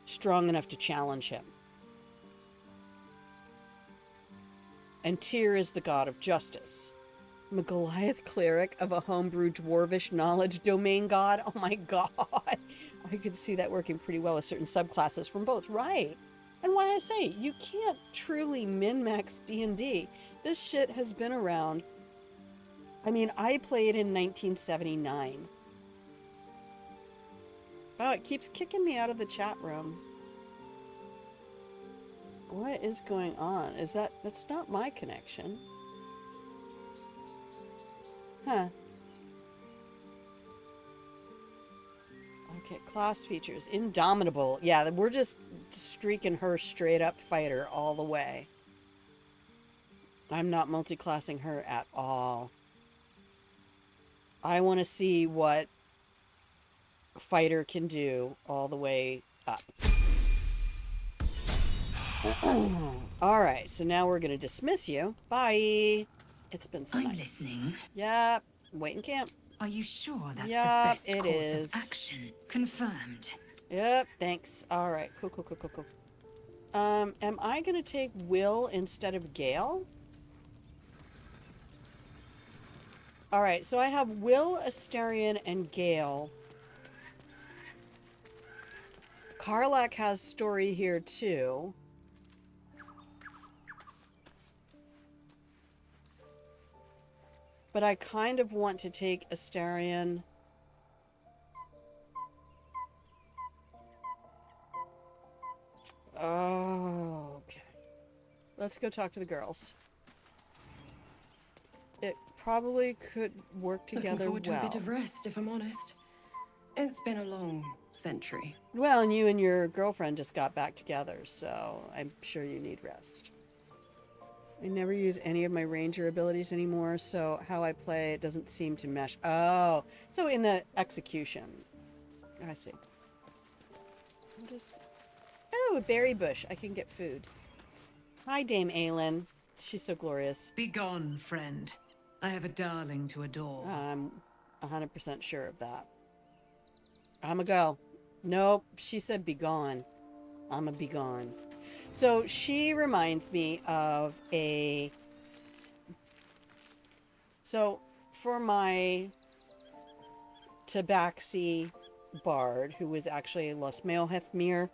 strong enough to challenge him. And Tyr is the god of justice. I'm a Goliath cleric of a homebrew dwarvish knowledge domain god. Oh my god. I could see that working pretty well with certain subclasses from both. Right. And why I say, you can't truly min-max D&D. This shit has been around. I mean, I played in 1979. Oh, it keeps kicking me out of the chat room. What is going on? Is that's not my connection. Huh. Okay, class features. Indomitable. Yeah, we're just streaking her straight up fighter all the way. I'm not multi-classing her at all. I want to see what fighter can do all the way up. Alright, so now we're going to dismiss you. Bye. It's been so nice. I'm listening. Yep. Wait in camp. Are you sure that's the Yep, best it course is. of action? Confirmed. Yep, thanks. Alright, cool. Am I going to take Will instead of Gale? Alright, so I have Will, Asterion, and Gale. Karlak has story here too. But I kind of want to take Asterion. Oh, okay. Let's go talk to the girls. It probably could work together Looking forward well. to a bit of rest, if I'm honest. It's been a long century. Well, and you and your girlfriend just got back together, so I'm sure you need rest. I never use any of my ranger abilities anymore, so how I play it doesn't seem to mesh. Oh, so in the execution. I see. What is... Oh, a berry bush. I can get food. Hi, Dame Aelin. She's so glorious. Be gone, friend. I have a darling to adore. I'm 100% sure of that. I'm a go. Nope, she said be gone. I'm a be gone. So she reminds me of a... So for my Tabaxi bard, who was actually Los Maelhethmir,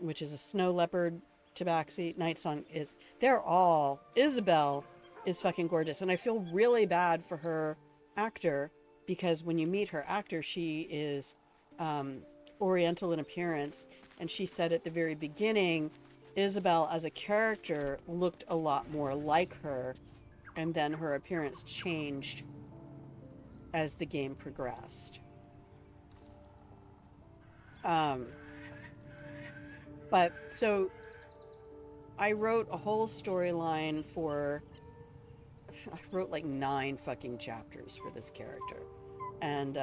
which is a snow leopard Tabaxi, Night Song is... They're all... Isabel is fucking gorgeous. And I feel really bad for her actor, because when you meet her actor, she is Oriental in appearance. And she said at the very beginning, Isabel as a character looked a lot more like her, and then her appearance changed as the game progressed. But, so, I wrote a whole storyline for... I wrote like 9 fucking chapters for this character. And,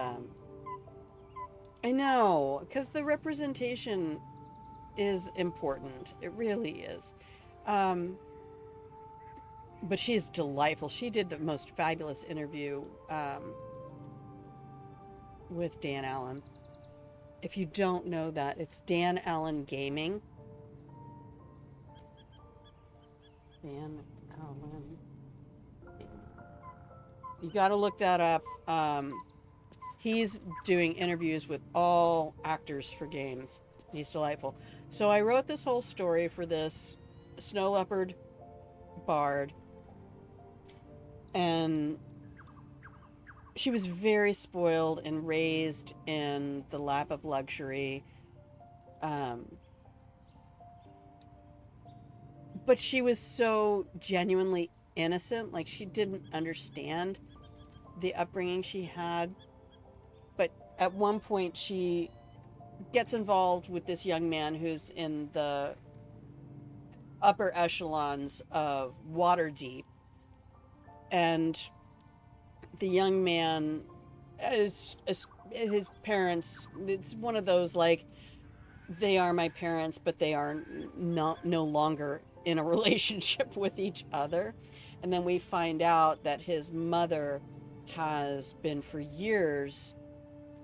I know, because the representation is important. It really is. But she's delightful. She did the most fabulous interview with Dan Allen. If you don't know that, it's Dan Allen Gaming. Dan Allen. You gotta look that up. He's doing interviews with all actors for games. He's delightful. So I wrote this whole story for this snow leopard bard. And she was very spoiled and raised in the lap of luxury. But she was so genuinely innocent. Like, she didn't understand the upbringing she had. But at one point, she gets involved with this young man who's in the upper echelons of Waterdeep. And the young man is his parents. It's one of those, like, they are my parents, but they are no longer in a relationship with each other. And then we find out that his mother has been for years,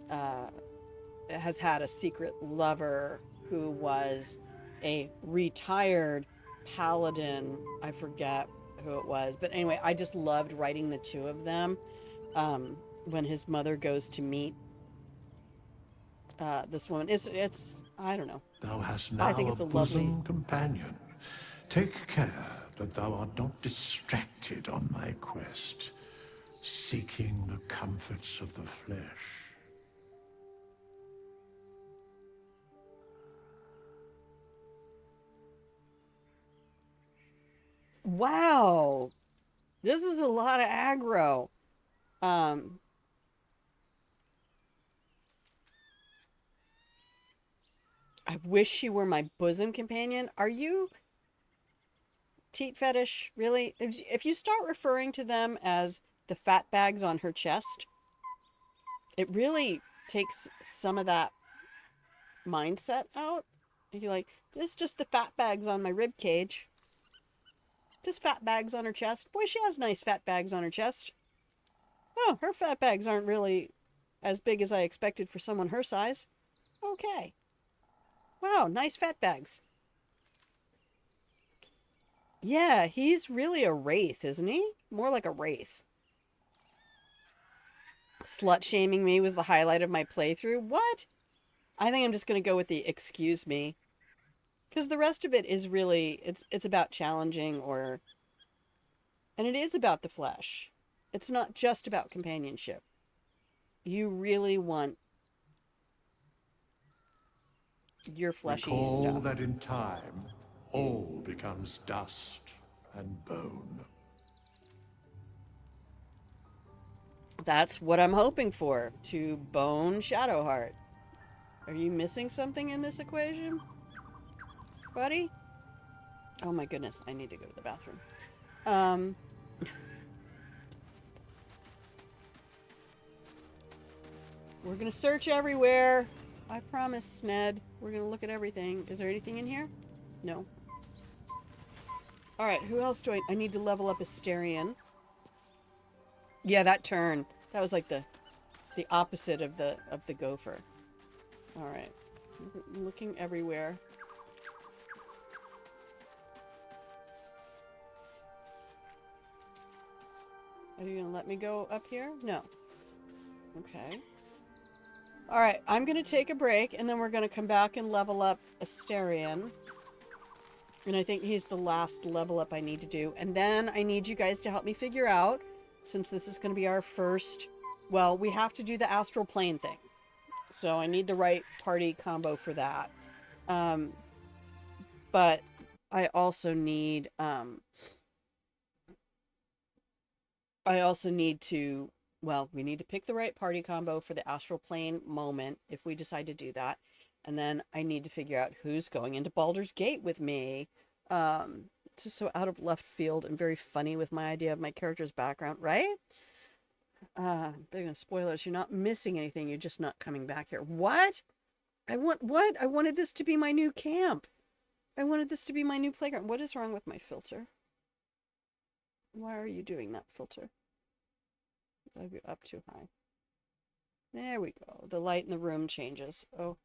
has had a secret lover who was a retired paladin. I forget who it was. But anyway, I just loved writing the two of them. When his mother goes to meet this woman. It's I don't know. Thou hast now I think it's a bosom lovely companion. Take care that thou art not distracted on thy quest, seeking the comforts of the flesh. Wow. This is a lot of aggro. I wish she were my bosom companion. Are you teat fetish? Really? If you start referring to them as the fat bags on her chest, it really takes some of that mindset out. You're like, this is just the fat bags on my rib cage. Just fat bags on her chest. Boy, she has nice fat bags on her chest. Oh, her fat bags aren't really as big as I expected for someone her size. Okay. Wow, nice fat bags. Yeah, he's really a wraith, isn't he? More like a wraith. Slut-shaming me was the highlight of my playthrough. What? I think I'm just going to go with the excuse me. Because the rest of it is really, it's about challenging or... And it is about the flesh. It's not just about companionship. You really want your fleshy Recall stuff. that in time, all becomes dust and bone. That's what I'm hoping for, to bone Shadowheart. Are you missing something in this equation, buddy? Oh my goodness, I need to go to the bathroom. We're gonna search everywhere. I promise, Ned. We're gonna look at everything. Is there anything in here? No. Alright, who else do I need to level up Asterion. Yeah, that turn. That was like the opposite of the gopher. Alright. Looking everywhere. Are you gonna let me go up here? No. Okay. Alright, I'm gonna take a break, and then we're gonna come back and level up Asterion. And I think he's the last level up I need to do. And then I need you guys to help me figure out, since this is gonna be our first... Well, we have to do the astral plane thing. So I need the right party combo for that. But I also need... to... Well, we need to pick the right party combo for the astral plane moment, if we decide to do that. And then I need to figure out who's going into Baldur's Gate with me. It's just so out of left field and very funny with my idea of my character's background, right? Big on spoilers, you're not missing anything, you're just not coming back here. What? What? I wanted this to be my new camp. I wanted this to be my new playground. What is wrong with my filter? Why are you doing that, filter? I'll be up too high. There we go. The light in the room changes. Oh,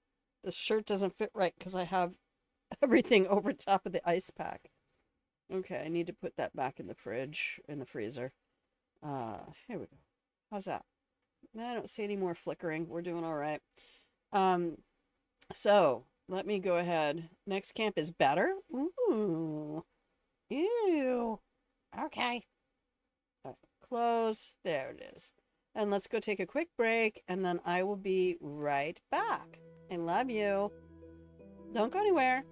this shirt doesn't fit right because I have everything over top of the ice pack. Okay, I need to put that back in the fridge, in the freezer. Here we go. How's that? I don't see any more flickering. We're doing all right. So, let me go ahead. Next camp is better. Ooh. Ew. Okay. All right, close. There it is. And let's go take a quick break, and then I will be right back. I love you. Don't go anywhere.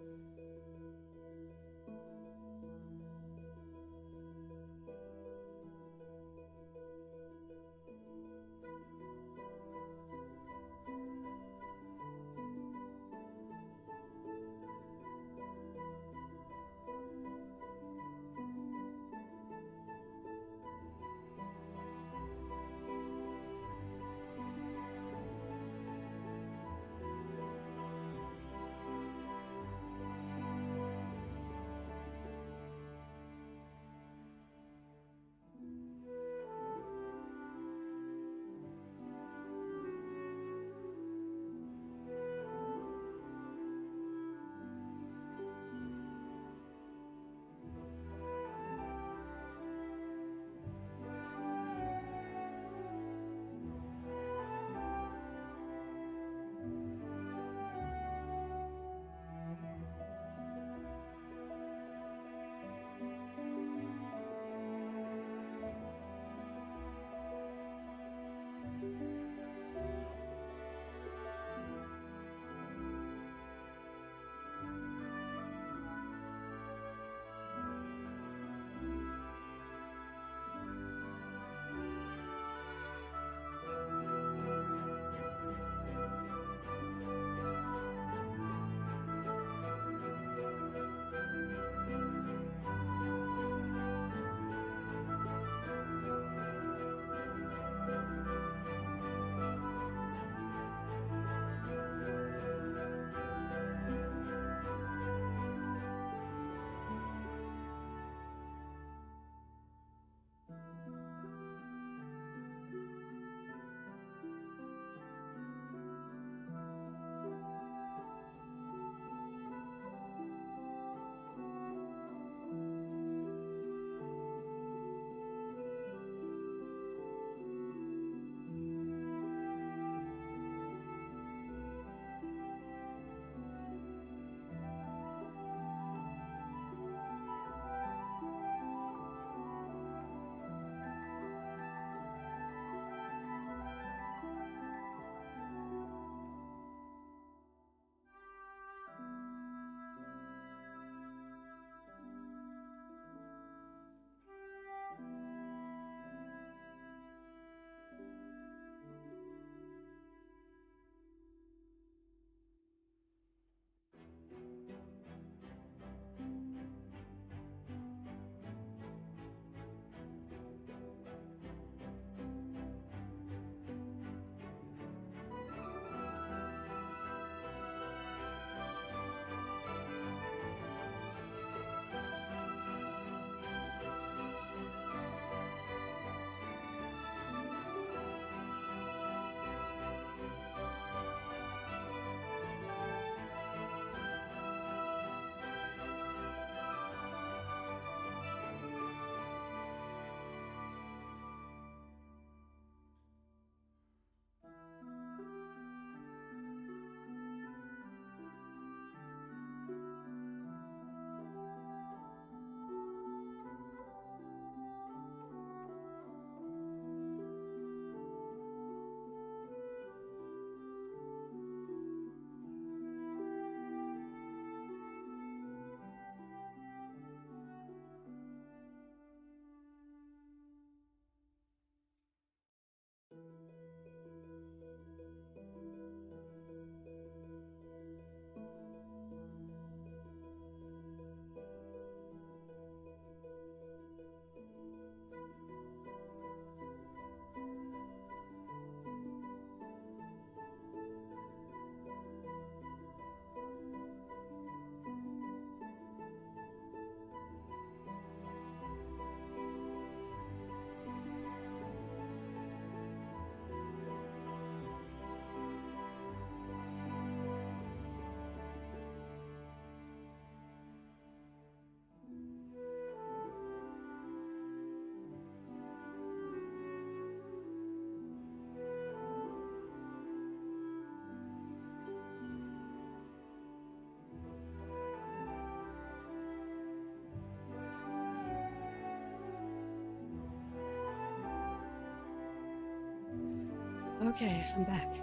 Okay, I'm back.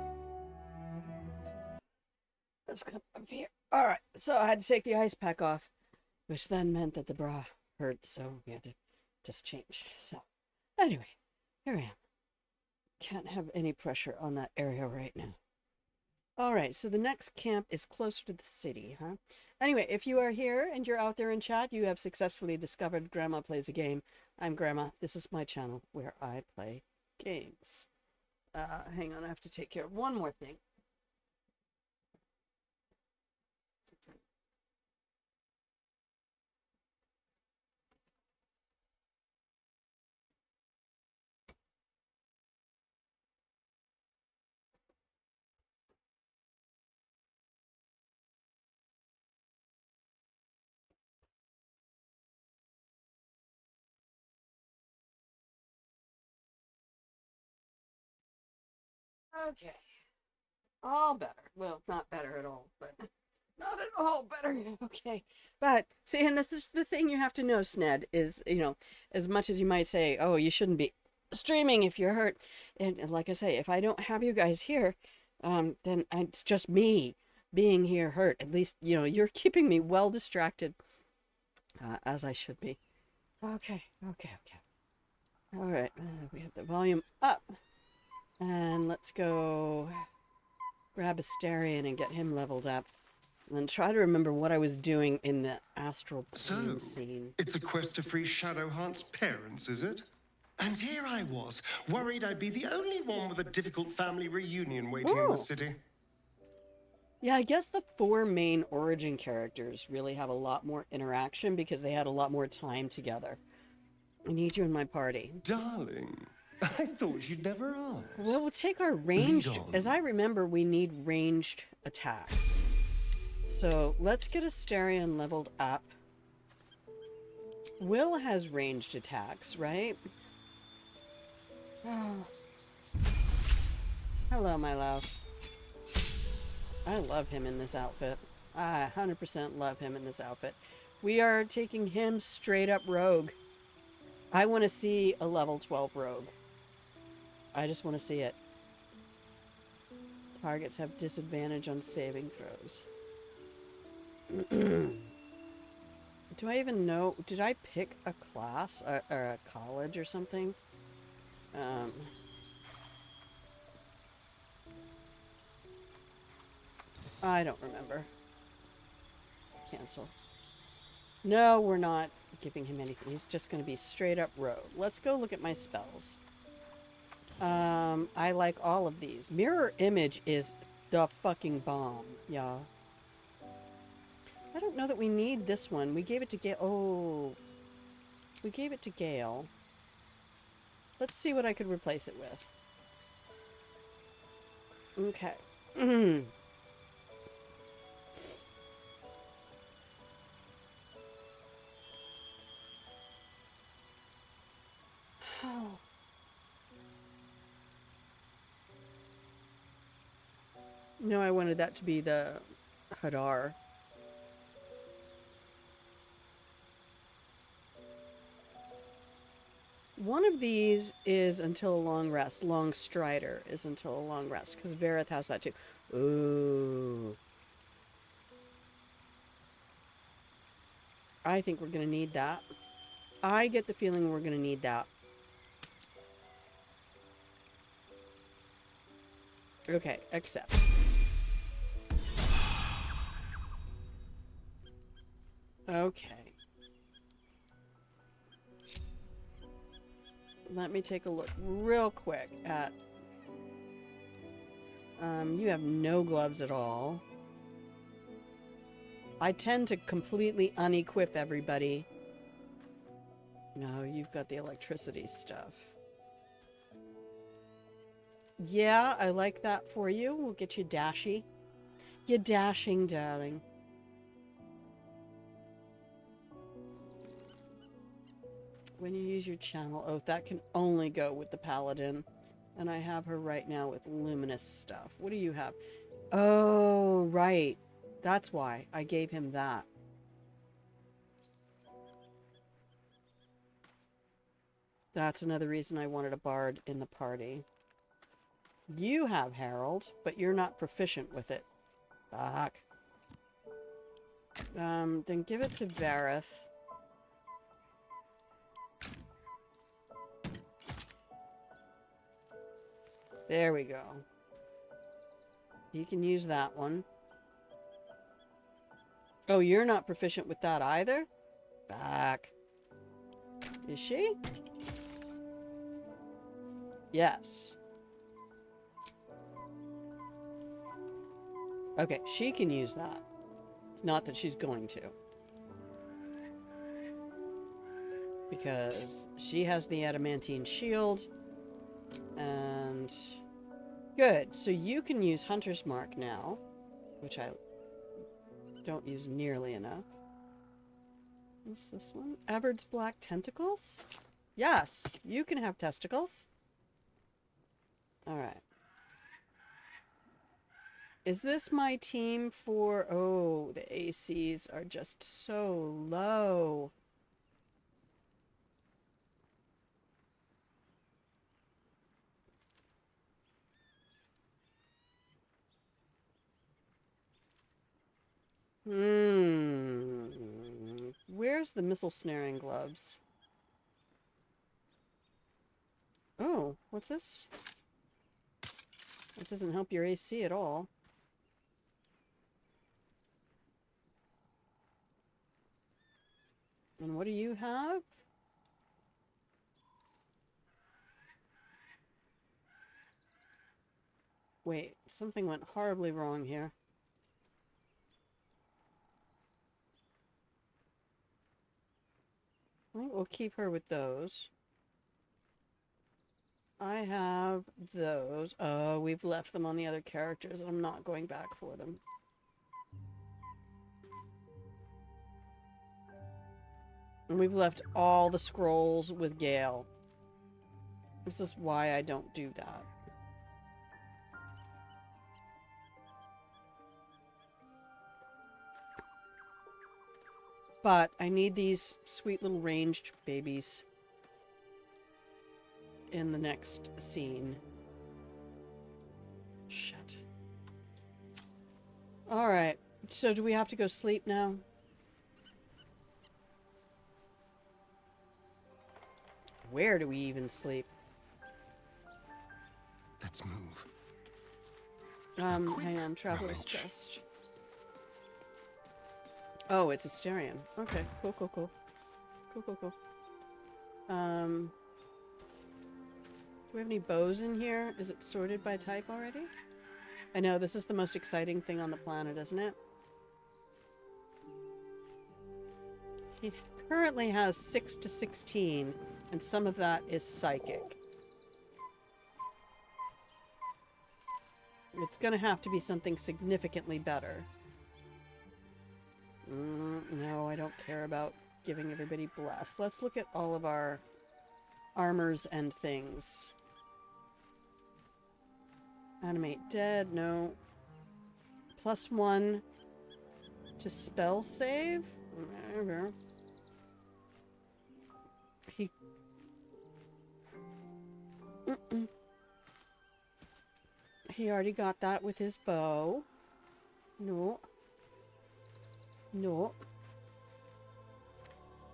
Let's come up here. Alright, so I had to take the ice pack off, which then meant that the bra hurt, so we had to just change. So, anyway, here I am. Can't have any pressure on that area right now. Alright, so the next camp is closer to the city, huh? Anyway, if you are here and you're out there in chat, you have successfully discovered Grandma Plays a Game. I'm Grandma. This is my channel where I play games. Hang on, I have to take care of one more thing. Okay. All better. Well, not better at all, but not at all better. Okay. But, see, and this is the thing you have to know, Sned, is, you know, as much as you might say, oh, you shouldn't be streaming if you're hurt. And like I say, if I don't have you guys here, then it's just me being here hurt. At least, you know, you're keeping me well distracted, as I should be. Okay. All right. We have the volume up. And let's go grab Astarion and get him leveled up. And then try to remember what I was doing in the Astral plane scene. It's a quest to free Shadowheart's parents, is it? And here I was, worried I'd be the only one with a difficult family reunion waiting in the city. Yeah, I guess the 4 main origin characters really have a lot more interaction because they had a lot more time together. I need you in my party. Darling, I thought you'd never ask. Well, we'll take our ranged... As I remember, we need ranged attacks. So, let's get Astarion leveled up. Will has ranged attacks, right? Oh. Hello, my love. I love him in this outfit. I 100% love him in this outfit. We are taking him straight up rogue. I want to see a level 12 rogue. I just want to see it. Targets have disadvantage on saving throws. Do I even know? Did I pick a class or a college or something? I don't remember. Cancel. No, we're not giving him anything. He's just going to be straight up rogue. Let's go look at my spells. I like all of these. Mirror Image is the fucking bomb, y'all. I don't know that we need this one. We gave it to Gale. Oh. We gave it to Gale. Let's see what I could replace it with. Okay. Oh. No, I wanted that to be the Hadar. One of these is until a long rest. Long Strider is until a long rest, because Vareth has that too. Ooh. I think we're going to need that. I get the feeling we're going to need that. Okay, accept. Okay. Let me take a look real quick at... you have no gloves at all. I tend to completely unequip everybody. No, you've got the electricity stuff. Yeah, I like that for you. We'll get you dashy. You dashing, darling. When you use your channel oath, that can only go with the paladin. And I have her right now with luminous stuff. What do you have? Oh, right. That's why I gave him that. That's another reason I wanted a bard in the party. You have Herald, but you're not proficient with it. Fuck. Then give it to Vareth. There we go. You can use that one. Oh, you're not proficient with that either? Back. Is she? Yes. Okay, she can use that. Not that she's going to. Because she has the adamantine shield. And... Good. So you can use Hunter's Mark now. Which I don't use nearly enough. What's this one? Avard's Black Tentacles? Yes, you can have testicles. Alright. Is this my team for... Oh, the ACs are just so low. Where's the missile snaring gloves? Oh, what's this? That doesn't help your AC at all. And what do you have? Wait, something went horribly wrong here. I think we'll keep her with those. I have those. Oh, we've left them on the other characters, and I'm not going back for them. And we've left all the scrolls with Gale. This is why I don't do that. But I need these sweet little ranged babies in the next scene. Shit. Alright, so do we have to go sleep now? Where do we even sleep? Let's move. Hang on, Traveler's Chest. Oh, it's Asterion. Okay, cool, cool, cool. Cool, cool, cool. Do we have any bows in here? Is it sorted by type already? I know, this is the most exciting thing on the planet, isn't it? He currently has 6 to 16, and some of that is psychic. It's gonna have to be something significantly better. No, I don't care about giving everybody bless. Let's look at all of our armors and things. Animate dead, no. +1 to spell save? He... He already got that with his bow. No. No.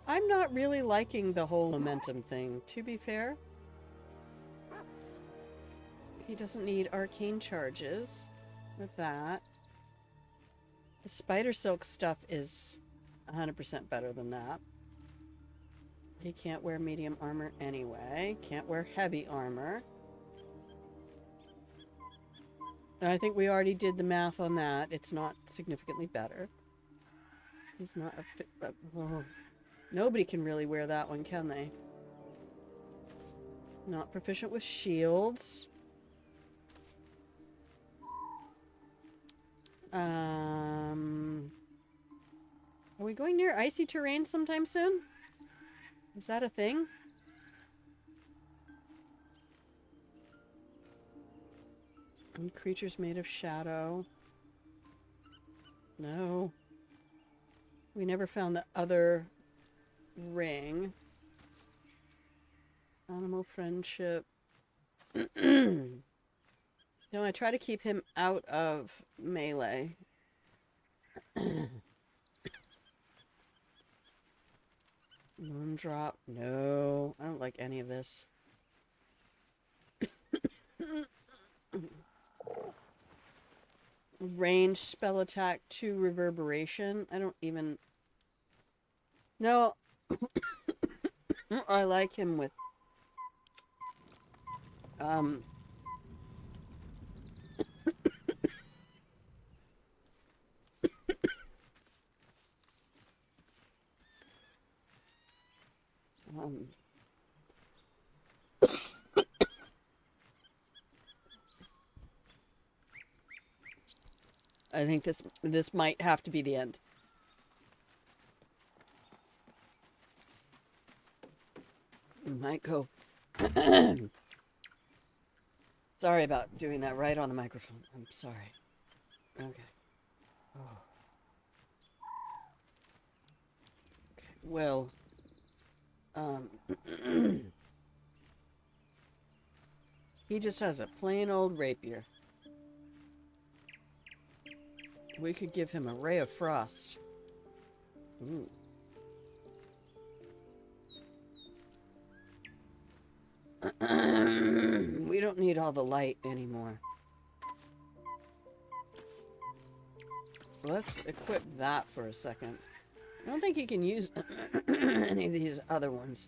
I'm not really liking the whole momentum thing, to be fair. He doesn't need arcane charges with that. The spider silk stuff is 100% better than that. He can't wear medium armor anyway. Can't wear heavy armor. I think we already did the math on that. It's not significantly better. He's not a fit... Nobody can really wear that one, can they? Not proficient with shields. Are we going near icy terrain sometime soon? Is that a thing? And creatures made of shadow. No. We never found the other ring. Animal friendship. No, I try to keep him out of melee. One drop. No, I don't like any of this. Range spell attack 2 reverberation. I don't even... No. I like him with... I think this might have to be the end. We might go. Sorry about doing that right on the microphone. I'm sorry. Okay. Oh. Okay. Well, he just has a plain old rapier. We could give him a ray of frost. Ooh. We don't need all the light anymore. Let's equip that for a second. I don't think he can use any of these other ones.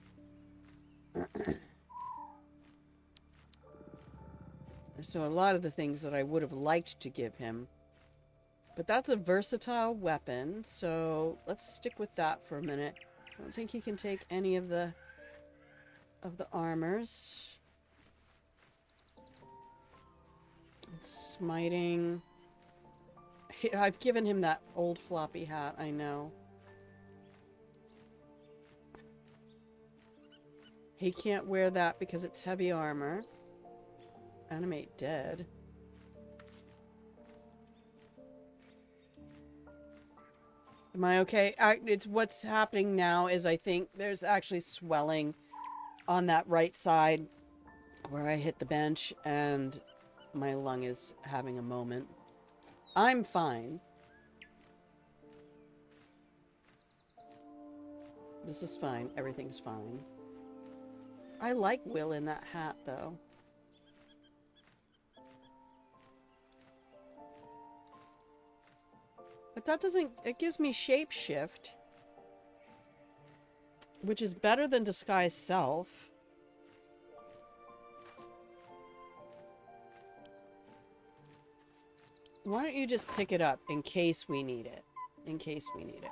So a lot of the things that I would have liked to give him. But that's a versatile weapon, so let's stick with that for a minute. I don't think he can take any of the armors. Smiting. I've given him that old floppy hat, I know. He can't wear that because it's heavy armor. Animate dead. Am I okay? It's what's happening now is I think there's actually swelling on that right side where I hit the bench and my lung is having a moment. I'm fine. This is fine. Everything's fine. I like Will in that hat, though. But that doesn't... It gives me shapeshift, which is better than disguise self. Why don't you just pick it up in case we need it? In case we need it.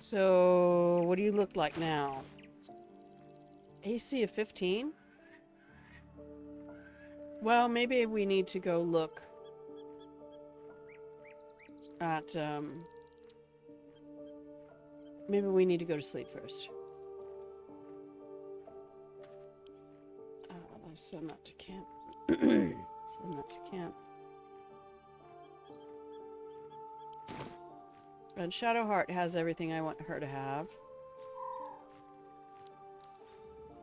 So, what do you look like now? AC of 15? Well, maybe we need to go look at, maybe we need to go to sleep first. Send that to camp. Send that to camp. And Shadowheart has everything I want her to have.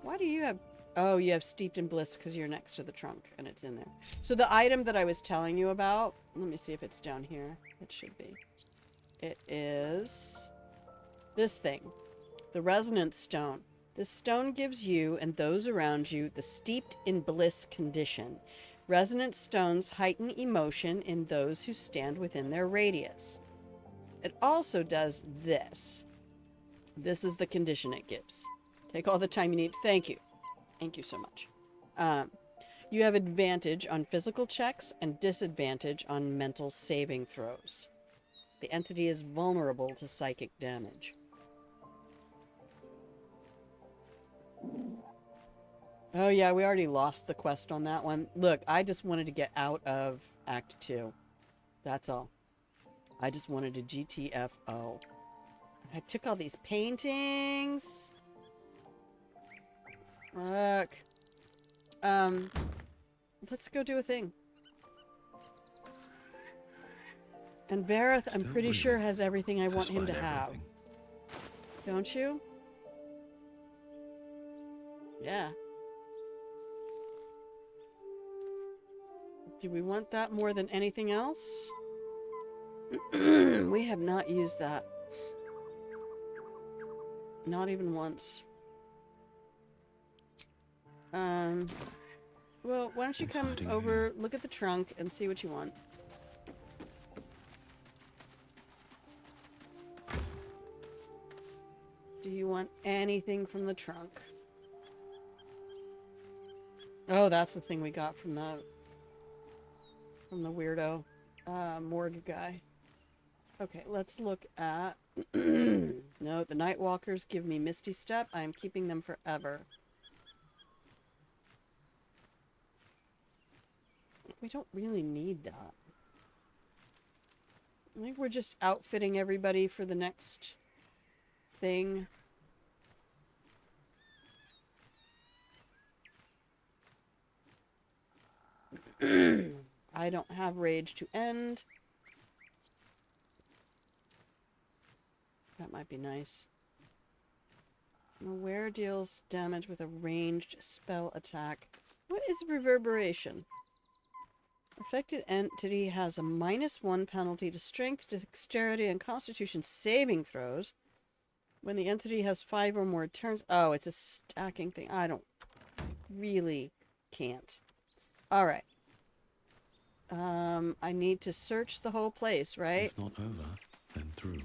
Why do you have... Oh, you have Steeped in Bliss because you're next to the trunk and it's in there. So the item that I was telling you about... Let me see if it's down here. It should be. It is... this thing. The Resonance Stone. This stone gives you and those around you the Steeped in Bliss condition. Resonance stones heighten emotion in those who stand within their radius. It also does this. This is the condition it gives. Take all the time you need. Thank you. Thank you so much. You have advantage on physical checks and disadvantage on mental saving throws. The entity is vulnerable to psychic damage. Oh yeah, we already lost the quest on that one. Look, I just wanted to get out of Act 2. That's all. I just wanted to GTFO. I took all these paintings. Look. Let's go do a thing. And Vareth, I'm pretty sure, has everything I want him to have. Don't you? Yeah. Do we want that more than anything else? We have not used that. Not even once. Well, why don't you come over, look at the trunk, and see what you want. Do you want anything from the trunk? Oh, that's the thing we got from the weirdo morgue guy. Okay, let's look at... No, the Nightwalkers give me Misty Step. I am keeping them forever. We don't really need that. I think we're just outfitting everybody for the next thing. I don't have Rage to end. That might be nice. Aware deals damage with a ranged spell attack. What is reverberation? Affected entity has a -1 penalty to strength, dexterity, and constitution saving throws. When the entity has 5 or more turns... Oh, it's a stacking thing. I don't... Really can't. Alright. I need to search the whole place, right? If not over, then through.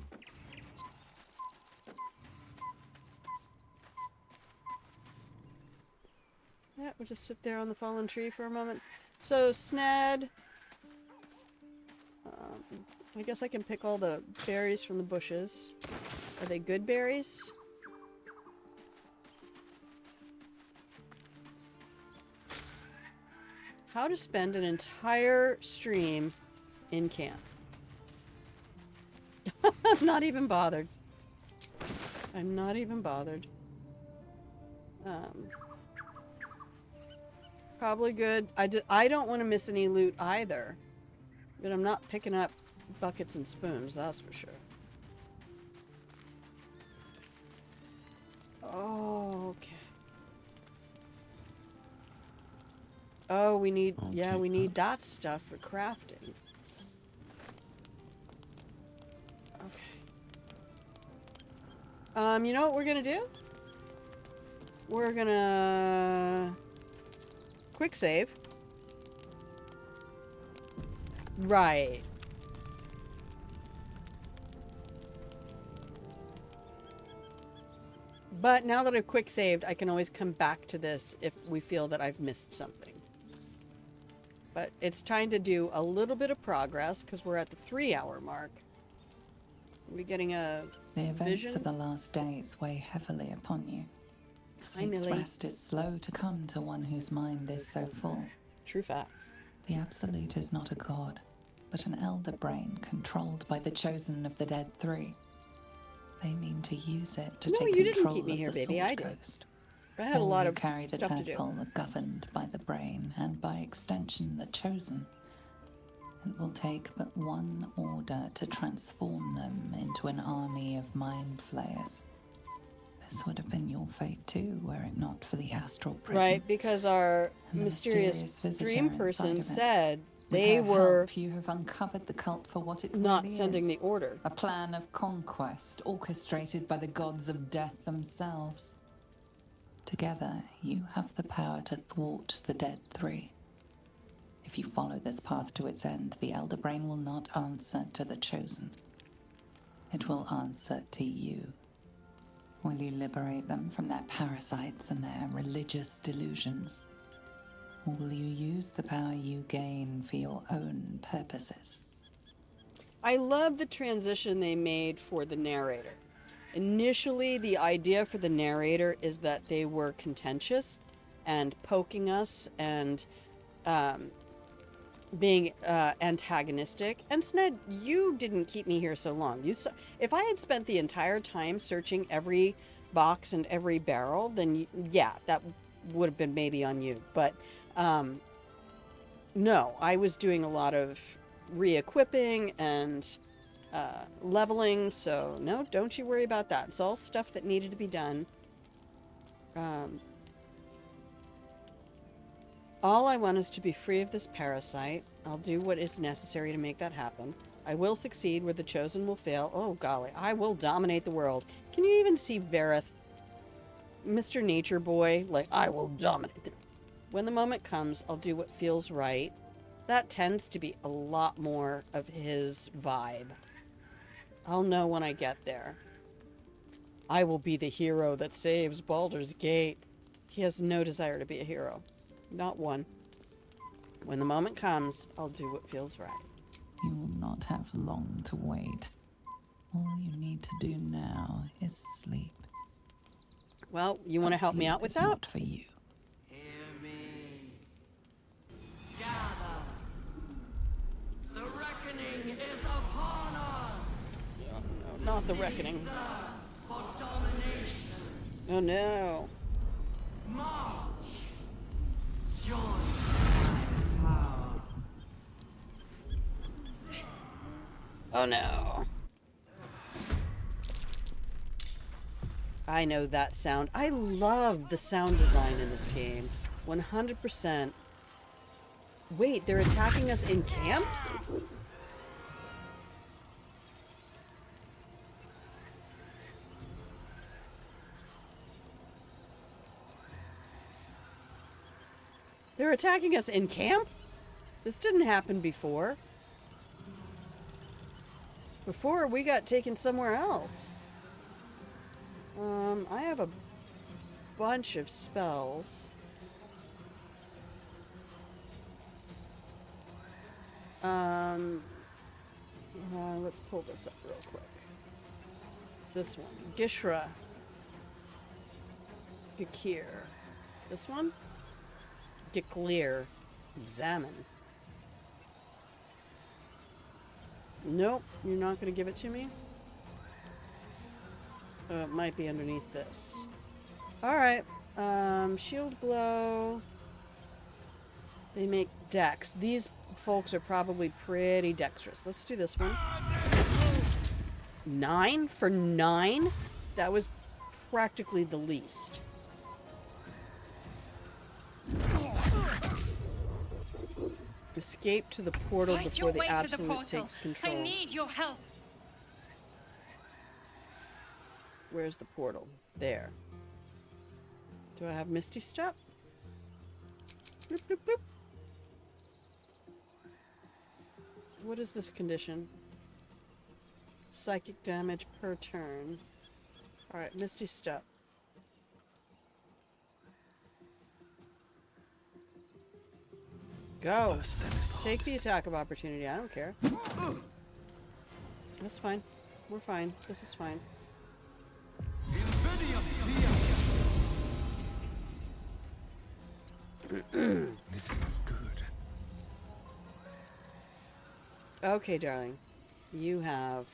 Yeah, we'll just sit there on the fallen tree for a moment. So, Snad... I guess I can pick all the berries from the bushes. Are they good berries? How to spend an entire stream in camp. I'm not even bothered. I'm not even bothered. Probably good. I don't want to miss any loot either. But I'm not picking up buckets and spoons, that's for sure. Oh, okay. Oh, we need, yeah, we need that stuff for crafting. Okay. You know what we're gonna do? We're gonna quick save. Right. But now that I've quick saved, I can always come back to this if we feel that I've missed something. But it's time to do a little bit of progress because we're at the 3-hour mark. Are we getting a The events vision? of the last days weigh heavily upon you. Sleep's rest is slow to come to one whose mind is so full. True facts. The Absolute is not a god, but an elder brain controlled by the chosen of the Dead Three. They mean to use it to take control of the Sword Coast. I had a lot of carry the stuff to do. tadpole are governed by the brain, and by extension the chosen. It will take but one order to transform them into an army of mind flayers. This would have been your fate too, were it not for the astral prison. Right, because our and the mysterious dream inside person of it. said With they her were help, you have uncovered the cult for what it not really sending is. the order. A plan of conquest orchestrated by the gods of death themselves. Together, you have the power to thwart the Dead Three. If you follow this path to its end, the Elder Brain will not answer to the Chosen. It will answer to you. Will you liberate them from their parasites and their religious delusions? Or will you use the power you gain for your own purposes? I love the transition they made for the narrator. Initially, the idea for the narrator is that they were contentious and poking us and being antagonistic. And Sned, you didn't keep me here so long. If I had spent the entire time searching every box and every barrel, then yeah, that would have been maybe on you. But no, I was doing a lot of re-equipping and leveling, so no, don't you worry about that. It's all stuff that needed to be done. All I want is to be free of this parasite. I'll do what is necessary to make that happen. I will succeed where the chosen will fail. Oh, golly. I will dominate the world. Can you even see Vareth? Mr. Nature Boy? Like, I will dominate them. When the moment comes, I'll do what feels right. That tends to be a lot more of his vibe. I'll know when I get there. I will be the hero that saves Baldur's Gate. He has no desire to be a hero. Not one. When the moment comes, I'll do what feels right. You will not have long to wait. All you need to do now is sleep. Well, you want to help me out with that? Not for you. Hear me. Gather. The reckoning is upon us. No, not the reckoning. For domination. Oh no. March. Join my power. Oh no. I know that sound. I love the sound design in this game. 100%. Wait, they're attacking us in camp? They're attacking us in camp? This didn't happen before. Before, we got taken somewhere else. I have a bunch of spells. Let's pull this up real quick. This one. Gishra. Gakir. This one? Giklir. Examine. Nope, you're not going to give it to me? It might be underneath this. Alright. Shield blow. They make dex. These folks are probably pretty dexterous. Let's do this one. 9 for 9? That was practically the least. Escape to the portal before the absolute takes control. I need your help. Where's the portal? There. Do I have Misty Step? Bloop, bloop, bloop. What is this condition? Psychic damage per turn. Alright, Misty Step. Go! Take the attack of opportunity. I don't care. That's fine. We're fine. This is fine. This is good. Okay, darling. You have...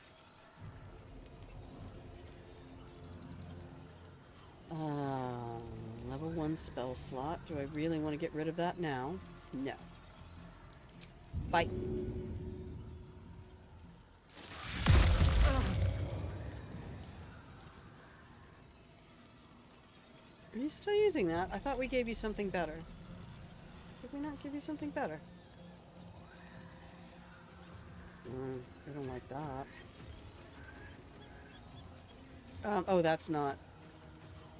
level 1 spell slot. Do I really want to get rid of that now? No. Fight. Are you still using that? I thought we gave you something better. Did we not give you something better? I don't like that. Oh, that's not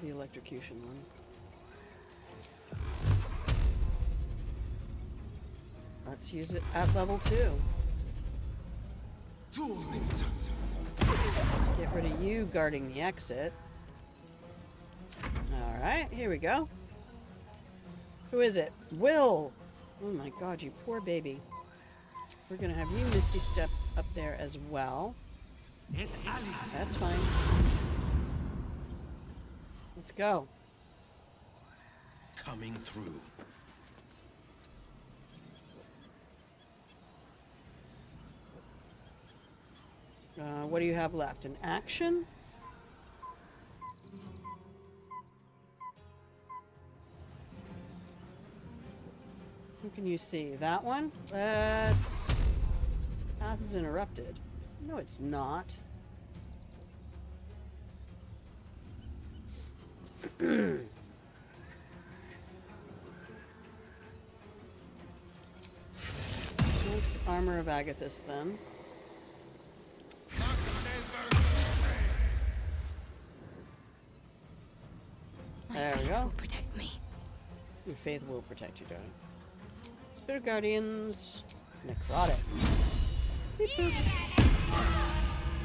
the electrocution one. Let's use it at level 2. Get rid of you guarding the exit. Alright, here we go. Who is it? Will! Oh my god, you poor baby. We're gonna have you Misty Step up there as well. That's fine. Let's go. Coming through. What do you have left? An action? Who can you see? That one? Path is interrupted. No, it's not. Let's Armor of Agathis then. There we go. Will protect me. Your faith will protect you, darling. Spirit Guardians. Necrotic. Beep, boop.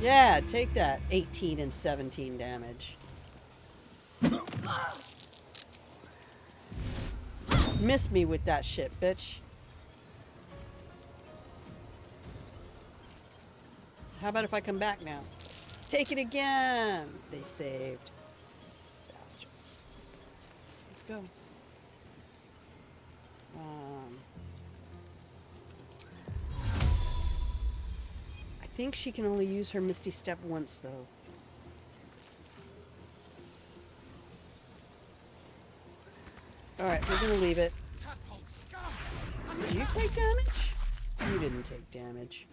Yeah, take that. 18 and 17 damage. Miss me with that shit, bitch. How about if I come back now? Take it again! They saved. Bastards. Let's go. I think she can only use her Misty Step once, though. Alright, we're gonna leave it. Did you take damage? You didn't take damage.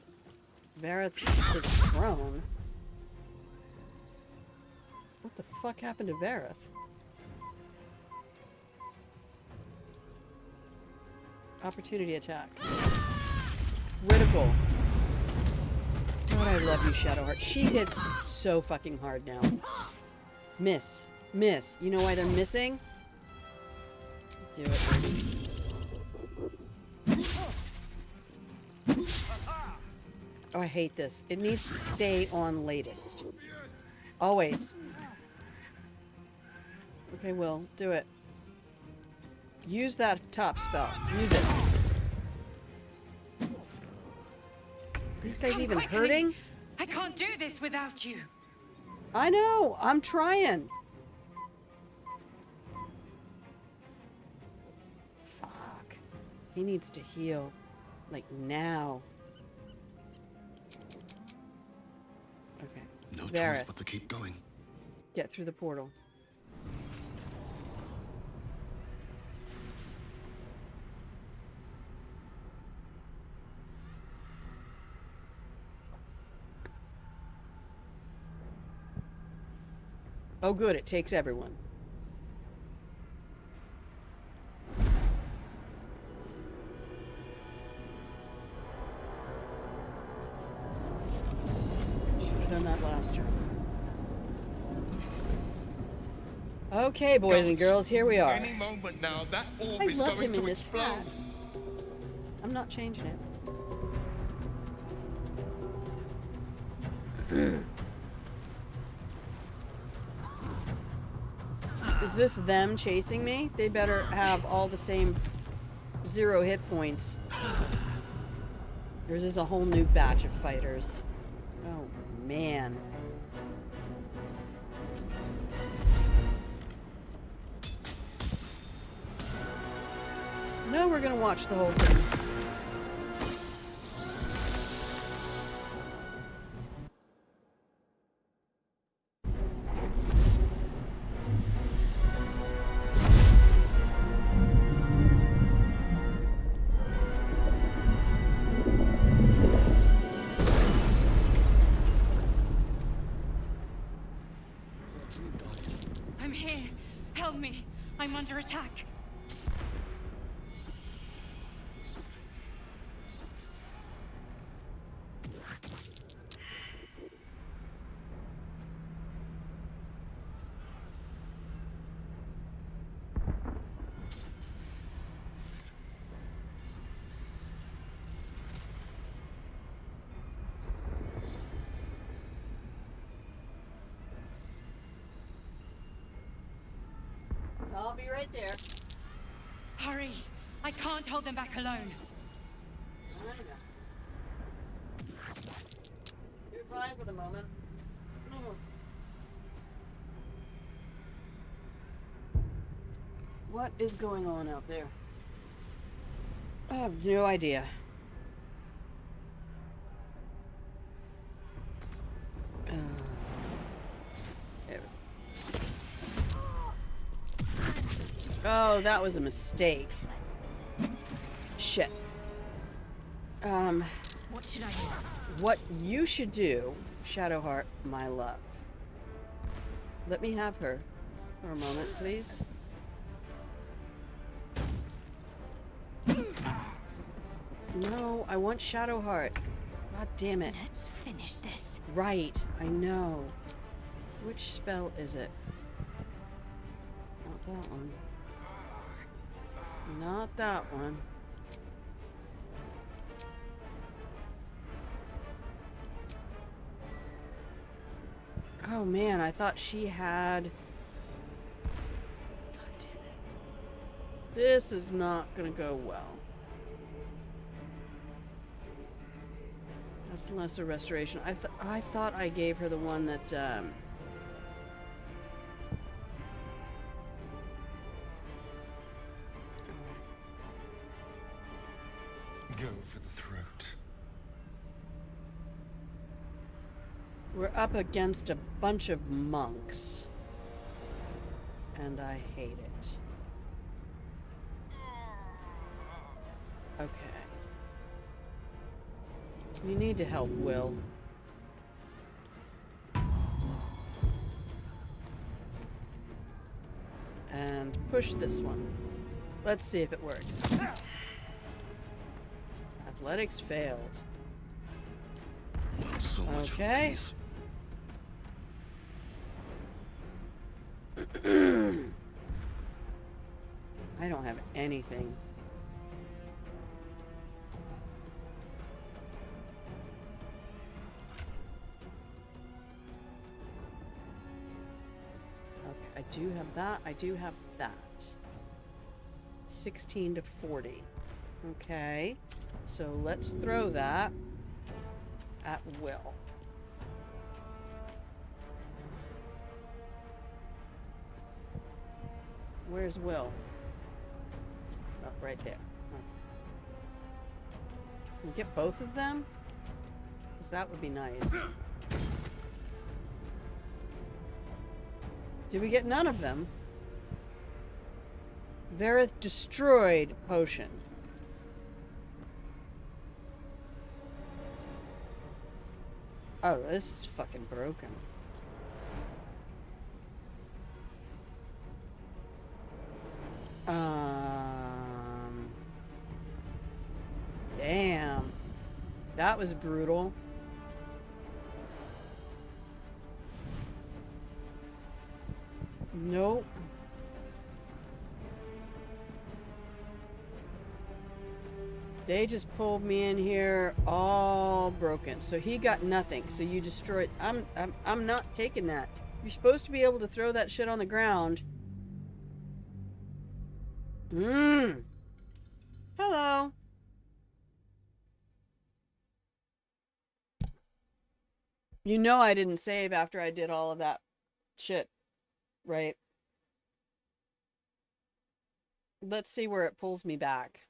Vareth is prone. What the fuck happened to Vareth? Opportunity attack. Critical. God, I love you, Shadowheart. She hits so fucking hard now. Miss. Miss. You know why they're missing? Do it, baby. Oh, I hate this. It needs to stay on latest. Always. Okay, Will. Do it. Use that top spell. Use it. These guys even hurting? I can't do this without you. I know. I'm trying. Fuck. He needs to heal. Like now. Okay. No Vareth. choice but to keep going. Get through the portal. Oh good, it takes everyone. Should have done that last turn. Okay, boys and girls, here we are. Any moment now, that orb I is love going him in to this explode. hat. I'm not changing it. Is this them chasing me? They better have all the same 0 hit points. Or is this a whole new batch of fighters? Oh, man. No, we're gonna watch the whole thing. I'm here. Help me. I'm under attack. I'll be right there. Hurry. I can't hold them back alone. You're fine for the moment. What is going on out there? I have no idea. Oh, that was a mistake. Shit. What should I do? What you should do, Shadowheart, my love. Let me have her for a moment, please. No, I want Shadowheart. God damn it. Let's finish this. Right, I know. Which spell is it? Not that one. Not that one. Oh man, I thought she had... God damn it. This is not gonna go well. That's lesser restoration. I thought I gave her the one that, Go for the throat. we're up against a bunch of monks. And I hate it. Okay. You need to help, Will. And push this one. Let's see if it works. Athletics failed. Well, so much for Okay. peace. I don't have anything. Okay, I do have that. I do have that. 16 to 40. Okay. So let's throw that at will. Where's Will? Oh, right there. Okay. Can we get both of them? Because that would be nice. Did we get none of them? Verith destroyed potion. Oh, this is fucking broken. Damn. That was brutal. Nope. They just pulled me in here all broken. So he got nothing. So you destroyed. I'm not taking that. You're supposed to be able to throw that shit on the ground. Hello. You know I didn't save after I did all of that shit, right? Let's see where it pulls me back.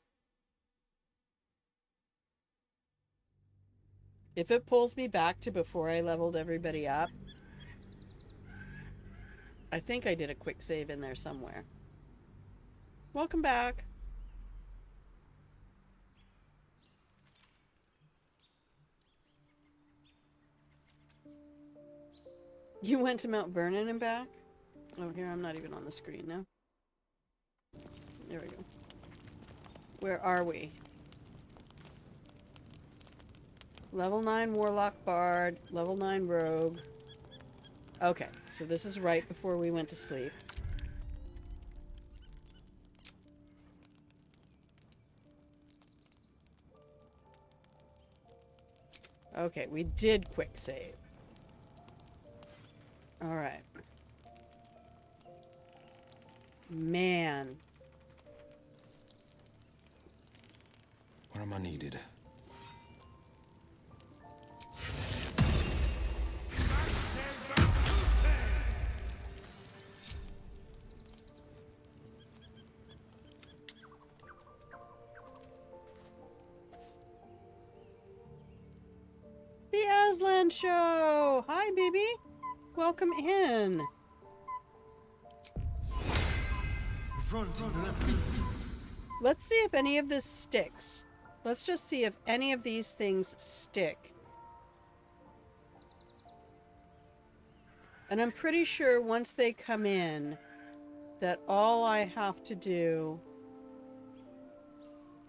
If it pulls me back to before I leveled everybody up, I think I did a quick save in there somewhere. Welcome back. You went to Mount Vernon and back? Oh, here, I'm not even on the screen now. There we go. Where are we? Level 9 Warlock Bard, level 9 Rogue. Okay, so this is right before we went to sleep. Okay, we did quick save. Alright. Man. Where am I needed? The Aslan Show! Hi, baby! Welcome in! Let's see if any of this sticks. Let's just see if any of these things stick. And I'm pretty sure once they come in, that all I have to do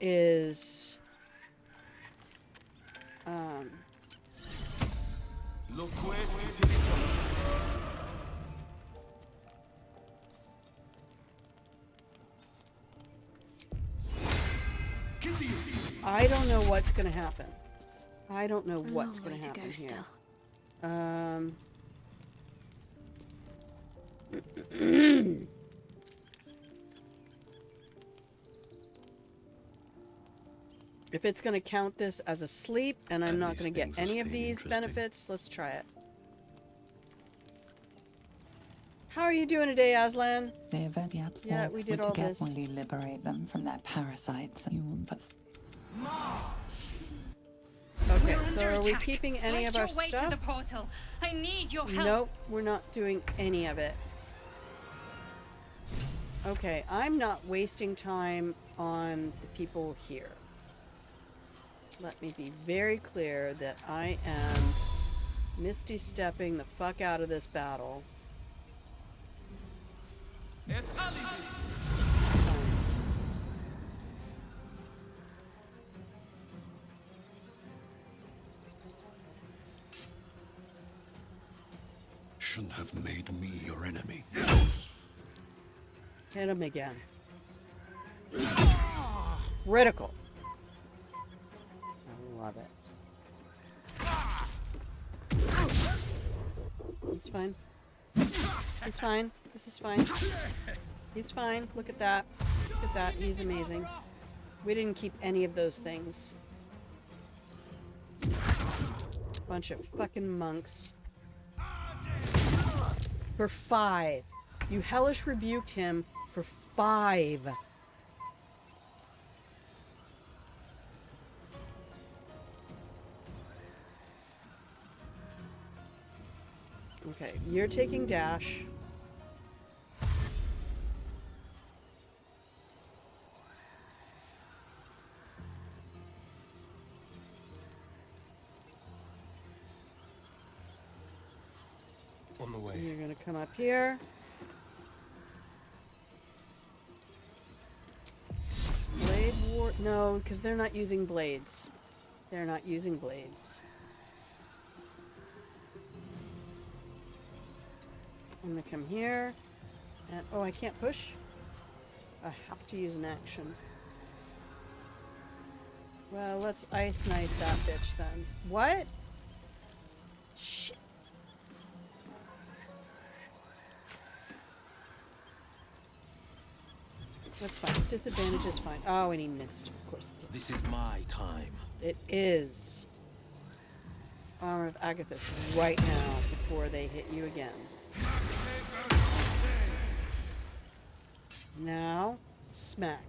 is... I don't know what's going to happen. I don't know what's going to happen here. If it's going to count this as a sleep and I'm not going to get any of these benefits, let's try it. How are you doing today, Aslan? The Evediab's yeah, we did all this. Will you liberate them from their parasites? Okay, so are we keeping any of our Fight your way stuff? to the portal. I need your help. Nope, we're not doing any of it. Okay, I'm not wasting time on the people here. Let me be very clear that I am Misty stepping the fuck out of this battle. Shouldn't have made me your enemy. Hit him again. Critical. I love it. He's fine. He's fine. This is fine. He's fine. Look at that. Look at that. He's amazing. We didn't keep any of those things. Bunch of fucking monks. For 5. You hellish rebuked him for 5. Okay, you're taking dash. On the way. You're gonna come up here. Blade war? No, because they're not using blades. They're not using blades. I'm gonna come here. And oh, I can't push? I have to use an action. Well, let's ice knight that bitch then. What? Shit. That's fine. Disadvantage is fine. Oh, and he missed. Of course it did. This is my time. It is. Armor of Agathis right now before they hit you again. Now, smack.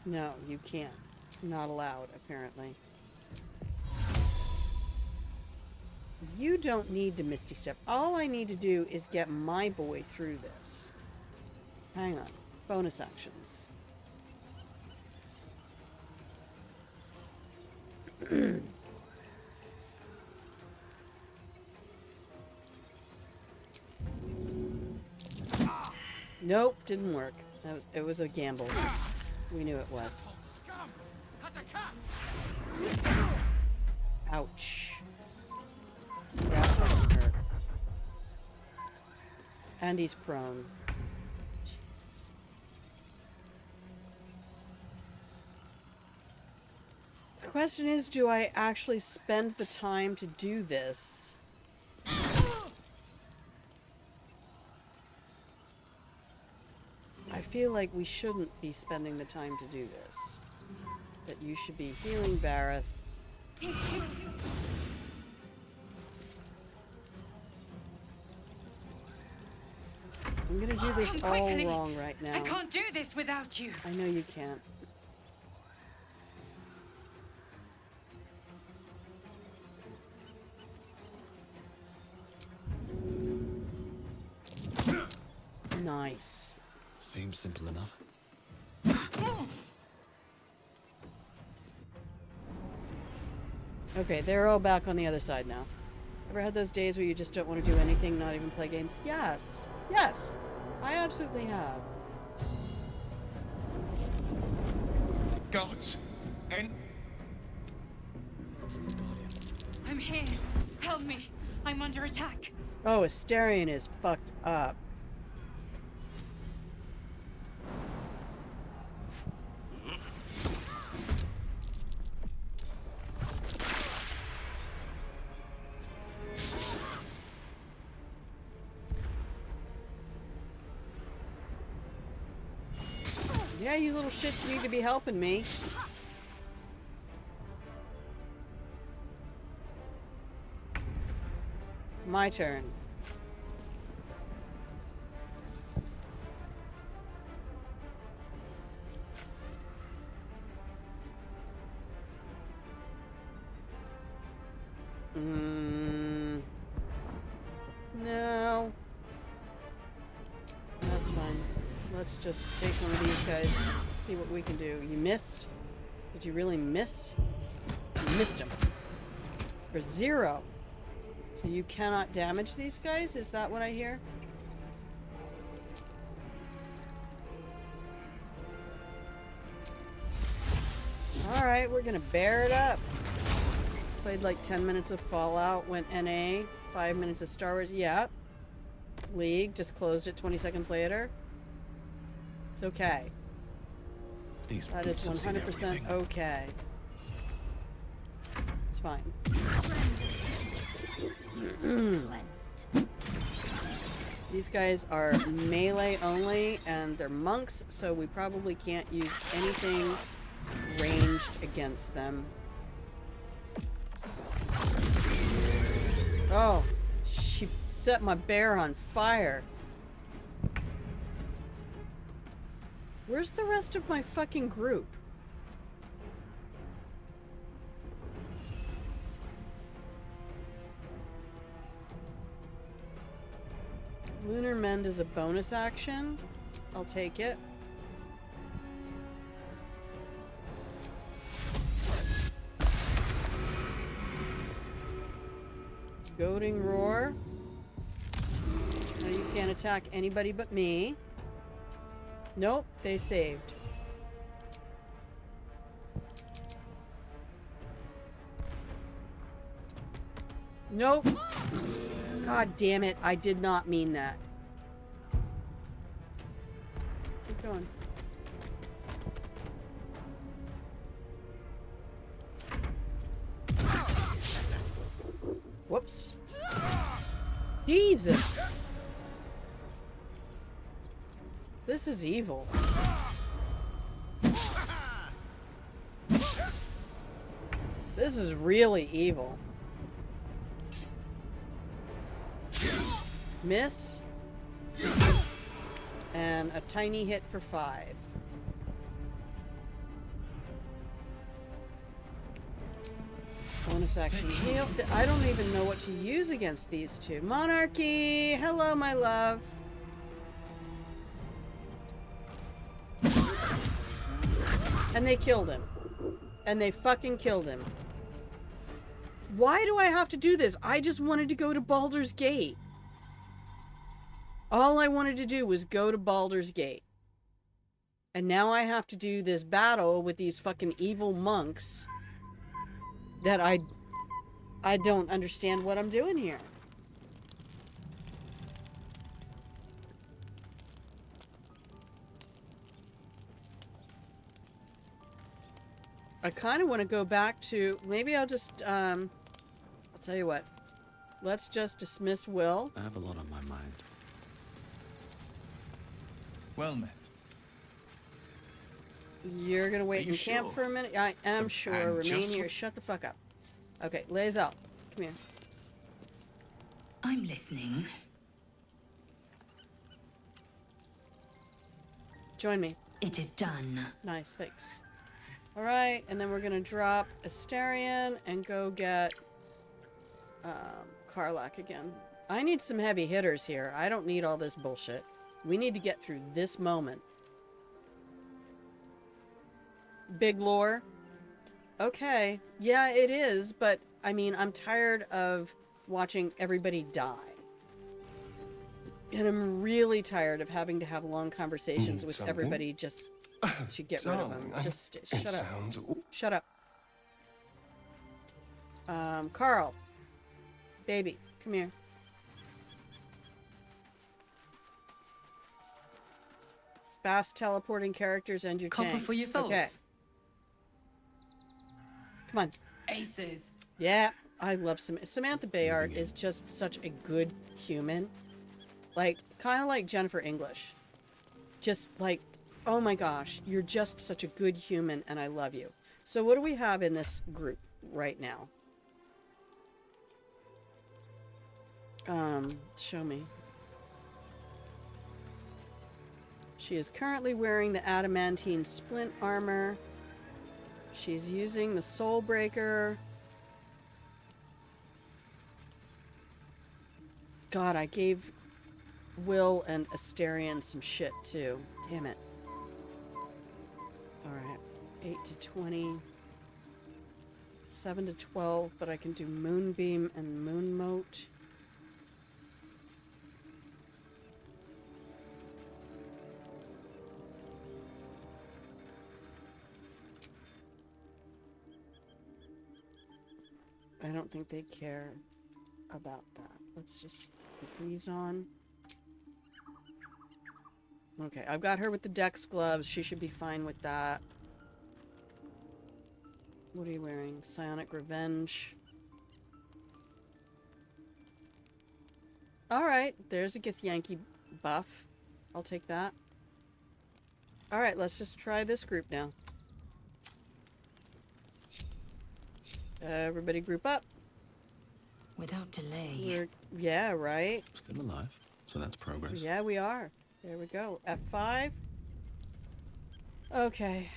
No, you can't. Not allowed, apparently. You don't need to Misty Step. All I need to do is get my boy through this. Hang on. Bonus actions. Nope, didn't work. It was a gamble. We knew it was. Ouch. That fucking hurt. And he's prone. Jesus. The question is, do I actually spend the time to do this? I feel like we shouldn't be spending the time to do this. That you should be healing Bareth. I'm gonna do this all wrong right now. I can't do this without you. I know you can't. Nice. Seems simple enough. Okay, they're all back on the other side now. Ever had those days where you just don't want to do anything, not even play games? Yes. Yes. I absolutely have. Guards! I'm here. Help me. I'm under attack. Oh, Astarion is fucked up. Yeah, you little shits need to be helping me. My turn. No. That's fine. Let's just take one of these guys, see what we can do. You missed? Did you really miss? You missed him. For 0. So you cannot damage these guys? Is that what I hear? Alright, we're gonna bear it up. Played like 10 minutes of Fallout, went NA, 5 minutes of Star Wars. Yeah. League, just closed it 20 seconds later. It's okay. That is 100% okay. It's fine. These guys are melee only, and they're monks, so we probably can't use anything ranged against them. Oh, she set my bear on fire. Where's the rest of my fucking group? Lunar Mend is a bonus action. I'll take it. Goading Roar. Now you can't attack anybody but me. Nope, they saved. Nope. God damn it, I did not mean that. Keep going. Whoops. Jesus. This is evil. This is really evil. Miss. And a tiny hit for 5. Bonus action heal. I don't even know what to use against these two. Monarchy! Hello, my love. And they killed him. And they fucking killed him. Why do I have to do this? I just wanted to go to Baldur's Gate. All I wanted to do was go to Baldur's Gate. And now I have to do this battle with these fucking evil monks that I don't understand what I'm doing here. I kind of want to go back to... Maybe I'll just... I'll tell you what. Let's just dismiss Will. I have a lot on my mind. Well met. You're gonna wait in camp for a minute? I am sure. Remain here. Shut the fuck up. Okay, Lae'zel, come here. I'm listening. Join me. It is done. Nice, thanks. Alright, and then we're gonna drop Astarion and go get Karlach again. I need some heavy hitters here. I don't need all this bullshit. We need to get through this moment. Big lore. Okay. Yeah, it is, but I mean, I'm tired of watching everybody die. And I'm really tired of having to have long conversations with everybody just to get rid of them. Just shut up. Shut up. Carl. Baby, come here. Fast teleporting characters and your Copper tanks. for your thoughts. Okay. Come on. Aces. Yeah, I love Samantha Bayard is just such a good human. Like, kind of like Jennifer English. Just like, oh my gosh, you're just such a good human and I love you. So what do we have in this group right now? Show me. She is currently wearing the adamantine splint armor. She's using the soul breaker. God, I gave Will and Asterion some shit too. Damn it. Alright. 8 to 20. 7 to 12, but I can do Moonbeam and Moonmote. I don't think they care about that. Let's just put these on. Okay, I've got her with the Dex gloves. She should be fine with that. What are you wearing? Psionic Revenge. Alright, there's a Githyanki buff. I'll take that. Alright, let's just try this group now. Everybody group up. Without delay. Yeah, right? Still alive, so that's progress. Yeah, we are. There we go. F5. Okay.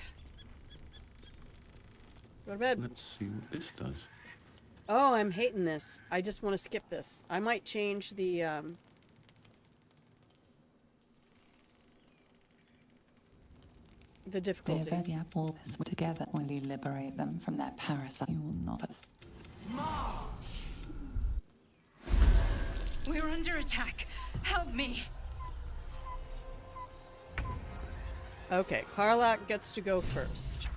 Go to bed. Let's see what this does. Oh, I'm hating this. I just want to skip this. I might change the, difficulty. The Avedia apples together will liberate them from their parasite. You will not. We're under attack. Help me. Okay, Karlak gets to go first.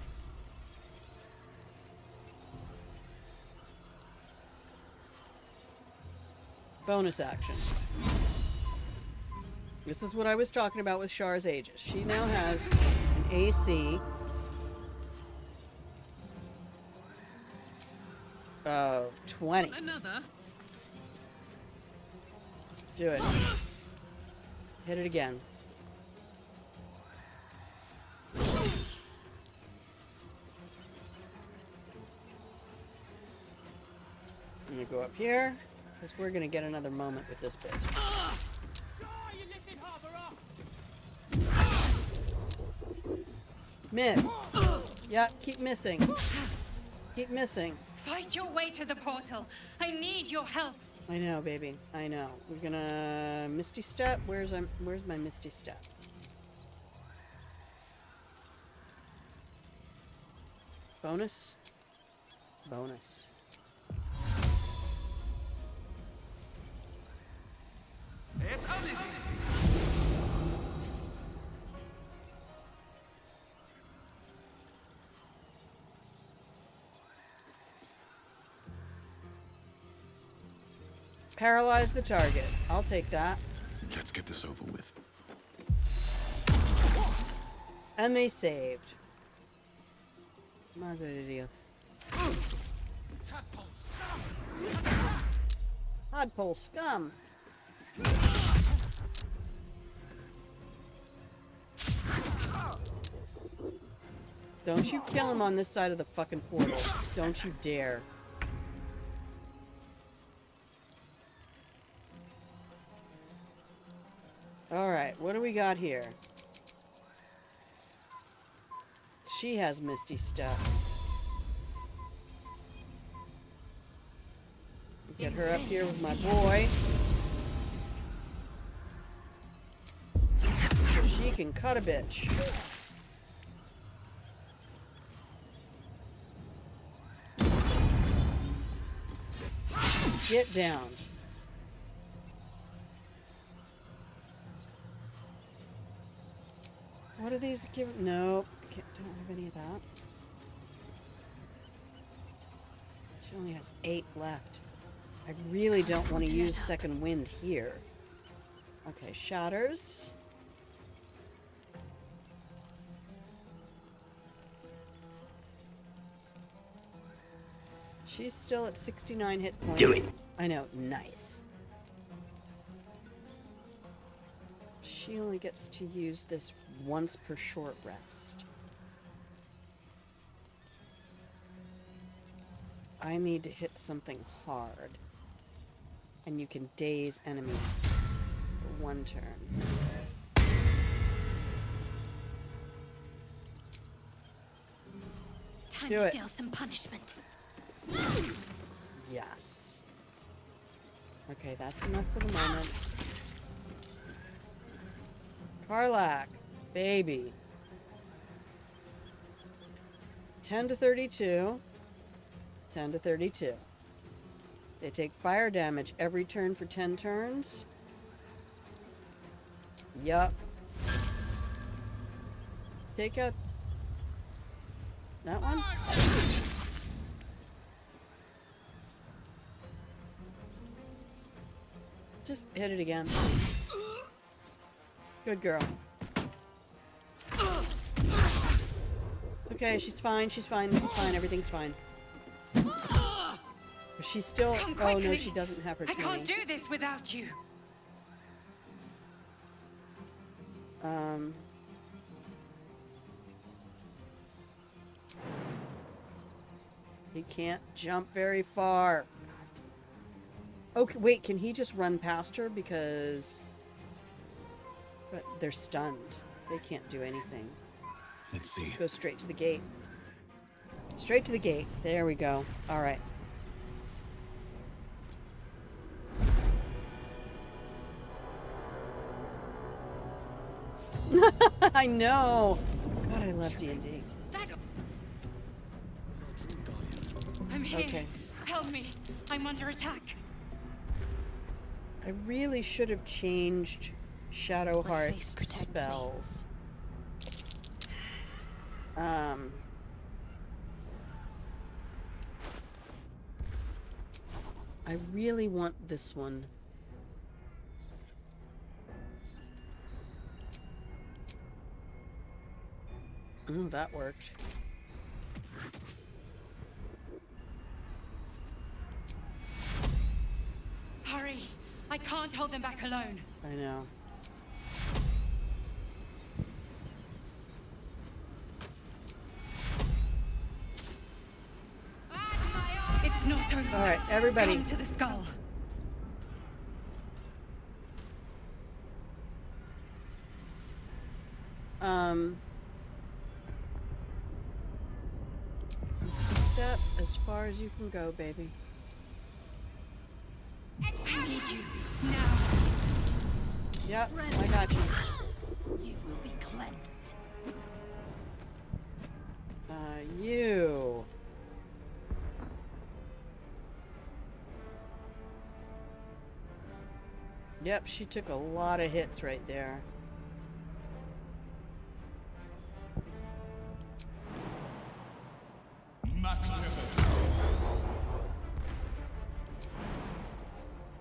Bonus action. This is what I was talking about with Char's Aegis. She now has an AC of 20. Another. Do it. Hit it again. I'm gonna go up here, because we're gonna get another moment with this bitch. Miss. Yeah, keep missing. Keep missing. Fight your way to the portal. I need your help. I know, baby. I know. We're gonna Misty Step. Where's my Misty Step? Bonus. Bonus. It's only Paralyze the target. I'll take that. Let's get this over with. And they saved. My good idiot. Tadpole scum. Don't you kill him on this side of the fucking portal. Don't you dare. Alright, what do we got here? She has Misty stuff. Get her up here with my boy. So she can cut a bitch. Get down. What are these give? Nope. Don't have any of that. She only has 8 left. I really don't want to use second wind here. Okay, shatters. She's still at 69 hit points. Do it. I know, nice. She only gets to use this once per short rest. I need to hit something hard. And you can daze enemies for 1 turn. Time Do to it. deal some punishment. Yes. Okay, that's enough for the moment. Karlak, baby. 10 to 32. 10 to 32. They take fire damage every turn for 10 turns. Yup. Take out that one. Just hit it again. Good girl. Okay, she's fine, she's fine, this is fine, everything's fine. But she's still... Oh no, she doesn't have her 20. I can't do this without you. He can't jump very far. Okay, wait, can he just run past her? Because... But they're stunned. They can't do anything. Let's see. Just go straight to the gate. Straight to the gate. There we go. Alright. I know! God, I love D&D. I'm here. Okay. Help me. I'm under attack. I really should have changed Shadowheart's spells. I really want this one. Oh, that worked. Hurry. I can't hold them back alone. I know. It's not over. All right, everybody. Come to the skull. Step as far as you can go, baby. I need you now. Yep, I got you. You will be cleansed. You. Yep, she took a lot of hits right there.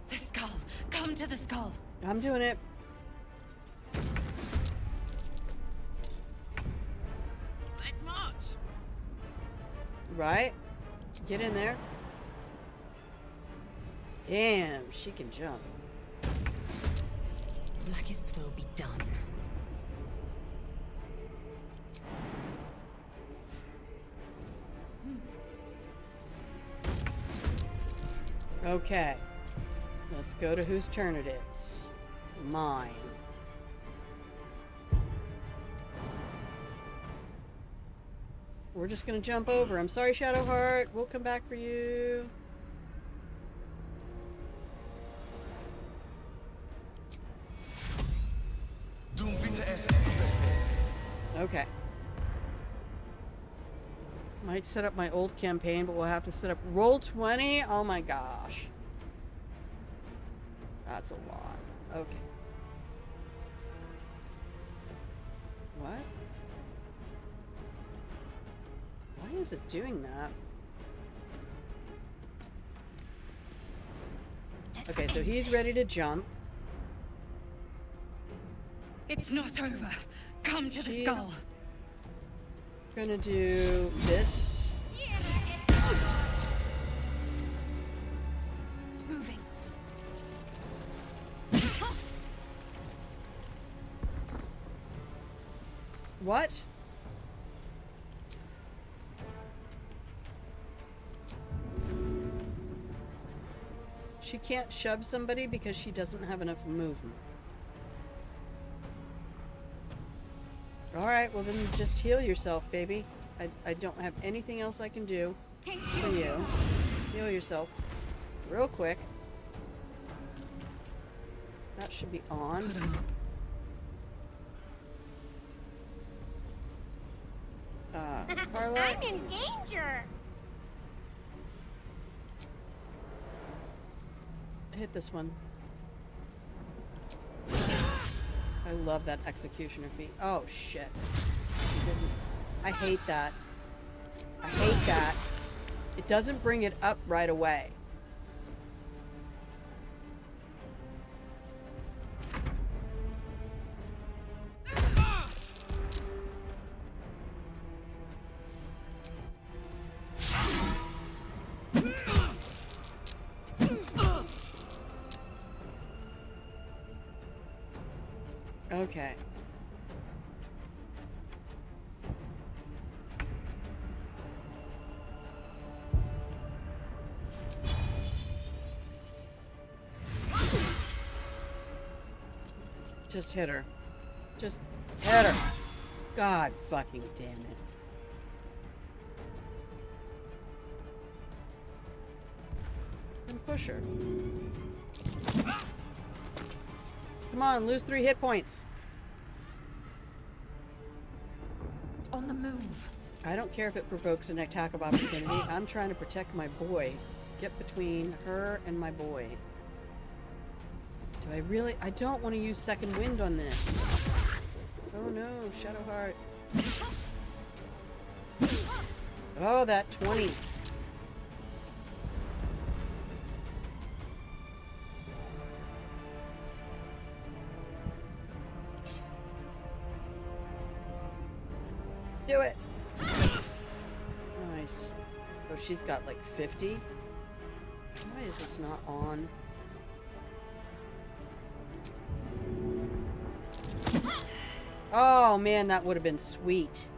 The skull. Come to the skull. I'm doing it. Let's march. Right? Get in there. Damn, she can jump. Blackets will be done. Okay. Let's go to whose turn it is. Mine. We're just gonna jump over. I'm sorry, Shadowheart. We'll come back for you. Okay. Might set up my old campaign, but we'll have to set up Roll 20. Oh my gosh. That's a lot. Okay. What? Why is it doing that? Okay, so he's ready to jump. It's not over. Come to the skull. Gonna do this. Moving. What? She can't shove somebody because she doesn't have enough movement. Alright, well then just heal yourself, baby. I don't have anything else I can do for you. Heal yourself. Real quick. That should be on. Carla? I'm in danger! Hit this one. I love that executioner feat. Oh shit. I hate that. I hate that. It doesn't bring it up right away. Okay. Just hit her. Just hit her. God fucking damn it. And push her. Come on, lose 3 hit points. On the move. I don't care if it provokes an attack of opportunity. I'm trying to protect my boy. Get between her and my boy. Do I really? I don't want to use second wind on this. Oh no, Shadowheart. Oh, that 20. Do it. Nice. Oh, she's got like 50. Why is this not on? Oh man, that would have been sweet.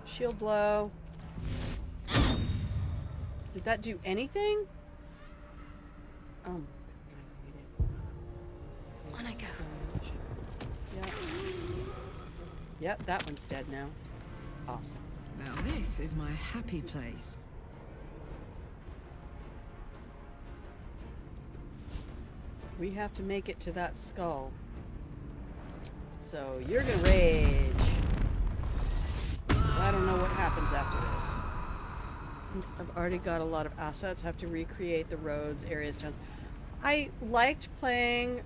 Shield blow. Did that do anything? Oh. On I go. Yep. Yep, that one's dead now. Awesome. Now this is my happy place. We have to make it to that skull. So you're gonna rage. I don't know what happens after this. Since I've already got a lot of assets, I have to recreate the roads, areas, towns. I liked playing,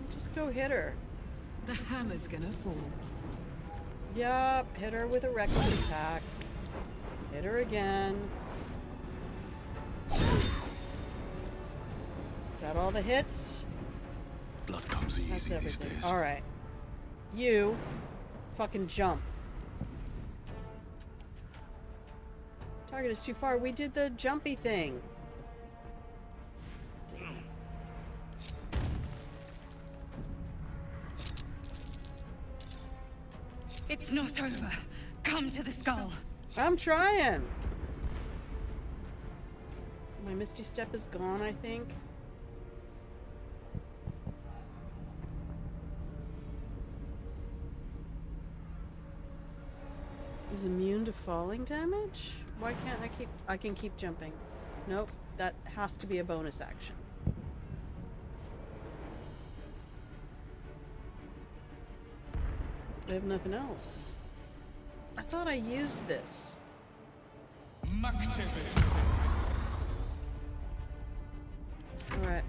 just go hit her. The hammer's gonna fall. Yup, hit her with a reckless attack. Hit her again. Is that all the hits? Blood comes easy. That's everything. These days. Alright. You fucking jump. Target is too far. We did the jumpy thing. It's not over. Come to the skull. I'm trying. My Misty Step is gone, I think. Is immune to falling damage? Why can't I can keep jumping. Nope, that has to be a bonus action. I have nothing else. I thought I used this. Alright.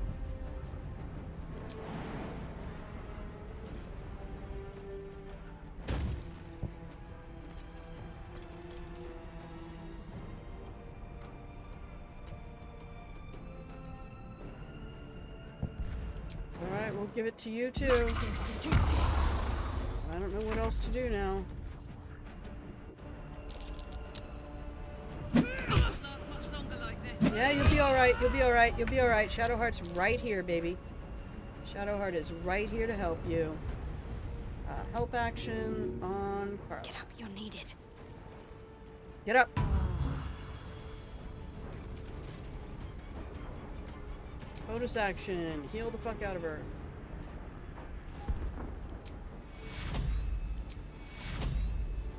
Alright, we'll give it to you too. I don't know what else to do now. Yeah, you'll be alright, you'll be alright, you'll be alright. Shadowheart's right here, baby. Shadowheart is right here to help you. Help action on Carl. Get up, you need it. Get up! Bonus action. Heal the fuck out of her.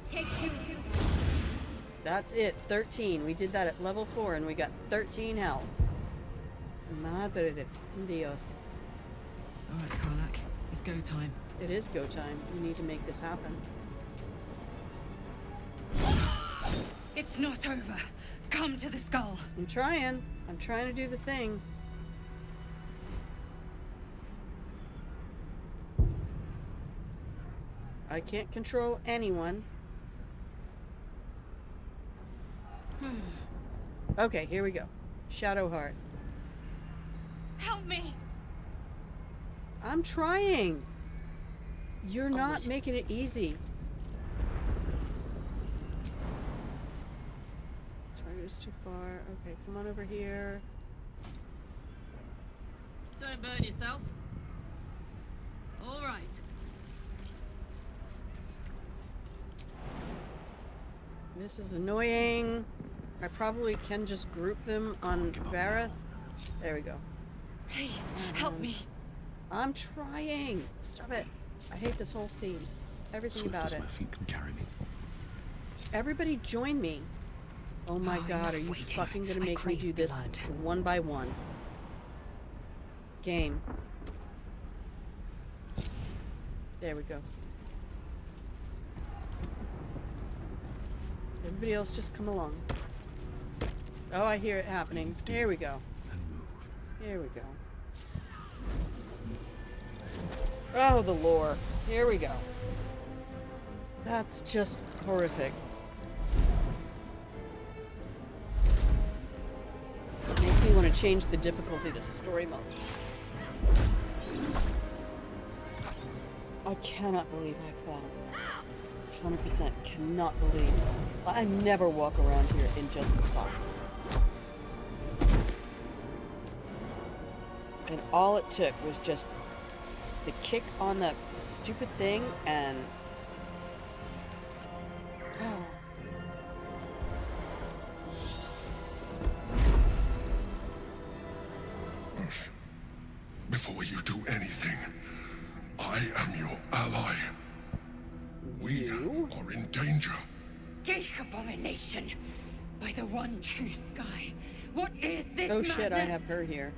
Take two. That's it. 13. We did that at level 4 and we got 13 health. Madre de Dios. Alright, Karlak. It's go time. It is go time. We need to make this happen. It's not over. Come to the skull. I'm trying. I'm trying to do the thing. I can't control anyone. Okay, here we go. Shadowheart. Help me. I'm trying. You're not making it easy. Target is too far. Okay, come on over here. Don't burn yourself. All right. This is annoying. I probably can just group them on Vareth. There we go. Please, help me. I'm trying. Stop it. I hate this whole scene. Everything about it. My feet can carry me. Everybody join me. Oh my god, are you fucking gonna make me do this one by one? Game. There we go. Everybody else just come along. Oh, I hear it happening. Here we go. Here we go. Oh, the lore. Here we go. That's just horrific. Makes me want to change the difficulty to story mode. I cannot believe I fell. 100% cannot believe. I never walk around here in just socks. And all it took was just the kick on that stupid thing and... Before you do anything, I am your ally. We are in danger. Geek abomination. By the one true sky. What is this Oh shit, I madness? have her here.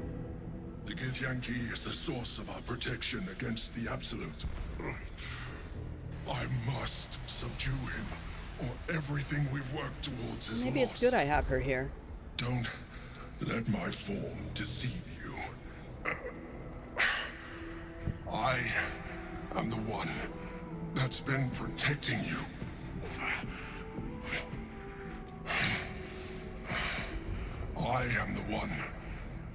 The Githyanki is the source of our protection against the Absolute. I must subdue him, or everything we've worked towards is Maybe lost. it's good I have her here. Don't let my form deceive you. I am the one that's been protecting you. I am the one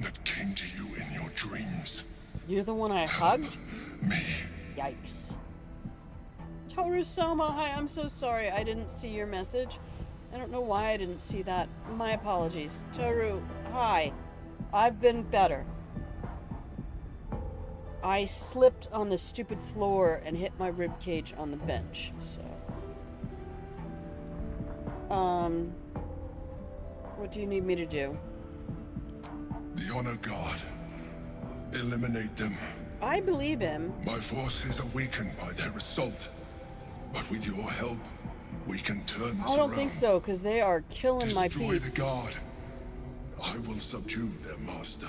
that came to you in your dreams. You're the one I hugged? Me. Yikes. Toru Soma, hi, I'm so sorry I didn't see your message. I don't know why I didn't see that. My apologies. Toru, hi. I've been better. I slipped on the stupid floor and hit my ribcage on the bench, so... What do you need me to do? The Honor God. Eliminate them. I believe him. My forces are weakened by their assault. But with your help, we can turn this I don't around. think so, because they are killing my Destroy peeps. the guard. I will subdue their master.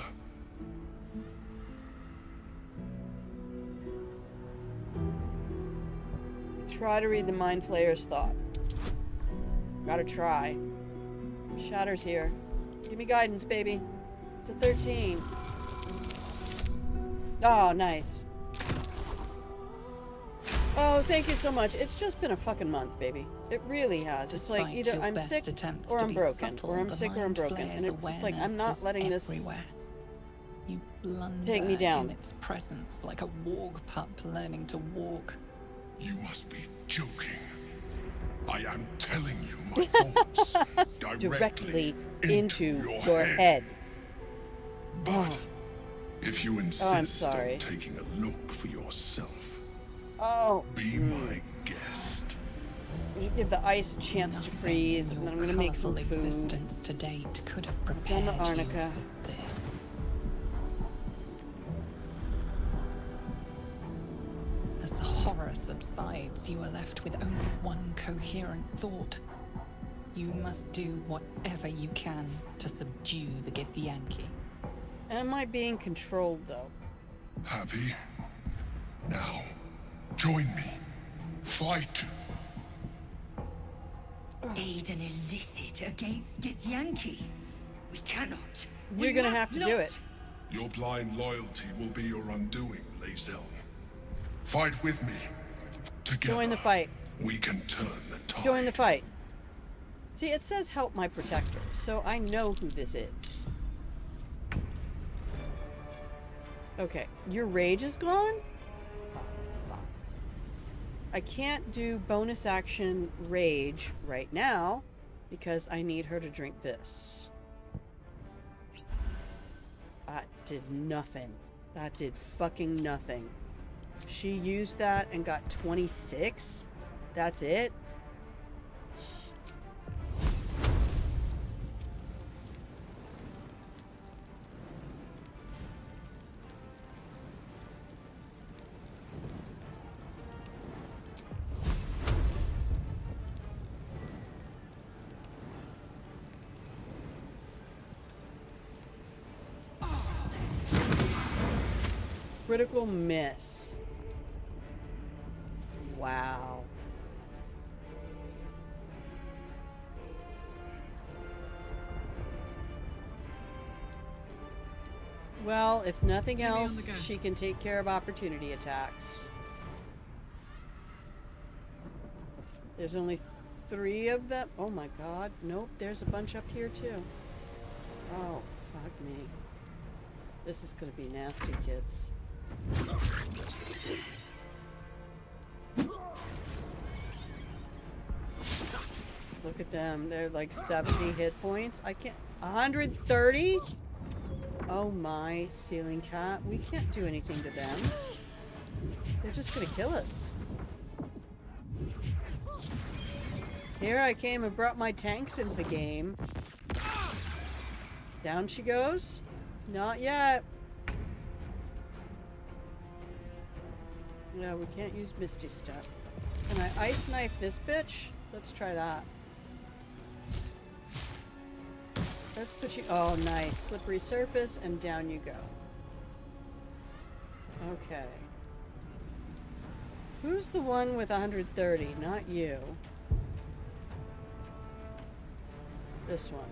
Try to read the Mind Flayer's thoughts. Gotta try. Shatter's here. Give me guidance, baby. It's a 13. Oh, nice. Oh, thank you so much. It's just been a fucking month, baby. It really has. Despite it's like either I'm sick or I'm broken. Or I'm sick or I'm broken. And it's just like I'm not letting this You blunder take me down. in its presence like a warg pup learning to walk. You must be joking. I am telling you my thoughts directly into your head. But if you insist on taking a look for yourself, be my guest. You give the ice a chance to freeze, and then I'm gonna make some food. Existence to date could have prepared the arnica. you for this. As the horror subsides, you are left with only one coherent thought. You must do whatever you can to subdue the Githyanki. Am I being controlled, though? Happy? Now, join me. Fight! Aid an illicit against Githyanki. We cannot. You're gonna have to do it. Your blind loyalty will be your undoing, Lae'zel. Fight with me. Together, join the fight. We can turn the tide. Join the fight. See, it says help my protector, so I know who this is. Okay, your rage is gone? Oh, fuck. I can't do bonus action rage right now because I need her to drink this. That did nothing. That did fucking nothing. She used that and got 26? That's it? Critical miss. Wow. Well, if nothing else, she can take care of opportunity attacks. There's only 3 of them. Oh my god. Nope, there's a bunch up here too. Oh, fuck me. This is gonna be nasty, kids. Look at them. They're like 70 hit points. I can't... 130? Oh my ceiling cat. We can't do anything to them. They're just gonna kill us. Here I came and brought my tanks into the game. Down she goes. Not yet. No, we can't use Misty Step. Can I ice knife this bitch? Let's try that. Let's put you... Oh, nice. Slippery surface, and down you go. Okay. Who's the one with 130? Not you. This one.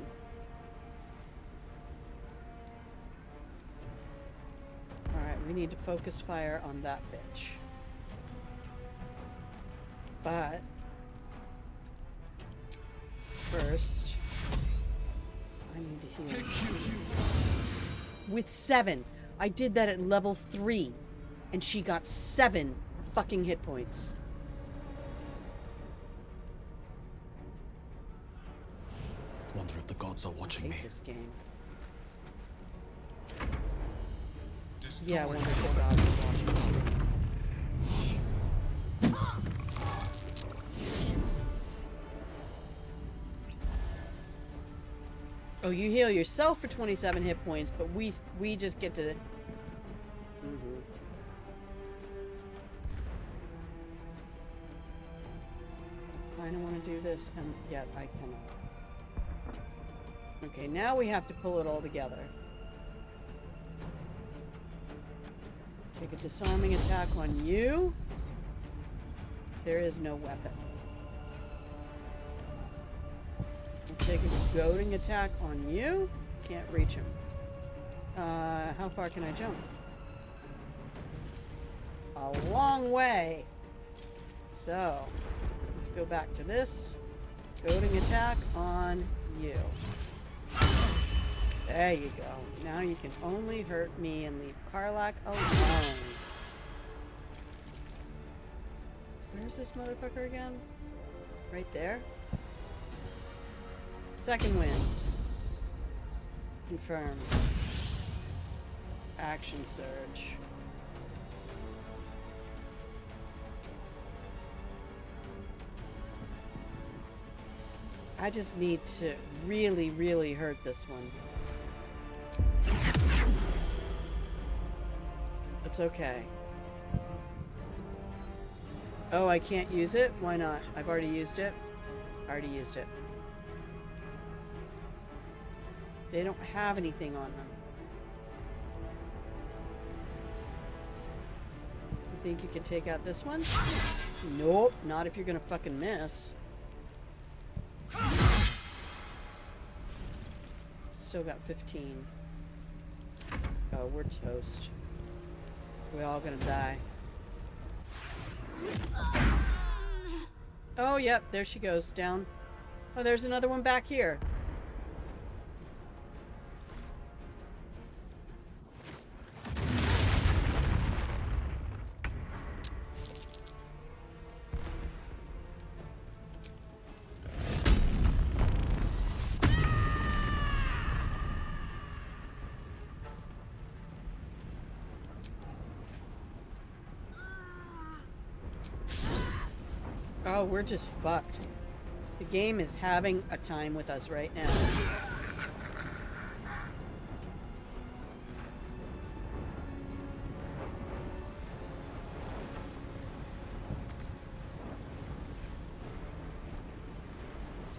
Alright, we need to focus fire on that bitch. But first, I need to heal. With 7. I did that at level 3, and she got 7 fucking hit points. Wonder if the gods are watching me. This game. Yeah, I wonder if the gods are watching me. Oh, you heal yourself for 27 hit points, but we just get to... I don't want to do this, and yet I cannot. Okay, now we have to pull it all together. Take a disarming attack on you. There is no weapon. take a goading attack on you. Can't reach him. How far can I jump? A long way. So, let's go back to this. Goading attack on you. There you go. Now you can only hurt me and leave Karlach alone. Where's this motherfucker again? Right there? Second wind. Confirm. Action surge. I just need to really, really hurt this one. It's okay. Oh, I can't use it? Why not? I've already used it. Already used it. They don't have anything on them. You think you can take out this one? Nope, not if you're gonna fucking miss. Still got 15. Oh, we're toast. We're all gonna die. Oh, yep, there she goes, down. Oh, there's another one back here. Oh, we're just fucked. The game is having a time with us right now.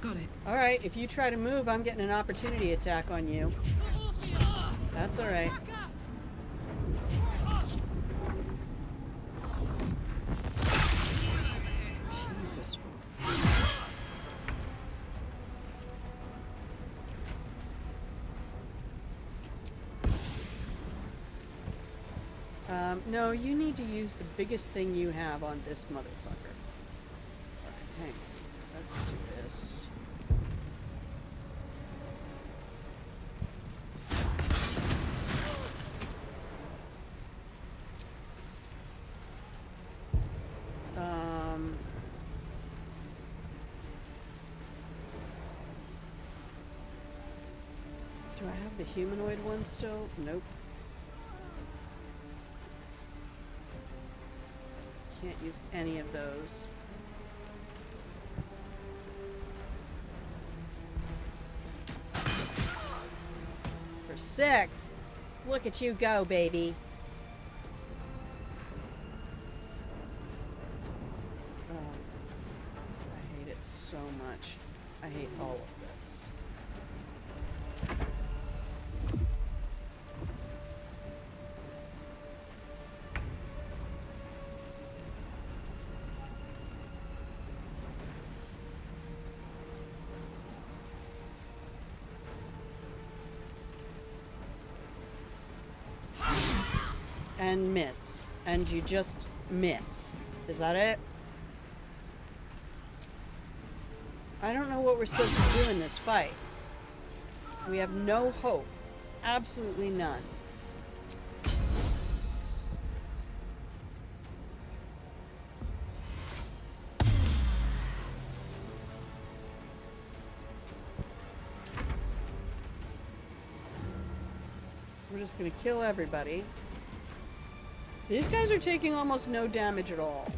Got it. Alright, if you try to move, I'm getting an opportunity attack on you. That's alright. Jesus. No, you need to use the biggest thing you have on this motherfucker. Alright, hang on. Let's do this. Do I have the humanoid one still? Nope. Can't use any of those. For 6. Look at you go, baby. Oh, I hate it so much. I hate all of this. And miss. And you just miss. Is that it? I don't know what we're supposed to do in this fight. We have no hope. Absolutely none. We're just gonna kill everybody. These guys are taking almost no damage at all.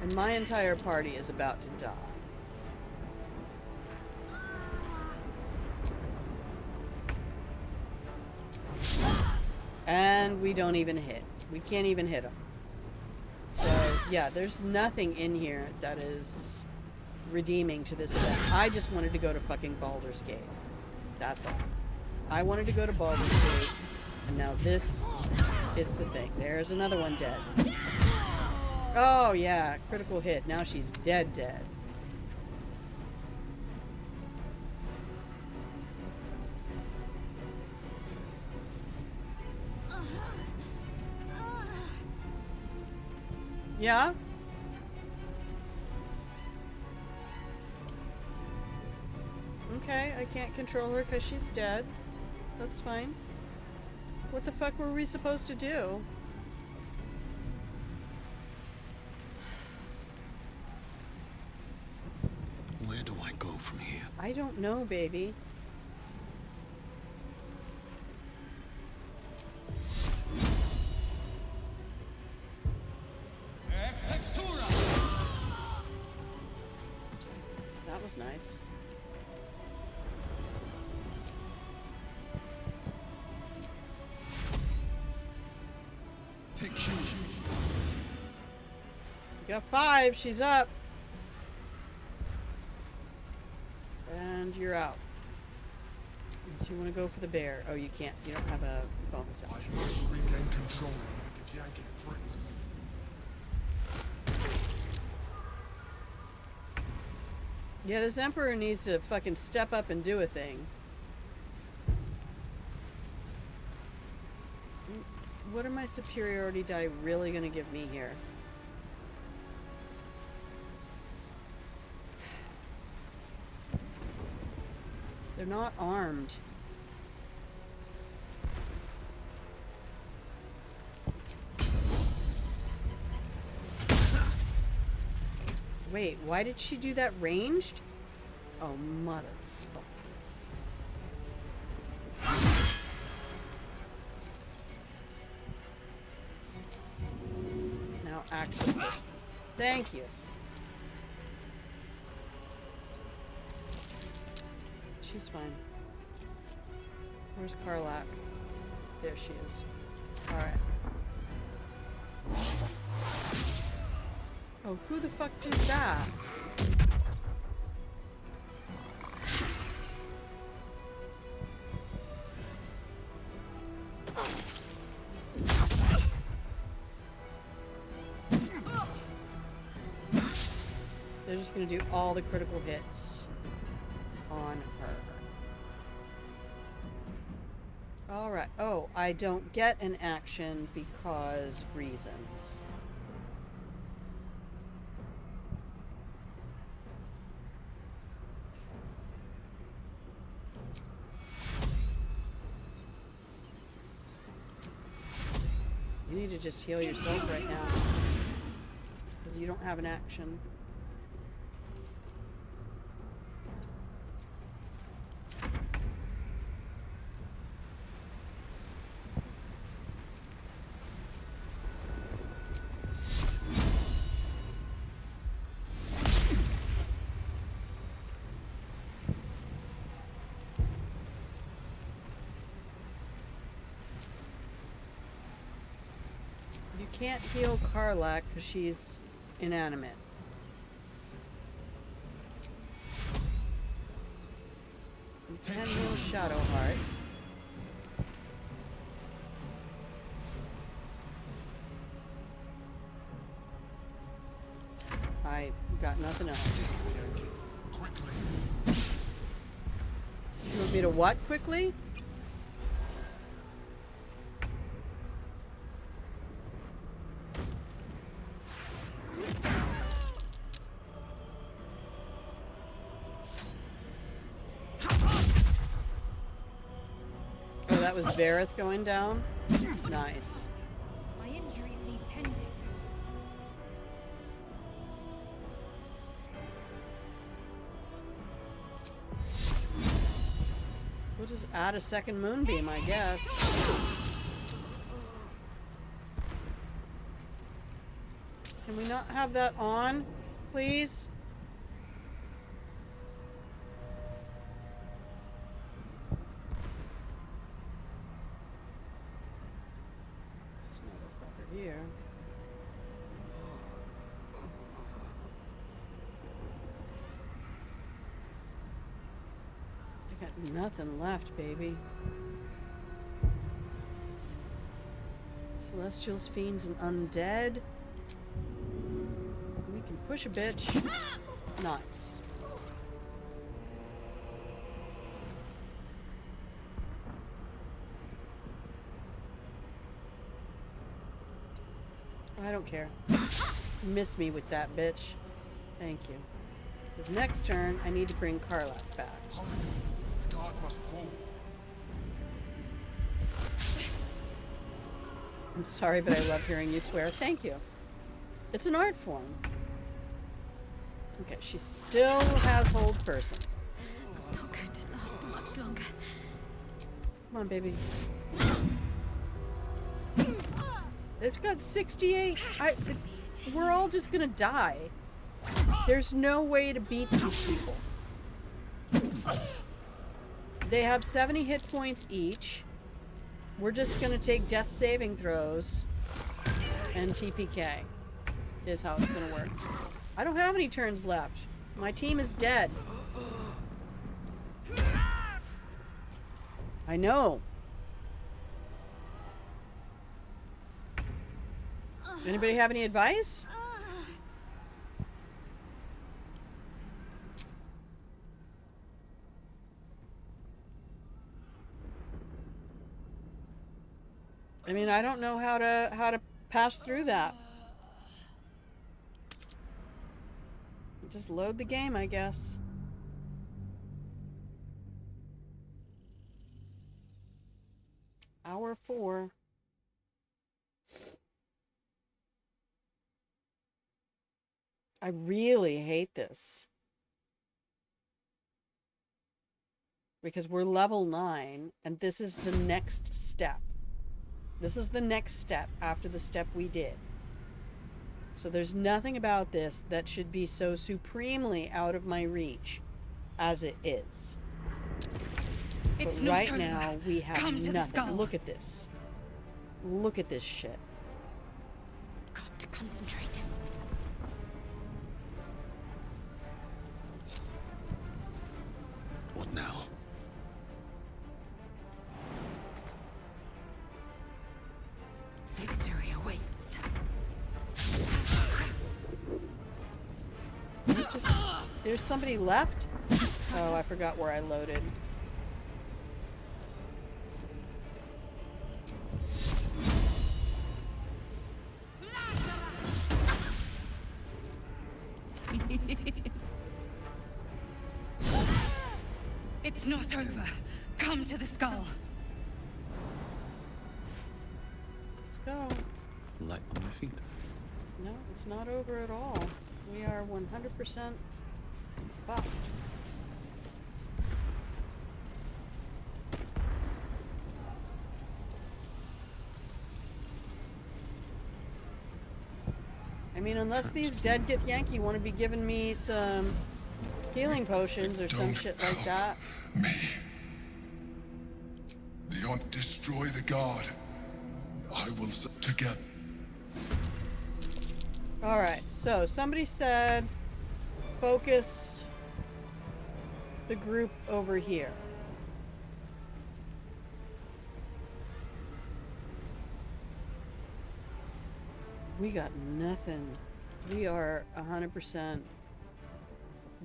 And my entire party is about to die. And we don't even hit. We can't even hit them. So, yeah, there's nothing in here that is redeeming to this event. I just wanted to go to fucking Baldur's Gate. That's all. I wanted to go to Baldur's Gate, and now this is the thing. There's another one dead. Oh, yeah. Critical hit. Now she's dead. Yeah? Okay, I can't control her because she's dead. That's fine. What the fuck were we supposed to do? Where do I go from here? I don't know, baby. That was nice. You got 5. She's up. And you're out. So you want to go for the bear. Oh, you can't. You don't have a bonus action. I must regain control of the Githyanki prince. Yeah, this Emperor needs to fucking step up and do a thing. What are my superiority die really gonna give me here? They're not armed. Wait, why did she do that ranged? Oh, motherfucker. Now action. Thank you. She's fine. Where's Karlak? There she is. Alright. Oh, who the fuck did that? They're just gonna do all the critical hits on her. Alright. Oh, I don't get an action because reasons. You need to just heal yourself right now. Because you don't have an action. Can't heal Karlak because she's inanimate. You can heal Shadowheart. I got nothing else. You want me to what quickly? That was Vareth going down? Nice. My injuries need tending. We'll just add a second moonbeam, I guess. Can we not have that on, please? Here. Got nothing left, baby. Celestials, fiends, and undead. We can push a bitch. Nice. I don't care. Miss me with that, bitch. Thank you. Because next turn, I need to bring Karlach back. The dark must fall. I'm sorry, but I love hearing you swear. Thank you. It's an art form. Okay, she still has hold person. I'm not going to last much longer. Come on, baby. It's got 68. We're all just gonna die. There's no way to beat these people. They have 70 hit points each. We're just gonna take death saving throws and TPK is how it's gonna work. I don't have any turns left. My team is dead. I know. Anybody have any advice? I mean, I don't know how to pass through that. Just load the game, I guess. Hour 4. I really hate this. Because we're level 9, and this is the next step. This is the next step after the step we did. So there's nothing about this that should be so supremely out of my reach as it is. It's but right now, we have nothing. Look at this. Look at this shit. Got to concentrate. What now? Victory awaits. There's somebody left? Oh, I forgot where I loaded. It's not over. Come to the skull. Let's go. Light on my feet. No, it's not over at all. We are 100% fucked. I mean, unless these dead Githyanki want to be giving me some healing potions or some shit like that. Me. Beyond destroy the guard. I will together. Alright, so somebody said focus the group over here. We got nothing. We are 100%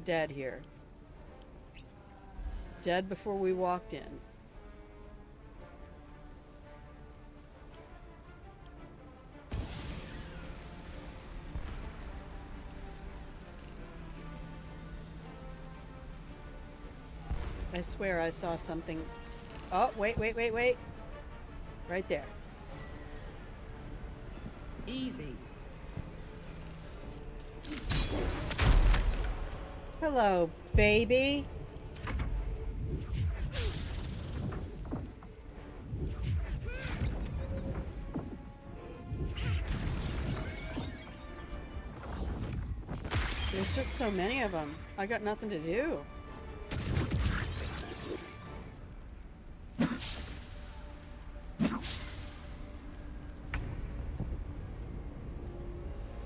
dead here. Dead before we walked in. I swear I saw something. Oh, wait. Right there. Easy. Hello, baby. There's just so many of them. I got nothing to do.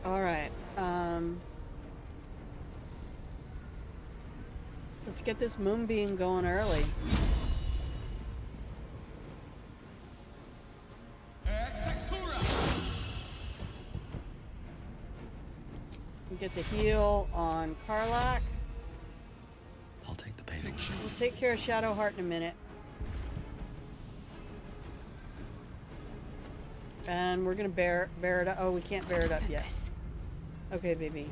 All right. Let's get this moonbeam going early. We get the heal on Karlach. I'll take the pain. We'll take care of Shadowheart in a minute. And we're gonna bear it up. Oh, we can't bear it up yet. Okay, baby.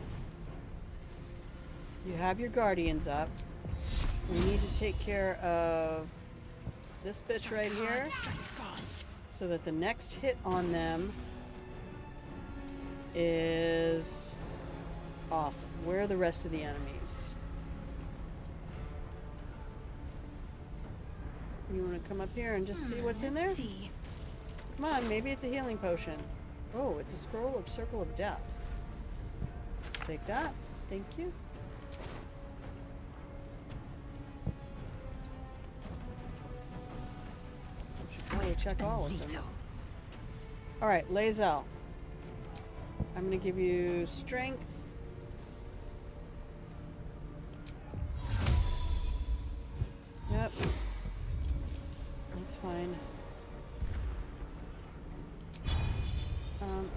You have your guardians up. We need to take care of this bitch right here, so that the next hit on them is awesome. Where are the rest of the enemies? You want to come up here and just see what's in there? Come on, maybe it's a healing potion. Oh, it's a scroll of Circle of Death. Take that. Thank you. Probably check all of them. Alright, Lae'zel. I'm gonna give you strength. Yep. That's fine.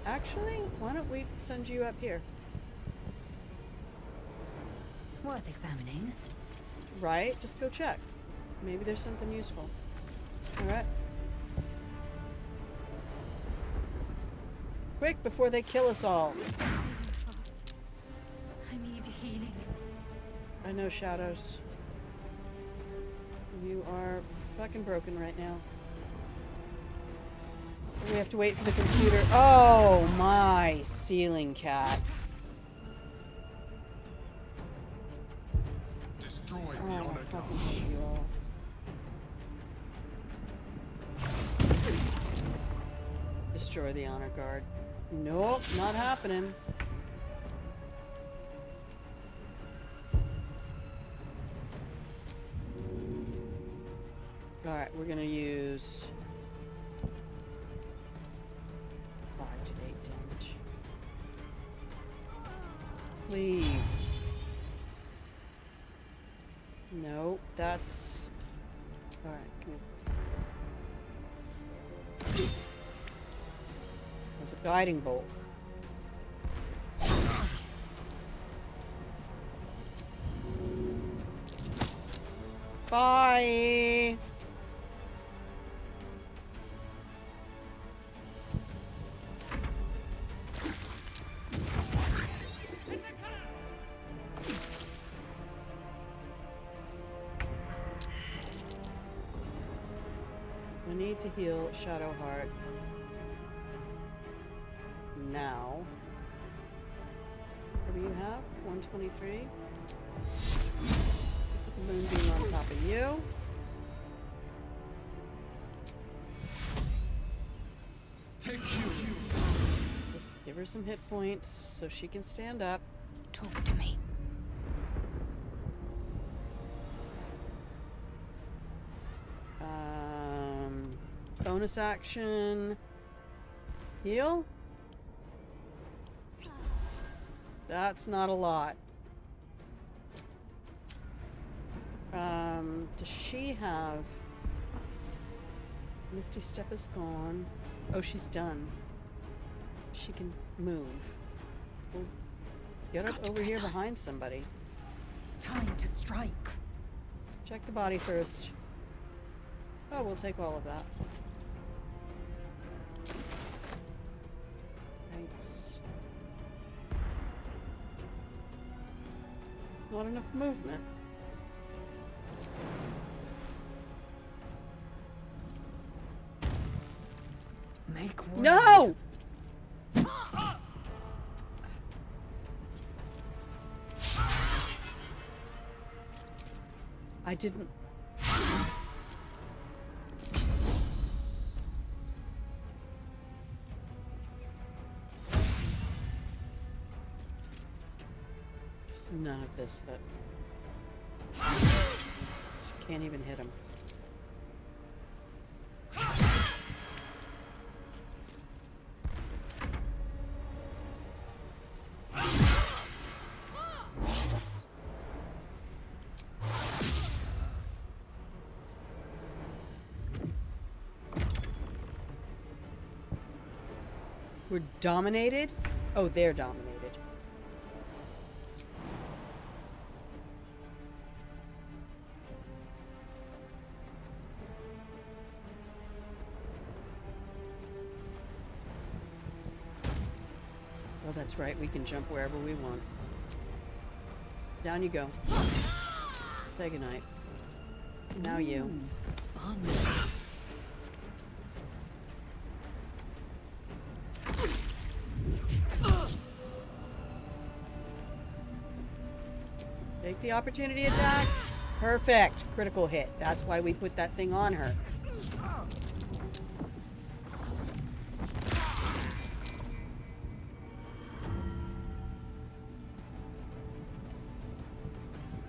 Actually, why don't we send you up here? Worth examining. Right? Just go check. Maybe there's something useful. Alright. Quick, before they kill us all. I need healing. I know, Shadows. You are fucking broken right now. We have to wait for the computer. Oh my ceiling cat. Destroy Oh, the honor fucking hate you all. Destroy the honor guard. Nope, not happening. Alright, we're gonna use 5 to 8 damage. Cleave. No, that's... Alright, come here. That's a guiding bolt. Bye! I need to heal Shadowheart now. What do you have? 123? Put the moonbeam on top of you. Just give her some hit points so she can stand up. Talk to me. Bonus action. Heal? That's not a lot. Does she have... Misty Step is gone. Oh, she's done. She can move. We'll get up over here behind somebody. Time to strike. Check the body first. Oh, we'll take all of that. Thanks. Not enough movement. Make way. No! I didn't... Just none of this that... Just can't even hit him. We're dominated? Oh, they're dominated. Oh, that's right. We can jump wherever we want. Down you go. Say goodnight. Now you. Fun. Take the opportunity attack. Perfect. Critical hit. That's why we put that thing on her.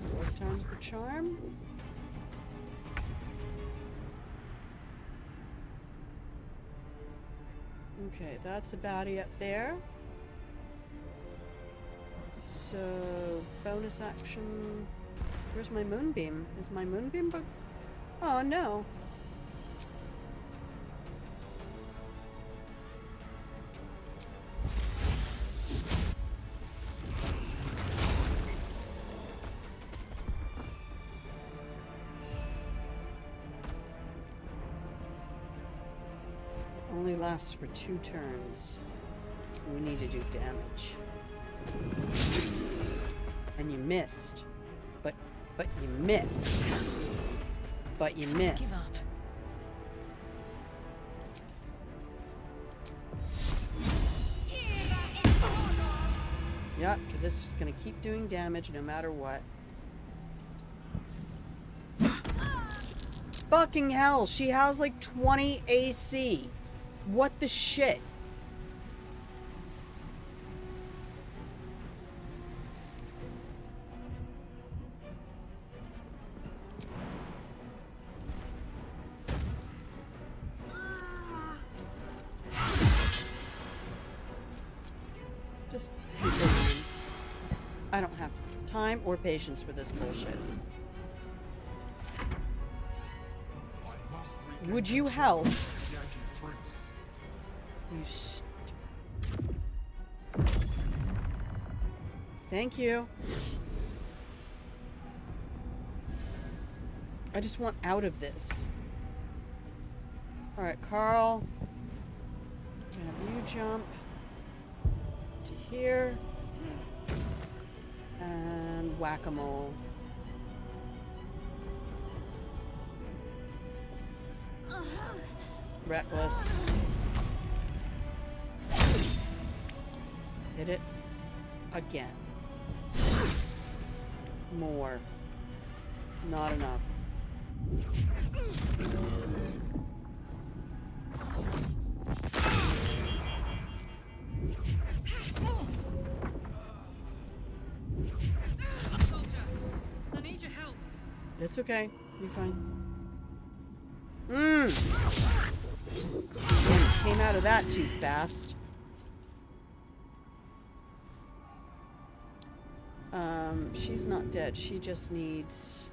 Fourth time's the charm. Okay, that's a baddie up there. So, bonus action. Where's my moonbeam? Is my moonbeam oh, no. Only lasts for 2 turns. We need to do damage. And you missed. But you missed. But you missed. Yep, because it's just gonna keep doing damage no matter what. Fucking hell, she has like 20 AC. What the shit? Just keep it on. I don't have time or patience for this bullshit. Would you help? You Thank you. I just want out of this. Alright, Carl. Have you jump to here. And whack-a-mole. Reckless. Did it again. More. Not enough. Soldier, I need your help. It's okay. You're fine. Came out of that too fast. She's not dead. She just needs...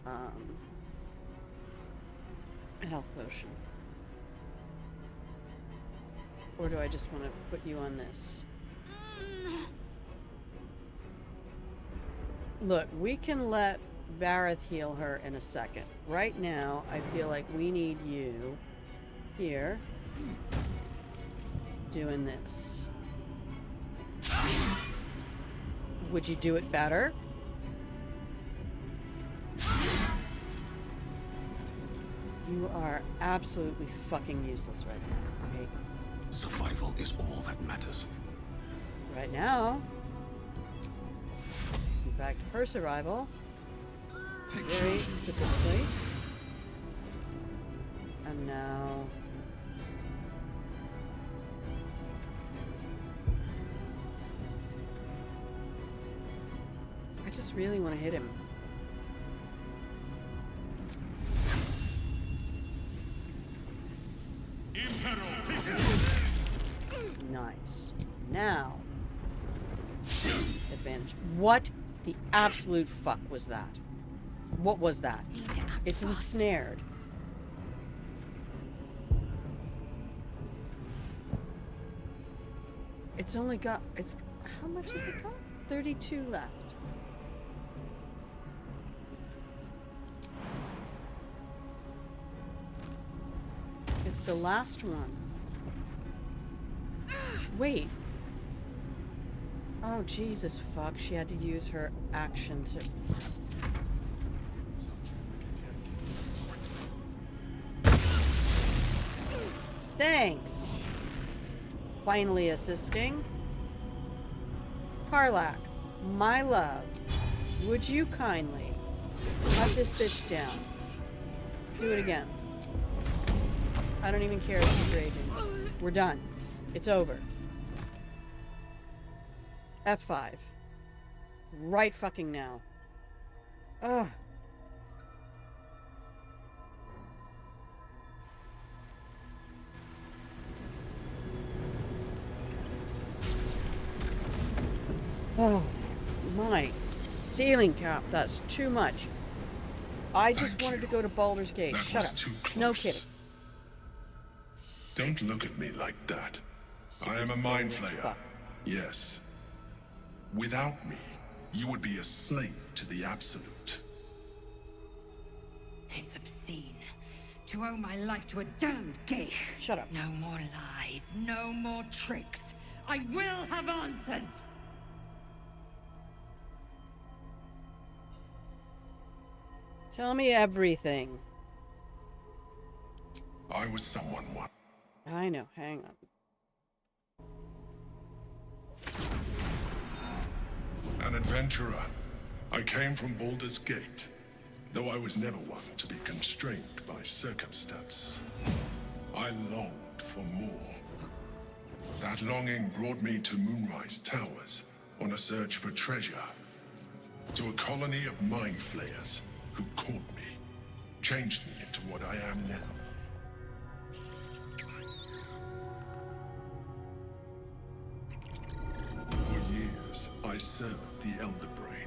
a health potion. Or do I just want to put you on this? Look, we can let Vareth heal her in a second. Right now, I feel like we need you here doing this. Would you do it better? You are absolutely fucking useless right now. I hate you. Survival is all that matters. Right now. In fact, her survival. Very specifically. And now... I just really want to hit him. Nice. Now, advantage. What the absolute fuck was that? What was that? It's ensnared. It's only got, it's, how much has it got? 32 left. It's the last one. Wait. Oh, Jesus fuck. She had to use her action to... Thanks. Finally assisting. Karlak, my love, would you kindly cut this bitch down? Do it again. I don't even care if she's raging. We're done. It's over. F5. Right fucking now. Ugh. Oh, my ceiling cap. That's too much. I just wanted to go to Baldur's Gate. Shut up. Too close. No kidding. Don't look at me like that. I am a mind flayer. Yes. Without me, you would be a slave to the Absolute. It's obscene to owe my life to a damned geich. Shut up. No more lies, no more tricks. I will have answers. Tell me everything. I was someone once. I know. Hang on. An adventurer. I came from Baldur's Gate, though I was never one to be constrained by circumstance. I longed for more. That longing brought me to Moonrise Towers on a search for treasure. To a colony of mind flayers who caught me, changed me into what I am now. For years, I served the Elder Brain,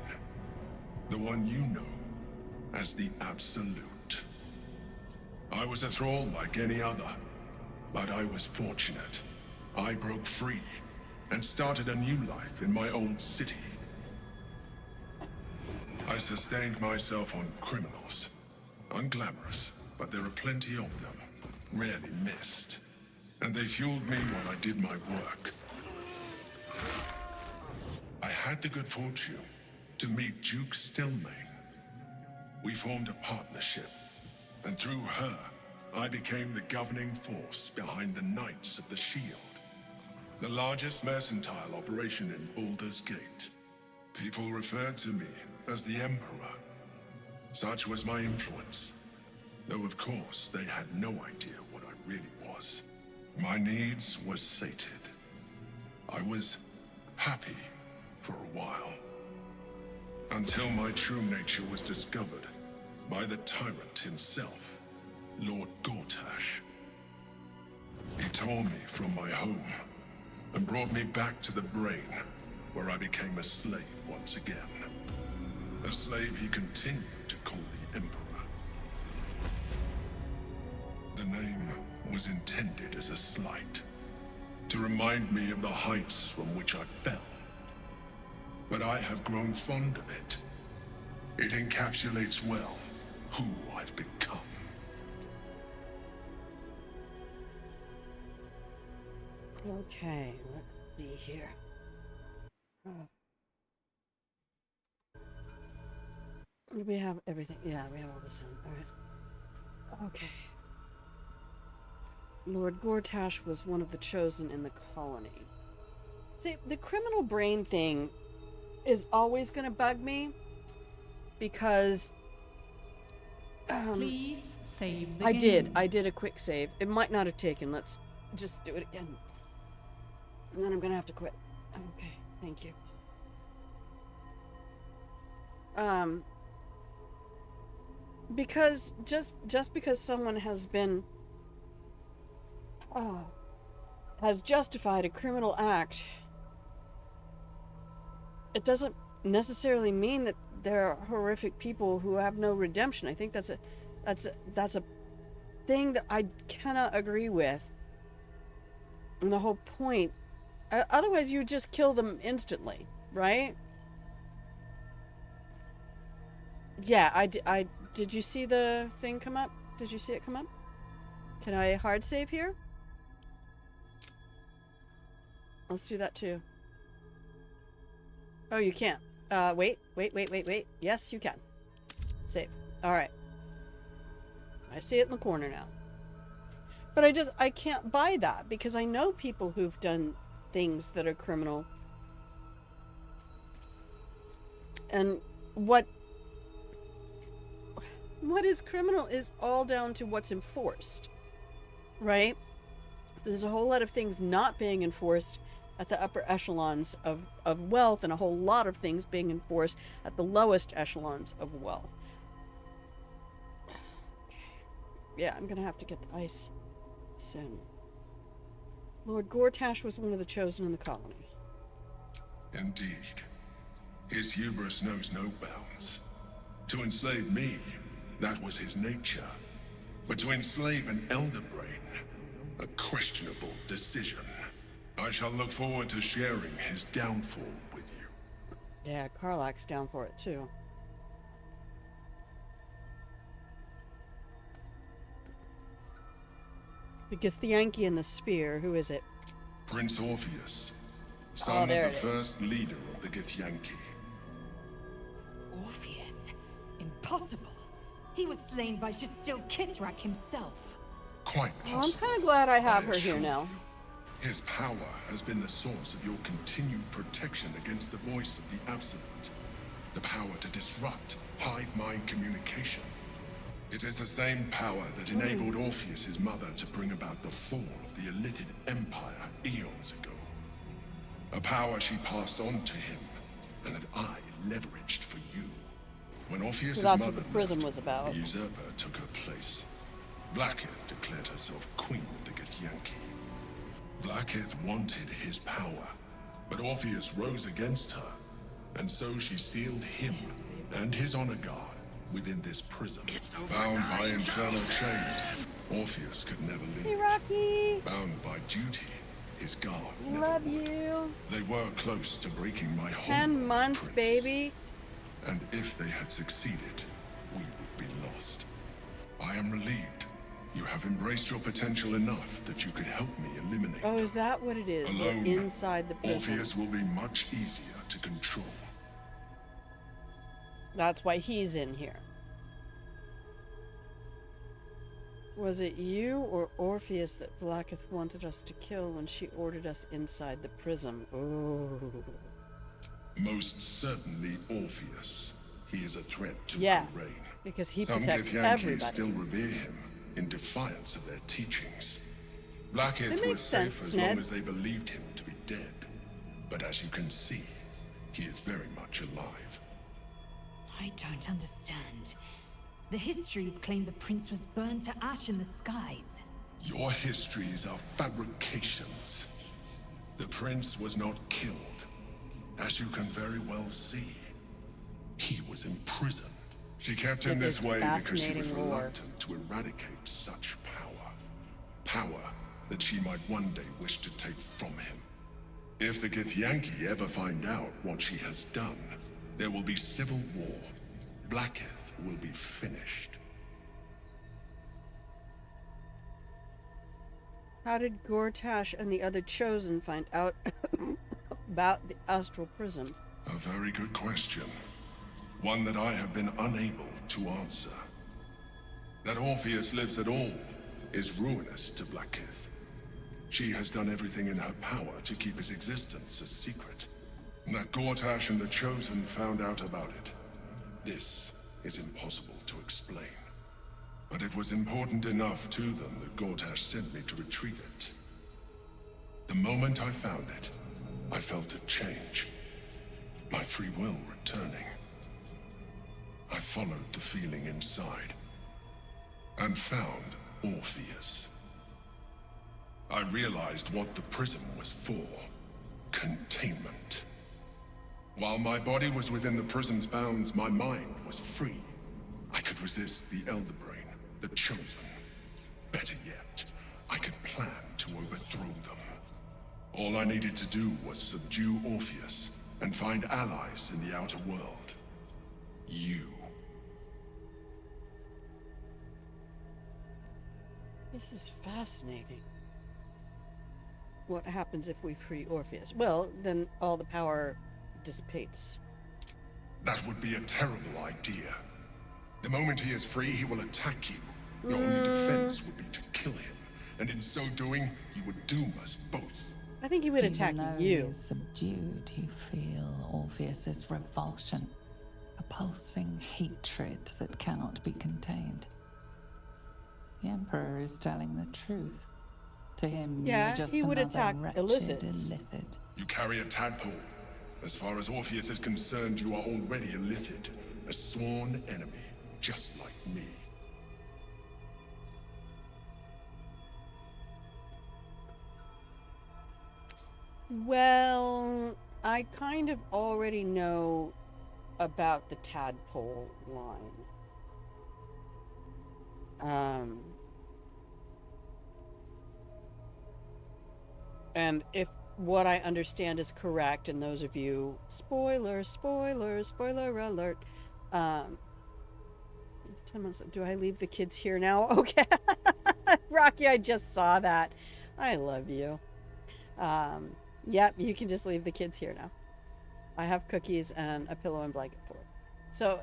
the one you know as the Absolute. I was a thrall like any other, but I was fortunate. I broke free and started a new life in my old city. I sustained myself on criminals. Unglamorous, but there are plenty of them, rarely missed. And they fueled me while I did my work. I had the good fortune to meet Duke Stillmain. We formed a partnership, and through her, I became the governing force behind the Knights of the Shield, the largest mercantile operation in Baldur's Gate. People referred to me as the Emperor. Such was my influence, though of course they had no idea what I really was. My needs were sated. I was happy for a while, until my true nature was discovered by the tyrant himself, Lord Gortash. He tore me from my home and brought me back to the Brain, where I became a slave once again. A slave he continued to call the Emperor. The name was intended as a slight, to remind me of the heights from which I fell. But I have grown fond of it. It encapsulates well who I've become. Okay, let's see here. We have everything. Yeah, we have all the sound. Alright. Okay. Lord Gortash was one of the chosen in the colony. See, the criminal brain thing is always going to bug me because please save the game. I did a quick save. It might not have taken. Let's just do it again. And then I'm going to have to quit. Okay, thank you. Because just because someone has been has justified a criminal act, it doesn't necessarily mean that they're horrific people who have no redemption. I think that's a thing that I cannot agree with. And the whole point, Otherwise, you would just kill them instantly, right? Yeah, did you see the thing come up? Did you see it come up? Can I hard save here? Let's do that too. Oh, you can't. Wait. Yes, you can. Save. Alright. I see it in the corner now. But I can't buy that because I know people who've done things that are criminal. And what is criminal is all down to what's enforced, right? There's a whole lot of things not being enforced at the upper echelons of wealth, and a whole lot of things being enforced at the lowest echelons of wealth. Okay. Yeah, I'm gonna have to get the ice soon. Lord Gortash was one of the chosen in the colony. Indeed. His hubris knows no bounds. To enslave me, that was his nature. But to enslave an elder brain, a questionable decision. I shall look forward to sharing his downfall with you. Yeah, Karlach's down for it too. The Githyanki in the sphere, who is it? Prince Orpheus, son of the first leader of the Githyanki. Orpheus? Impossible. He was slain by Justil Kithrak himself. Quite possible. Well, I'm kind of glad I have her here now. His power has been the source of your continued protection against the voice of the Absolute. The power to disrupt hive mind communication. It is the same power that enabled Orpheus's mother to bring about the fall of the Illithid Empire eons ago. A power she passed on to him, and that I leveraged for you. When Orpheus's mother what the prism was about. The usurper took her place. Vlaakith declared herself queen of the Githyanki. Vlaakith wanted his power, but Orpheus rose against her, and so she sealed him and his honor guard within this prison. Bound by infernal chains, Orpheus could never leave. Hey, Rocky! Bound by duty, his guard Love you. They were close to breaking my whole 10 months, Prince. baby. And if they had succeeded, we would be lost. I am relieved. You have embraced your potential enough that you could help me eliminate Oh, them. is that what it is? Alone, We're inside the prison. Orpheus will be much easier to control. That's why he's in here. Was it you or Orpheus that Vlaakith wanted us to kill when she ordered us inside the prism? Ooh. Most certainly Orpheus. He is a threat to Yeah, my reign. because he Some protects Githyanki everybody. still revere him in defiance of their teachings. Vlaakith That was makes safe sense, as Ned. long as they believed him to be dead. But as you can see, he is very much alive. I don't understand. The histories claim the prince was burned to ash in the skies. Your histories are fabrications. The prince was not killed. As you can very well see, he was imprisoned. She kept him With this his way because she was fascinating lore. reluctant to eradicate such power. Power that she might one day wish to take from him. If the Githyanki ever find out what she has done, there will be civil war. Vlaakith will be finished. How did Gortash and the other Chosen find out about the Astral Prism? A very good question. One that I have been unable to answer. That Orpheus lives at all is ruinous to Vlaakith. She has done everything in her power to keep his existence a secret. That Gortash and the Chosen found out about it. This is impossible to explain. But it was important enough to them that Gortash sent me to retrieve it. The moment I found it, I felt a change. My free will returning. I followed the feeling inside and found Orpheus. I realized what the prism was for. Containment. While my body was within the prism's bounds, my mind was free. I could resist the Elder Brain, the Chosen. Better yet, I could plan to overthrow them. All I needed to do was subdue Orpheus and find allies in the outer world. You. This is fascinating. What happens if we free Orpheus? Well, then all the power dissipates. That would be a terrible idea. The moment he is free, he will attack you. Your only defense would be to kill him, and in so doing, he would doom us both. I think he would attack Even though you. He is subdued, you feel Orpheus's revulsion, a pulsing hatred that cannot be contained. The Emperor is telling the truth. To him, Yeah, you're just he would another attack wretched Illithids. Illithid. You carry a tadpole. As far as Orpheus is concerned, you are already a Illithid, a sworn enemy, just like me. Well, I kind of already know about the tadpole line. And if what I understand is correct, and those of you, spoiler alert, 10 months, do I leave the kids here now? Okay. Rocky, I just saw that. I love you. Yep, you can just leave the kids here now. I have cookies and a pillow and blanket for it. So,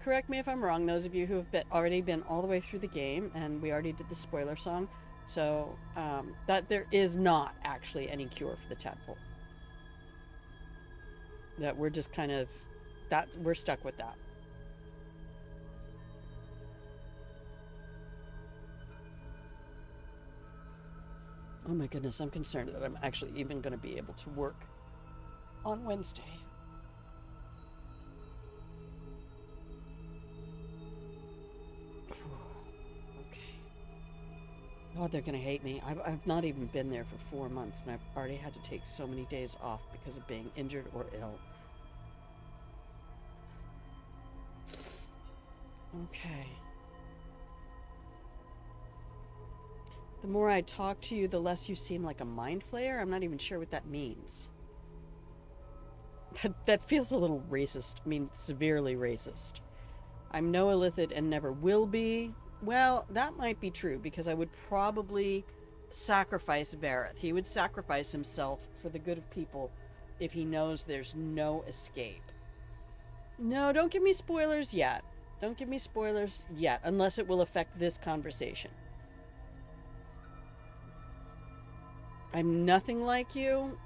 correct me if I'm wrong, those of you who have already been all the way through the game, and we already did the spoiler song, so that there is not actually any cure for the tadpole. That we're just kind of, we're stuck with that. Oh my goodness, I'm concerned that I'm actually even going to be able to work on Wednesday. Okay. God, they're going to hate me. I've not even been there for 4 months, and I've already had to take so many days off because of being injured or ill. Okay. The more I talk to you, the less you seem like a mind flayer. I'm not even sure what that means. That feels a little racist. I mean, severely racist. I'm no Illithid and never will be. Well, that might be true, because I would probably sacrifice Vareth. He would sacrifice himself for the good of people if he knows there's no escape. No, don't give me spoilers yet. Don't give me spoilers yet, unless it will affect this conversation. I'm nothing like you?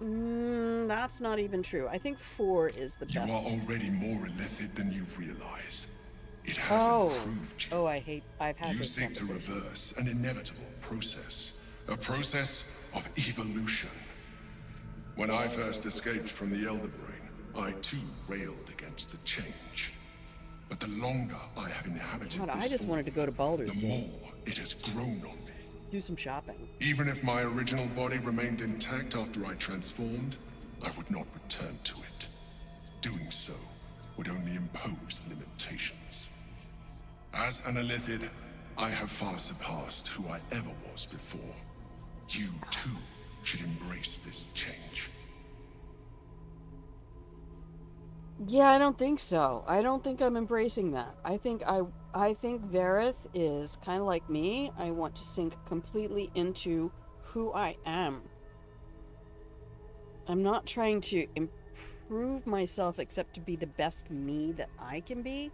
That's not even true. I think 4 is the best. You are already more Illithid than you realize. It has improved you. I've had You this seek to reverse an inevitable process. A process of evolution. When I first escaped from the Elder Brain, I too railed against the change. But the longer I have inhabited God, this I just wanted to go to Baldur's the Gate. more it has grown on me. Do some shopping. Even if my original body remained intact after I transformed, I would not return to it. Doing so would only impose limitations. As an Illithid, I have far surpassed who I ever was before. You, too, should embrace this change. Yeah, I don't think so. I don't think I'm embracing that. I think Vareth is kind of like me. I want to sink completely into who I am. I'm not trying to improve myself except to be the best me that I can be.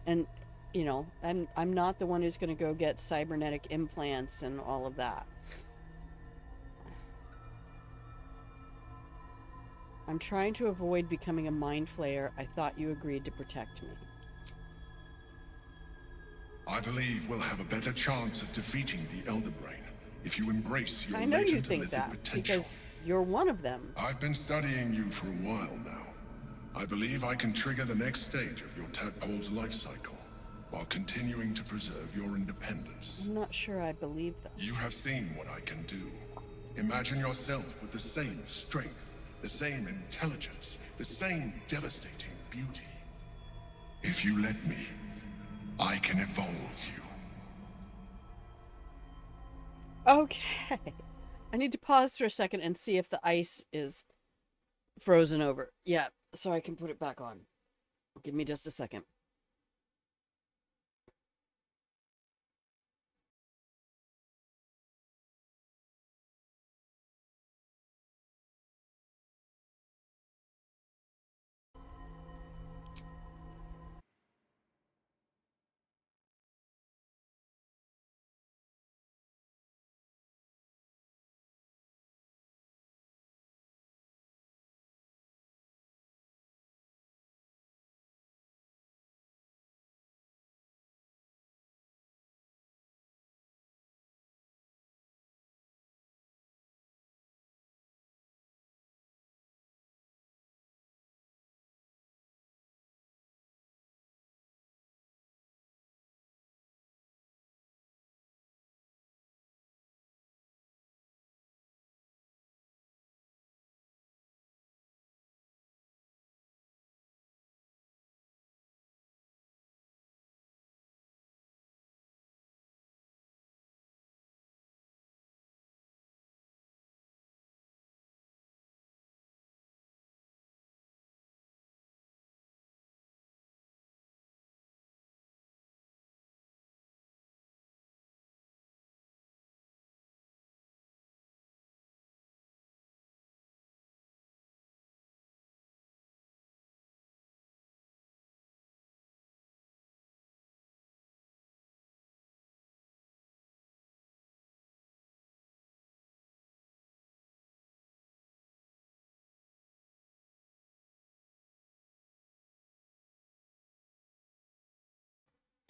And, you know, I'm not the one who's going to go get cybernetic implants and all of that. I'm trying to avoid becoming a mind flayer. I thought you agreed to protect me. I believe we'll have a better chance of defeating the Elder Brain if you embrace your I know you latent think Illithid that, potential. because you're one of them. I've been studying you for a while now. I believe I can trigger the next stage of your tadpole's life cycle, while continuing to preserve your independence. I'm not sure I believe that. You have seen what I can do. Imagine yourself with the same strength, the same intelligence, the same devastating beauty. If you let me, I can evolve you. Okay. I need to pause for a second and see if the ice is frozen over. Yeah, so I can put it back on. Give me just a second.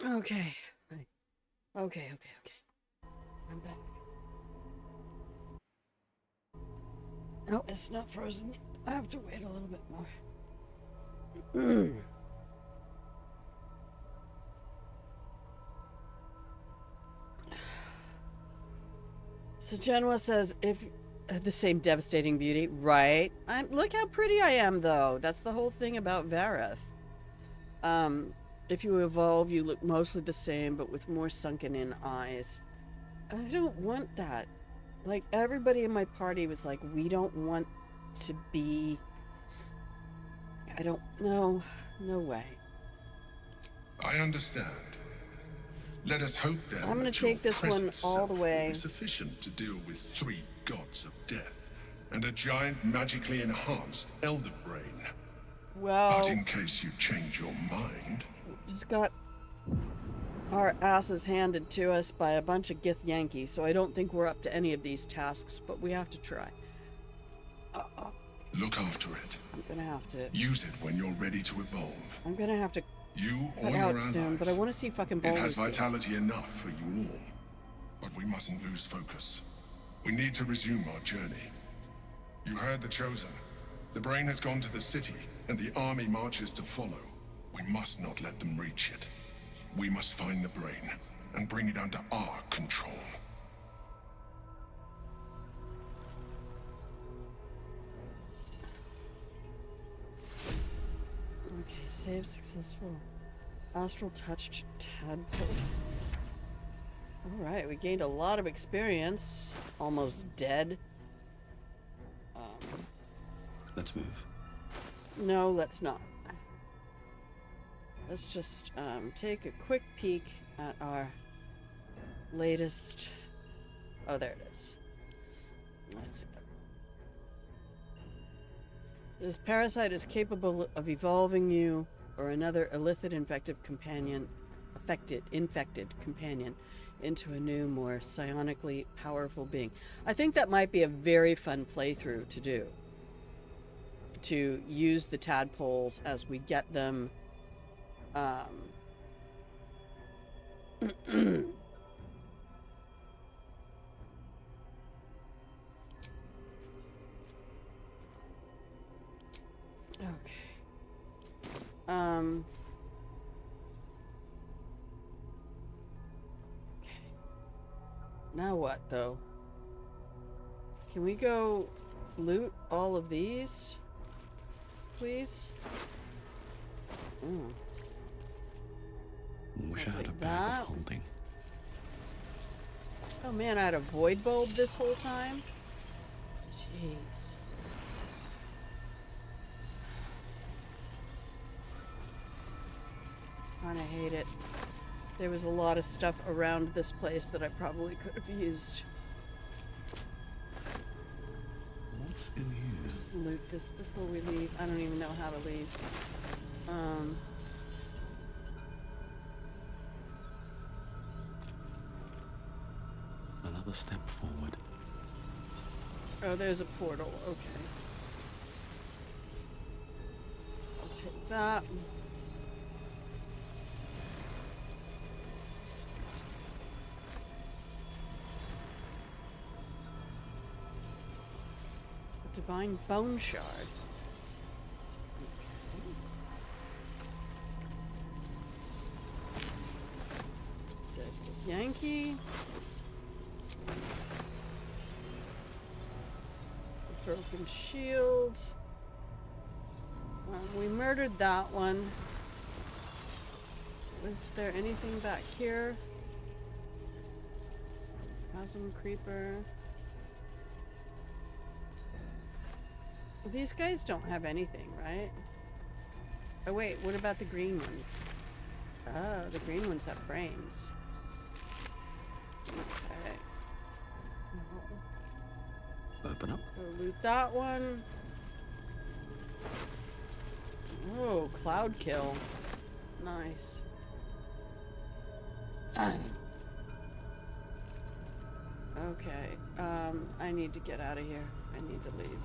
Okay. Okay. I'm back. No, it's not frozen. I have to wait a little bit more. So Genwa says, if the same devastating beauty, right? Look how pretty I am, though. That's the whole thing about Vareth. If you evolve, you look mostly the same, but with more sunken-in eyes. I don't want that. Like, everybody in my party was like, we don't want to be... I don't know. No way. I understand. Let us hope then I'm going that to take this one all the way. Will be sufficient to deal with 3 gods of death and a giant magically enhanced elder brain. Well, but in case you change your mind, just got our asses handed to us by a bunch of Gith Yankees, so I don't think we're up to any of these tasks, but we have to try. Look after it. I'm gonna have to use it when you're ready to evolve. I'm gonna have to you cut or out your allies. soon, but I want to see fucking It Baldur's has Gate. vitality enough for you all, but we mustn't lose focus. We need to resume our journey. You heard the Chosen. The brain has gone to the city, and the army marches to follow. We must not let them reach it. We must find the brain and bring it under our control. Okay, save successful. Astral touched tadpole. Alright, we gained a lot of experience. Almost dead. Let's move. No, let's not. Let's just take a quick peek at our latest... Oh, there it is. Let's see. This parasite is capable of evolving you or another infected companion into a new, more psionically powerful being. I think that might be a very fun playthrough to do. To use the tadpoles as we get them okay. Okay. Now what, though? Can we go loot all of these, please? Wish I I'll had a take bag that. of holding. Oh man, I had a void bulb this whole time? Jeez. Kinda hate it. There was a lot of stuff around this place that I probably could have used. What's in here? Just loot this before we leave. I don't even know how to leave. Another step forward. Oh, there's a portal. Okay. I'll take that. A divine bone shard. Okay. Dead Yankee. Broken shield. We murdered that one. Was there anything back here? Chasm Creeper. These guys don't have anything, right? Oh wait, what about the green ones? Oh, the green ones have brains. Okay. Open up. Go loot that one. Oh, cloud kill. Nice. Okay. I need to get out of here. I need to leave.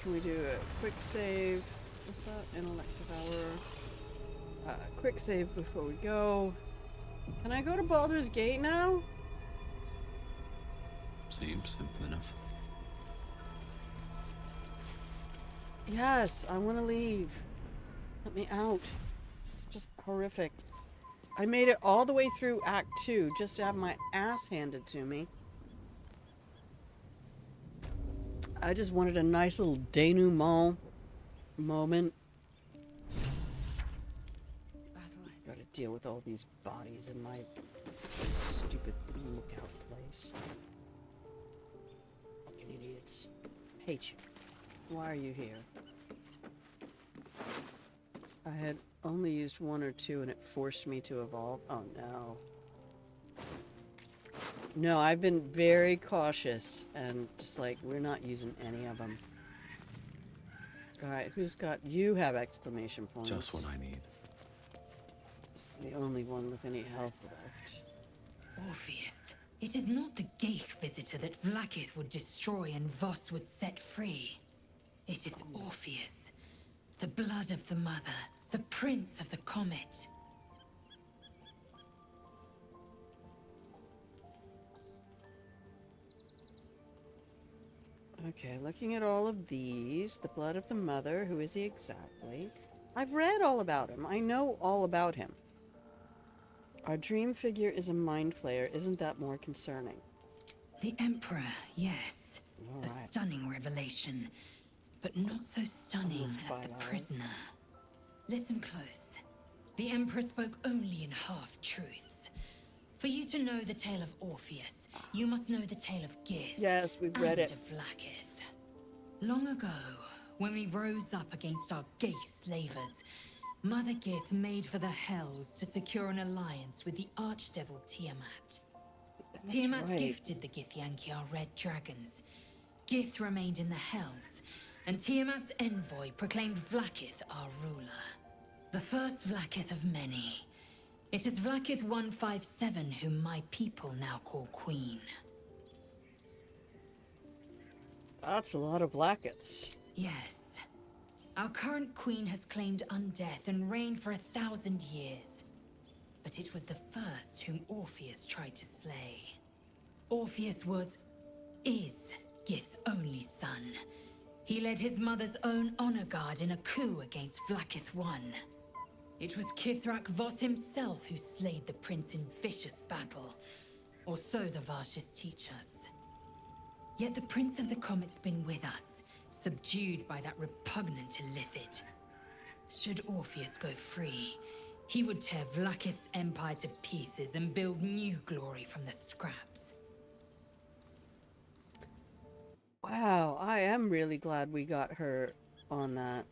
Can we do a quick save? What's that? Intellect Devour. Quick save before we go. Can I go to Baldur's Gate now? Seems simple enough. Yes, I want to leave. Let me out. It's just horrific. I made it all the way through Act 2 just to have my ass handed to me. I just wanted a nice little denouement moment. Gotta deal with all these bodies in my stupid lookout place. Fucking idiots. Hate you. Why are you here? I had only used one or two and it forced me to evolve. Oh no. No, I've been very cautious and just like, we're not using any of them. Alright, who's got... You have exclamation points. Just what I need. It's the only one with any health left. Orpheus, it is not the Geich visitor that Vlaakith would destroy and Voss would set free. It is Orpheus, the blood of the mother, the prince of the comet. Okay, looking at all of these, the blood of the mother, who is he exactly? I've read all about him. I know all about him. Our dream figure is a mind flayer. Isn't that more concerning? The Emperor, yes. All A right. stunning revelation, but not so stunning as the prisoner. Listen close. The Emperor spoke only in half-truths. For you to know the tale of Orpheus, you must know the tale of Gith. Yes, we've read it. And of Vlaakith. Long ago, when we rose up against our gay slavers, Mother Gith made for the Hells to secure an alliance with the archdevil Tiamat. Tiamat right. gifted the Githyanki our red dragons. Gith remained in the Hells, and Tiamat's envoy proclaimed Vlaakith our ruler. The first Vlaakith of many. It is Vlaakith 157 whom my people now call Queen. That's a lot of Vlaakiths. Yes. Our current queen has claimed undeath and reigned for 1,000 years. But it was the first whom Orpheus tried to slay. Orpheus is Gith's only son. He led his mother's own honor guard in a coup against Vlaakith I. It was Kithrak Voss himself who slayed the prince in vicious battle. Or so the Varshas teach us. Yet the Prince of the Comet's been with us, subdued by that repugnant illithid. Should Orpheus go free, he would tear Vlaakith's empire to pieces and build new glory from the scraps. Wow, I am really glad we got her on that.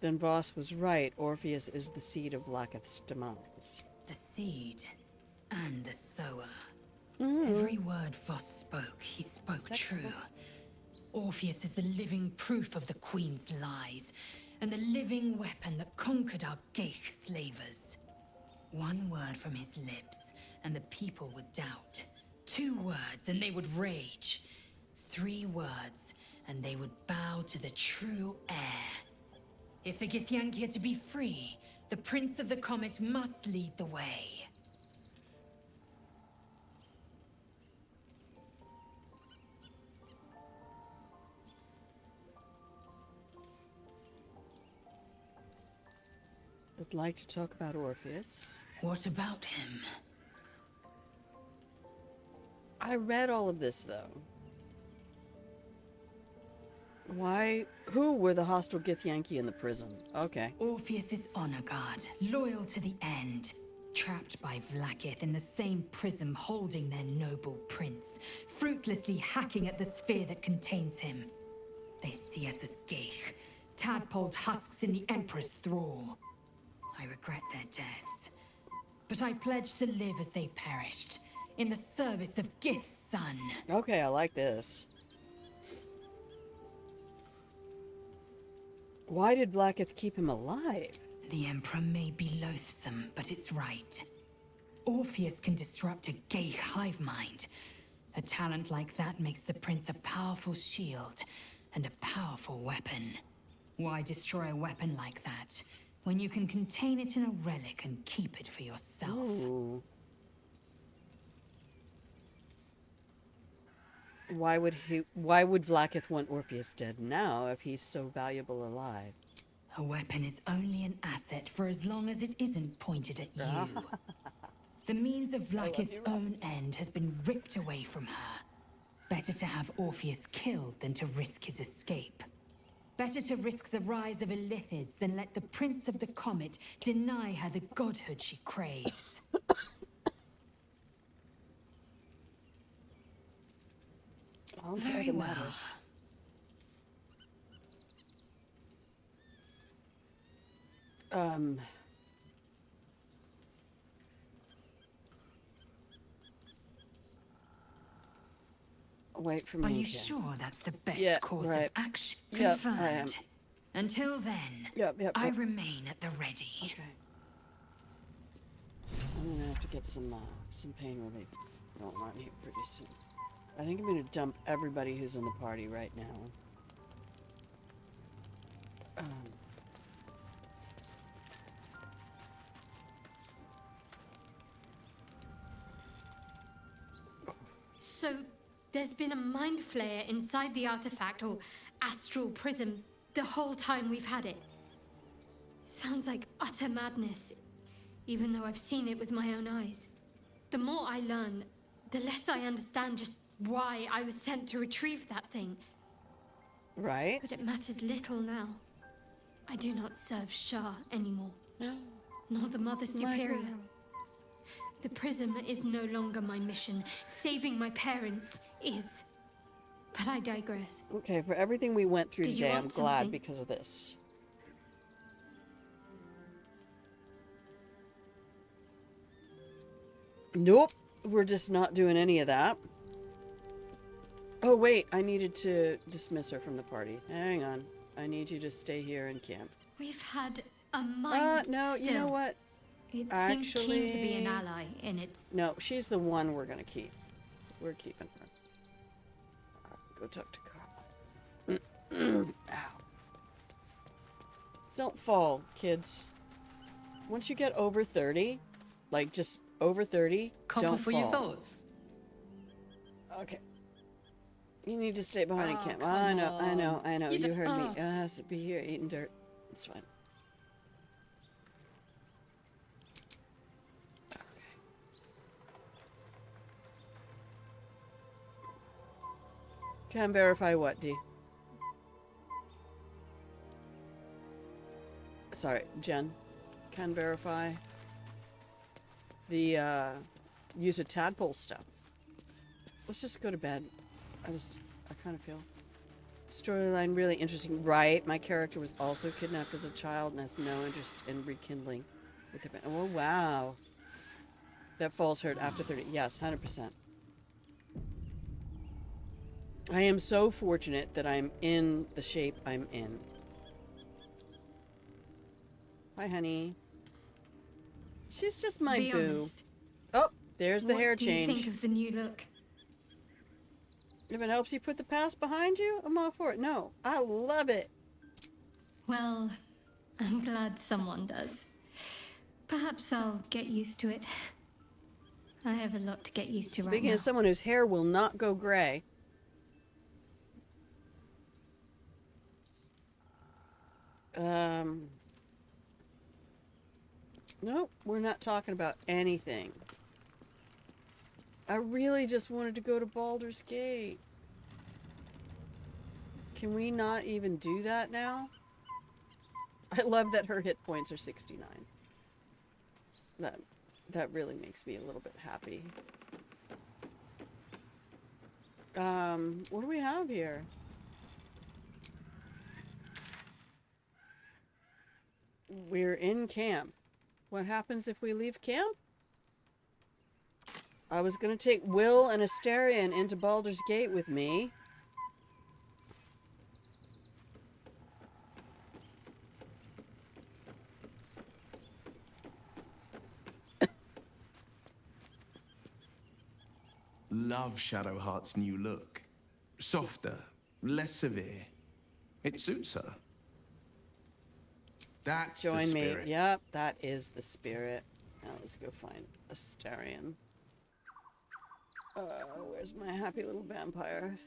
Then Voss was right. Orpheus is the seed of Laketh's demise. The seed and the sower. Every word Voss spoke, he spoke true. Orpheus is the living proof of the Queen's lies, and the living weapon that conquered our Geich slavers. One word from his lips, and the people would doubt. 2 words, and they would rage. 3 words, and they would bow to the true heir. If the Githyanki are to be free, the Prince of the Comet must lead the way. I'd like to talk about Orpheus. What about him? I read all of this, though. Why? Who were the hostile Githyanki in the prison? Okay. Orpheus's honor guard, loyal to the end. Trapped by Vlaakith in the same prism holding their noble prince, fruitlessly hacking at the sphere that contains him. They see us as Geich, tadpoled husks in the Emperor's thrall. I regret their deaths, but I pledge to live as they perished, in the service of Gith's son. Okay, I like this. Why did Vlaakith keep him alive? The Emperor may be loathsome, but it's right. Orpheus can disrupt a Geich hive mind. A talent like that makes the Prince a powerful shield and a powerful weapon. Why destroy a weapon like that, when you can contain it in a relic and keep it for yourself? Ooh. Why would Vlaakith want Orpheus dead now if he's so valuable alive? A weapon is only an asset for as long as it isn't pointed at you. The means of Vlaakith's own end has been ripped away from her. Better to have Orpheus killed than to risk his escape. Better to risk the rise of Illithids than let the Prince of the Comet deny her the godhood she craves. Very well. Wait for me. Are you sure that's the best course of action? Confirmed. I am. Until then, I remain at the ready. Okay. I'm gonna have to get some pain relief. I don't want you pretty soon. I think I'm gonna dump everybody who's in the party right now. So, there's been a mind flayer inside the artifact, or astral prism, the whole time we've had it. Sounds like utter madness, even though I've seen it with my own eyes. The more I learn, the less I understand just why I was sent to retrieve that thing. Right. But it matters little now. I do not serve Shah anymore. Nor the Mother Superior. The prism is no longer my mission. Saving my parents is. But I digress. Okay, for everything we went through today, I'm glad something? because of this. Nope, we're just not doing any of that. Oh wait, I needed to dismiss her from the party. Hang on, I need you to stay here and camp. We've had a mind no, still. you know what? It seemed keen to be an ally in its... No, she's the one we're gonna keep. We're keeping her. Go talk to Carl. Ow. Don't fall, kids. Once you get over 30, like just over 30, don't fall. Your thoughts. Okay. You need to stay behind and camp. come I know. You heard me. oh. I has to be here eating dirt. It's fine. Okay. Can verify what, D? Sorry, Jen. Can verify the use a tadpole stuff. Let's just go to bed. I kind of feel storyline really interesting. Right, my character was also kidnapped as a child and has no interest in rekindling with the. Oh wow, that falls hurt after 30. Yes, 100%. I am so fortunate that I'm in the shape I'm in. Hi, honey. She's just my Be boo. honest. Oh, there's the hair What do you change. think of the new look? If it helps you put the past behind you, I'm all for it. No, I love it. Well, I'm glad someone does. Perhaps I'll get used to it. I have a lot to get used to right now. Speaking of someone whose hair will not go gray. Nope, we're not talking about anything. I really just wanted to go to Baldur's Gate. Can we not even do that now? I love that her hit points are 69. That really makes me a little bit happy. What do we have here? We're in camp. What happens if we leave camp? I was gonna take Will and Astarion into Baldur's Gate with me. Love Shadowheart's new look. Softer, less severe. It suits her. That's the Join me. spirit. Yep, that is the spirit. Now let's go find Astarion. Where's my happy little vampire?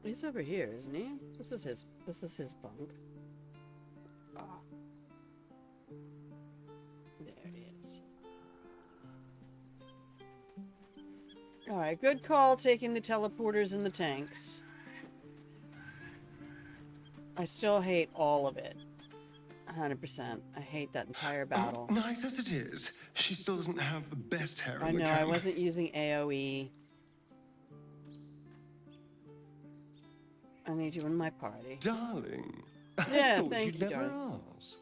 He's over here, isn't he? This is his bunk. Ah. There he is. Alright, good call taking the teleporters and the tanks. I still hate all of it. 100%. I hate that entire battle. Nice as it is, she still doesn't have the best hair I in the know, camp. I wasn't using AoE. I need you in my party. Darling, Yeah, I thought thank you'd you, never darling. ask.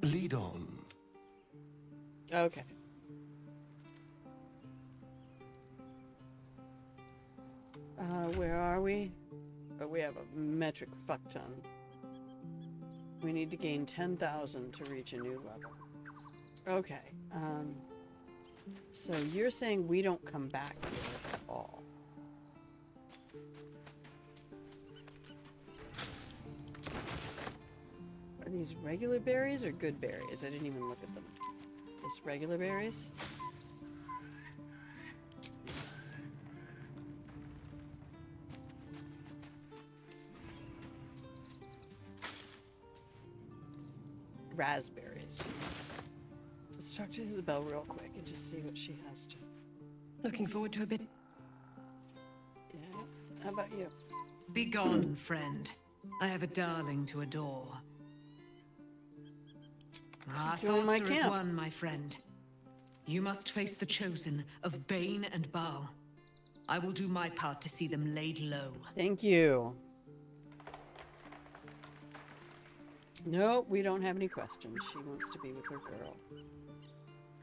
Lead on. Okay. Where are we? Oh, we have a metric fuck ton. We need to gain 10,000 to reach a new level. Okay. So you're saying we don't come back here at all? Are these regular berries or good berries? I didn't even look at them. Just regular berries? Raspberries. Let's talk to Isabel real quick and just see what she has to. Looking forward to a bit. Yeah. How about you? Begone, friend. I have a darling to adore. Our Join my thoughts are as camp. one, my friend. You must face the chosen of Bane and Baal. I will do my part to see them laid low. Thank you. Nope, we don't have any questions. She wants to be with her girl.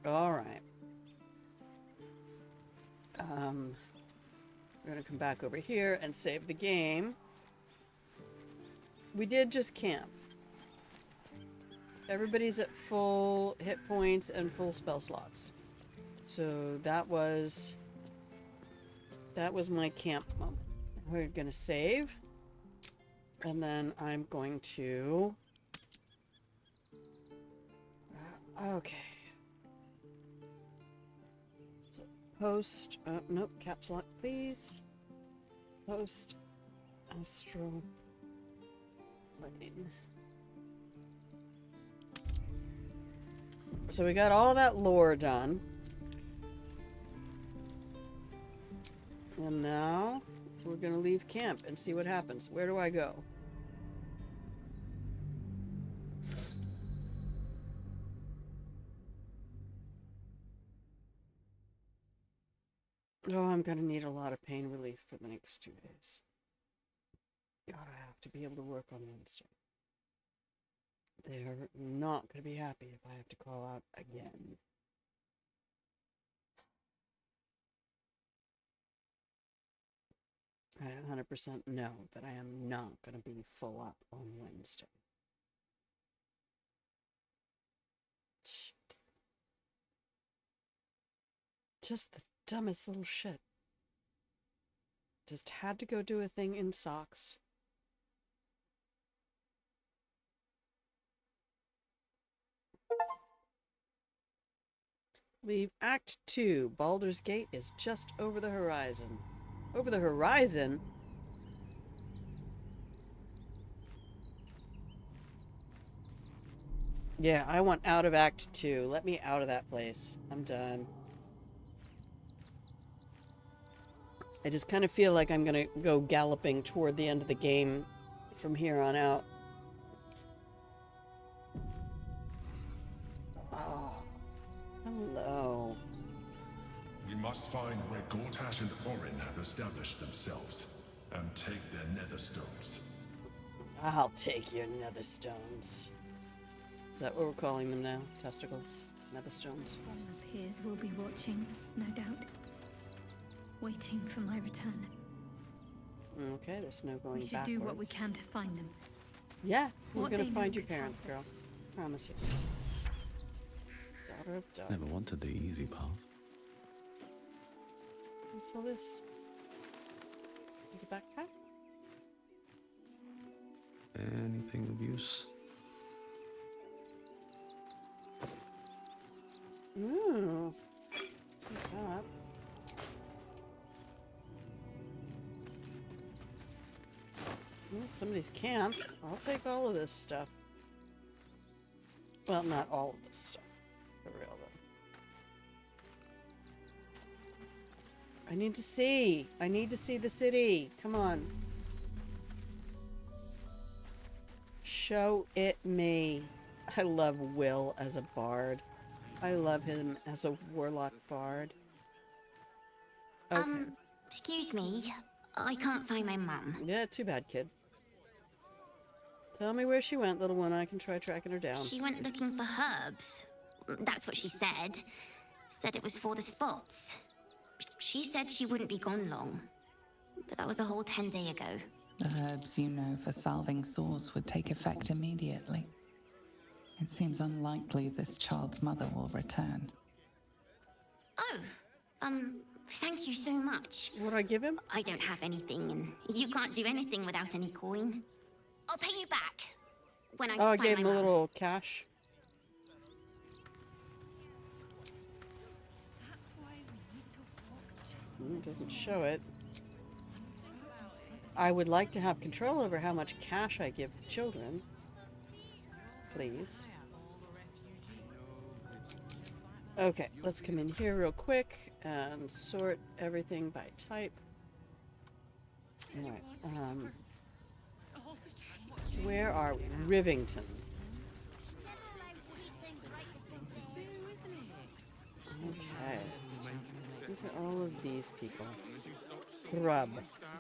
All right. We're gonna come back over here and save the game. We did just camp. Everybody's at full hit points and full spell slots. So that was my camp moment. We're gonna save. And then I'm going to... Okay. So post... nope, caps lock, please. Post... Astral... Plane. So we got all that lore done. And now we're gonna leave camp and see what happens. Where do I go? Oh, I'm gonna need a lot of pain relief for the next 2 days. God, I have to be able to work on Wednesday. They're not gonna be happy if I have to call out again. I 100% know that I am not gonna be full up on Wednesday. Shit. Just the dumbest little shit. Just had to go do a thing in socks. Leave Act 2. Baldur's Gate is just over the horizon. Over the horizon? Yeah, I want out of Act 2. Let me out of that place. I'm done. I just kind of feel like I'm gonna go galloping toward the end of the game from here on out. Oh, hello. We must find where Gortash and Orin have established themselves and take their nether stones. I'll take your nether stones. Is that what we're calling them now? Testicles? Nether stones? Former peers will be watching, no doubt. Waiting for my return. Okay, there's no going backwards. We should do what we can to find them. Yeah, we're What gonna they find know your could parents, help girl. us. Promise you. Daughter of dogs. Never wanted the easy path. What's all this? Is it a backpack? Anything of use? Ooh. Take that. Well, somebody's camp. I'll take all of this stuff. Well, not all of this stuff. For real, though. I need to see. I need to see the city. Come on. Show it me. I love Will as a bard. I love him as a warlock bard. Okay. Excuse me. I can't find my mum. Yeah, too bad, kid. Tell me where she went, little one. I can try tracking her down. She went looking for herbs. That's what she said. Said it was for the spots. She said she wouldn't be gone long. But that was a whole 10 days ago. The herbs you know for salving sores would take effect immediately. It seems unlikely this child's mother will return. Oh, thank you so much. What do I give him? I don't have anything, and you can't do anything without any coin. I'll pay you back when I Oh, I find gave my him a mum. little cash. It doesn't show it. I would like to have control over how much cash I give the children. Please. Okay, let's come in here real quick and sort everything by type. Alright, where are we? Rivington. Okay. Look at all of these people. Grub.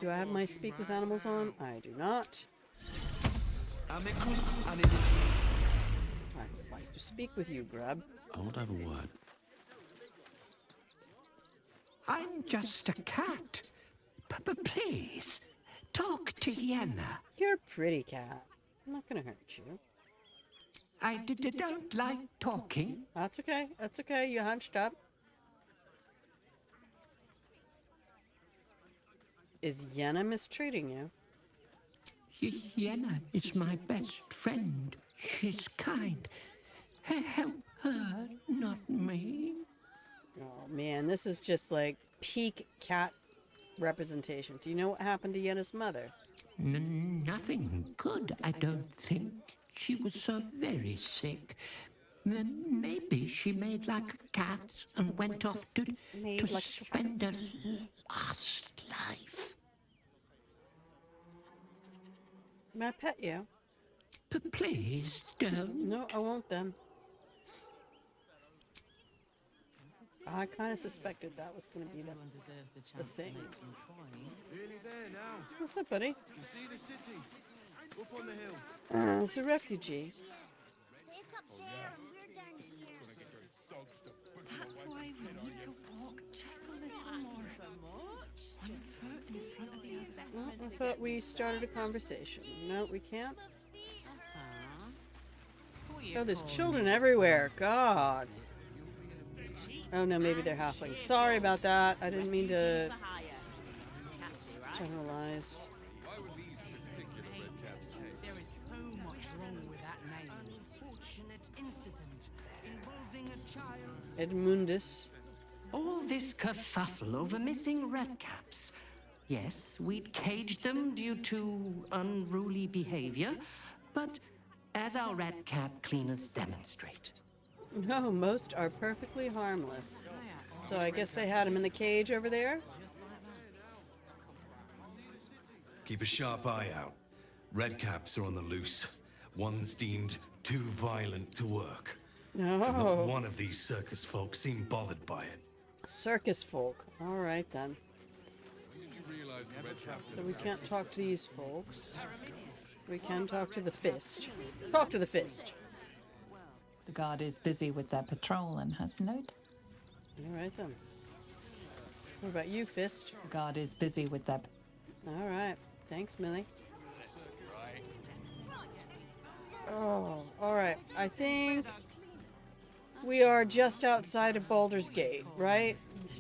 Do I have my speak with animals on? I do not. I would like to speak with you, Grub. I want to have a word. I'm just a cat. Please, talk to Yenna. You're a pretty cat. I'm not gonna hurt you. I don't like talking. That's okay. That's okay. You hunched up. Is Yenna mistreating you? Yenna is my best friend. She's kind. Help her, not me. Oh man, this is just like peak cat representation. Do you know what happened to Yenna's mother? Nothing good, I don't think. She was very sick. Maybe she made like a cat and went off to spend her last life. May I pet you? Please don't. No, I won't then. I kind of suspected that was going to be the thing. What's up, buddy? It's a refugee. That's why we need to walk just a little more. One foot in front of the other. Well, I thought we started a conversation. No, we can't. Oh, there's children everywhere. God. Oh, no, maybe they're halflings. Sorry about that. I didn't mean to generalize. There is so much wrong with that name. An unfortunate incident involving a child. Edmundus. All this kerfuffle over missing redcaps. Yes, we'd caged them due to unruly behavior, but as our redcap cleaners demonstrate. No, most are perfectly harmless. So I guess they had him in the cage over there? Keep a sharp eye out. Redcaps are on the loose. One's deemed too violent to work. No. Not one of these circus folk seemed bothered by it. Circus folk. All right, then. So we can't talk to these folks. We can talk to the fist. Talk to the fist. The guard is busy with their patrol and has note. All right, then. What about you, Fist? The guard is busy with their... All right. Thanks, Millie. Oh, all right. I think we are just outside of Baldur's Gate, right?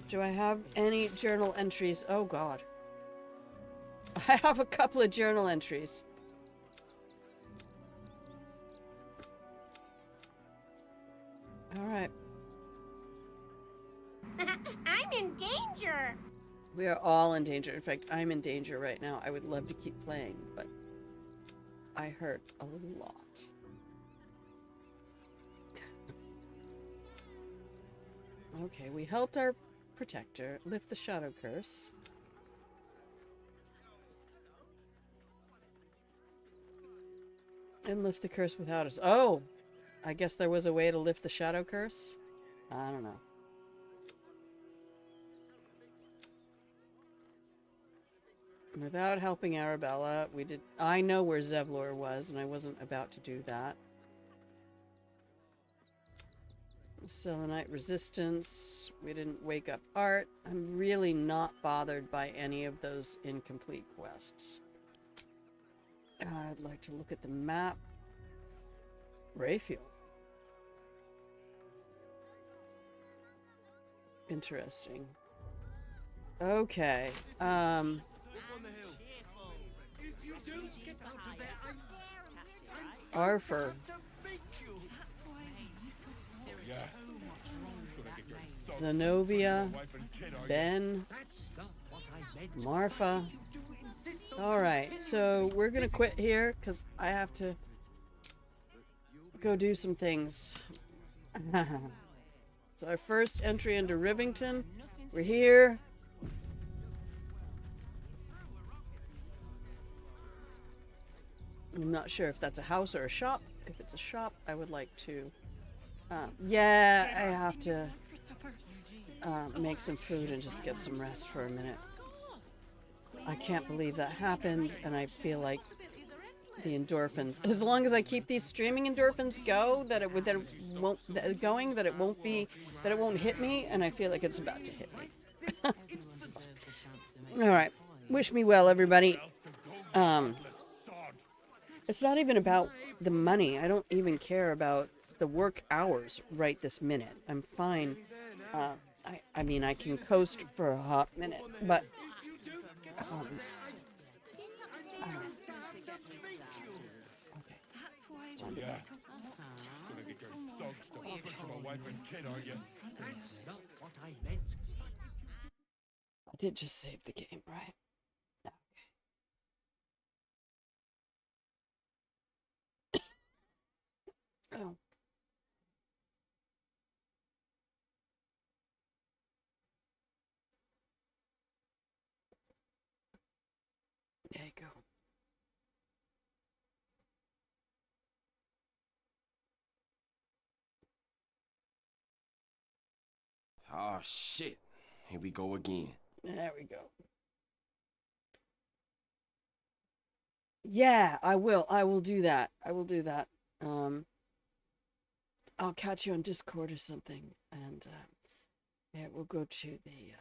Do I have any journal entries? Oh, God. I have a couple of journal entries. All right. I'm in danger. We are all in danger. In fact, I'm in danger right now. I would love to keep playing, but I hurt a lot. Okay, we helped our protector lift the shadow curse. And lift the curse without us. Oh! I guess there was a way to lift the shadow curse? I don't know. Without helping Arabella, we did... I know where Zevlor was, and I wasn't about to do that. Selenite resistance. We didn't wake up Art. I'm really not bothered by any of those incomplete quests. I'd like to look at the map. Rayfield. Interesting. Okay. Arthur. Zenobia. Ben. Marfa. Alright, so we're gonna quit here because I have to go do some things. It's our first entry into Rivington. We're here. I'm not sure if that's a house or a shop. If it's a shop, I would like to... yeah, I have to make some food and just get some rest for a minute. I can't believe that happened, and I feel like the endorphins... As long as I keep these streaming endorphins that it won't hit me, and I feel like it's about to hit me. Alright. Wish me well, everybody. It's not even about the money. I don't even care about the work hours right this minute. I'm fine. I mean, I can coast for a hot minute, but... I did just save the game, right? Okay. Oh. There you go. Oh, shit. Here we go again. There we go. Yeah, I will. I will do that. I will do that. I'll catch you on Discord or something, and yeah, we'll go to the.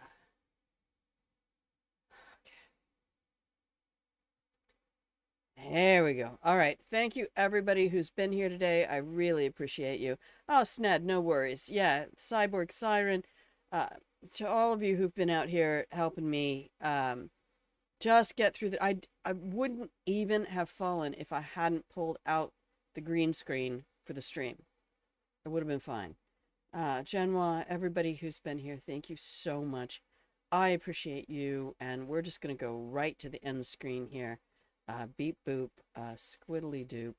Okay. There we go. All right. Thank you, everybody who's been here today. I really appreciate you. Oh, Sned, no worries. Yeah, Cyborg Siren. To all of you who've been out here helping me, just get through the. I wouldn't even have fallen if I hadn't pulled out the green screen for the stream. It would have been fine. Genoa, everybody who's been here, thank you so much. I appreciate you, and we're just going to go right to the end screen here. Beep boop, squiddly doop.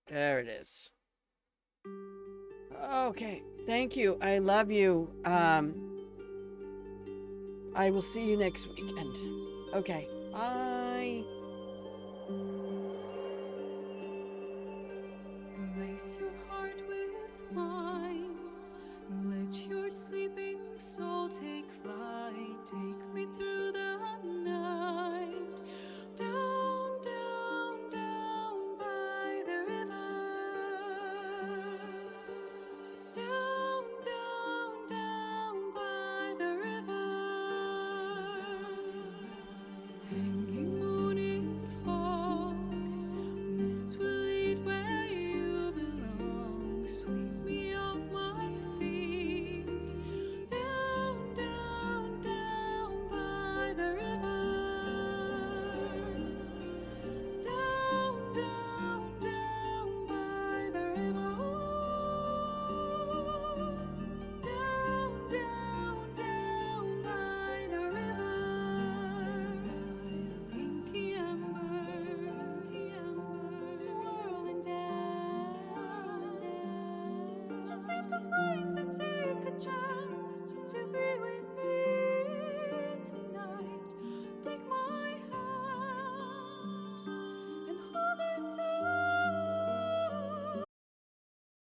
There it is. Okay, thank you. I love you. I will see you next weekend. Okay, bye.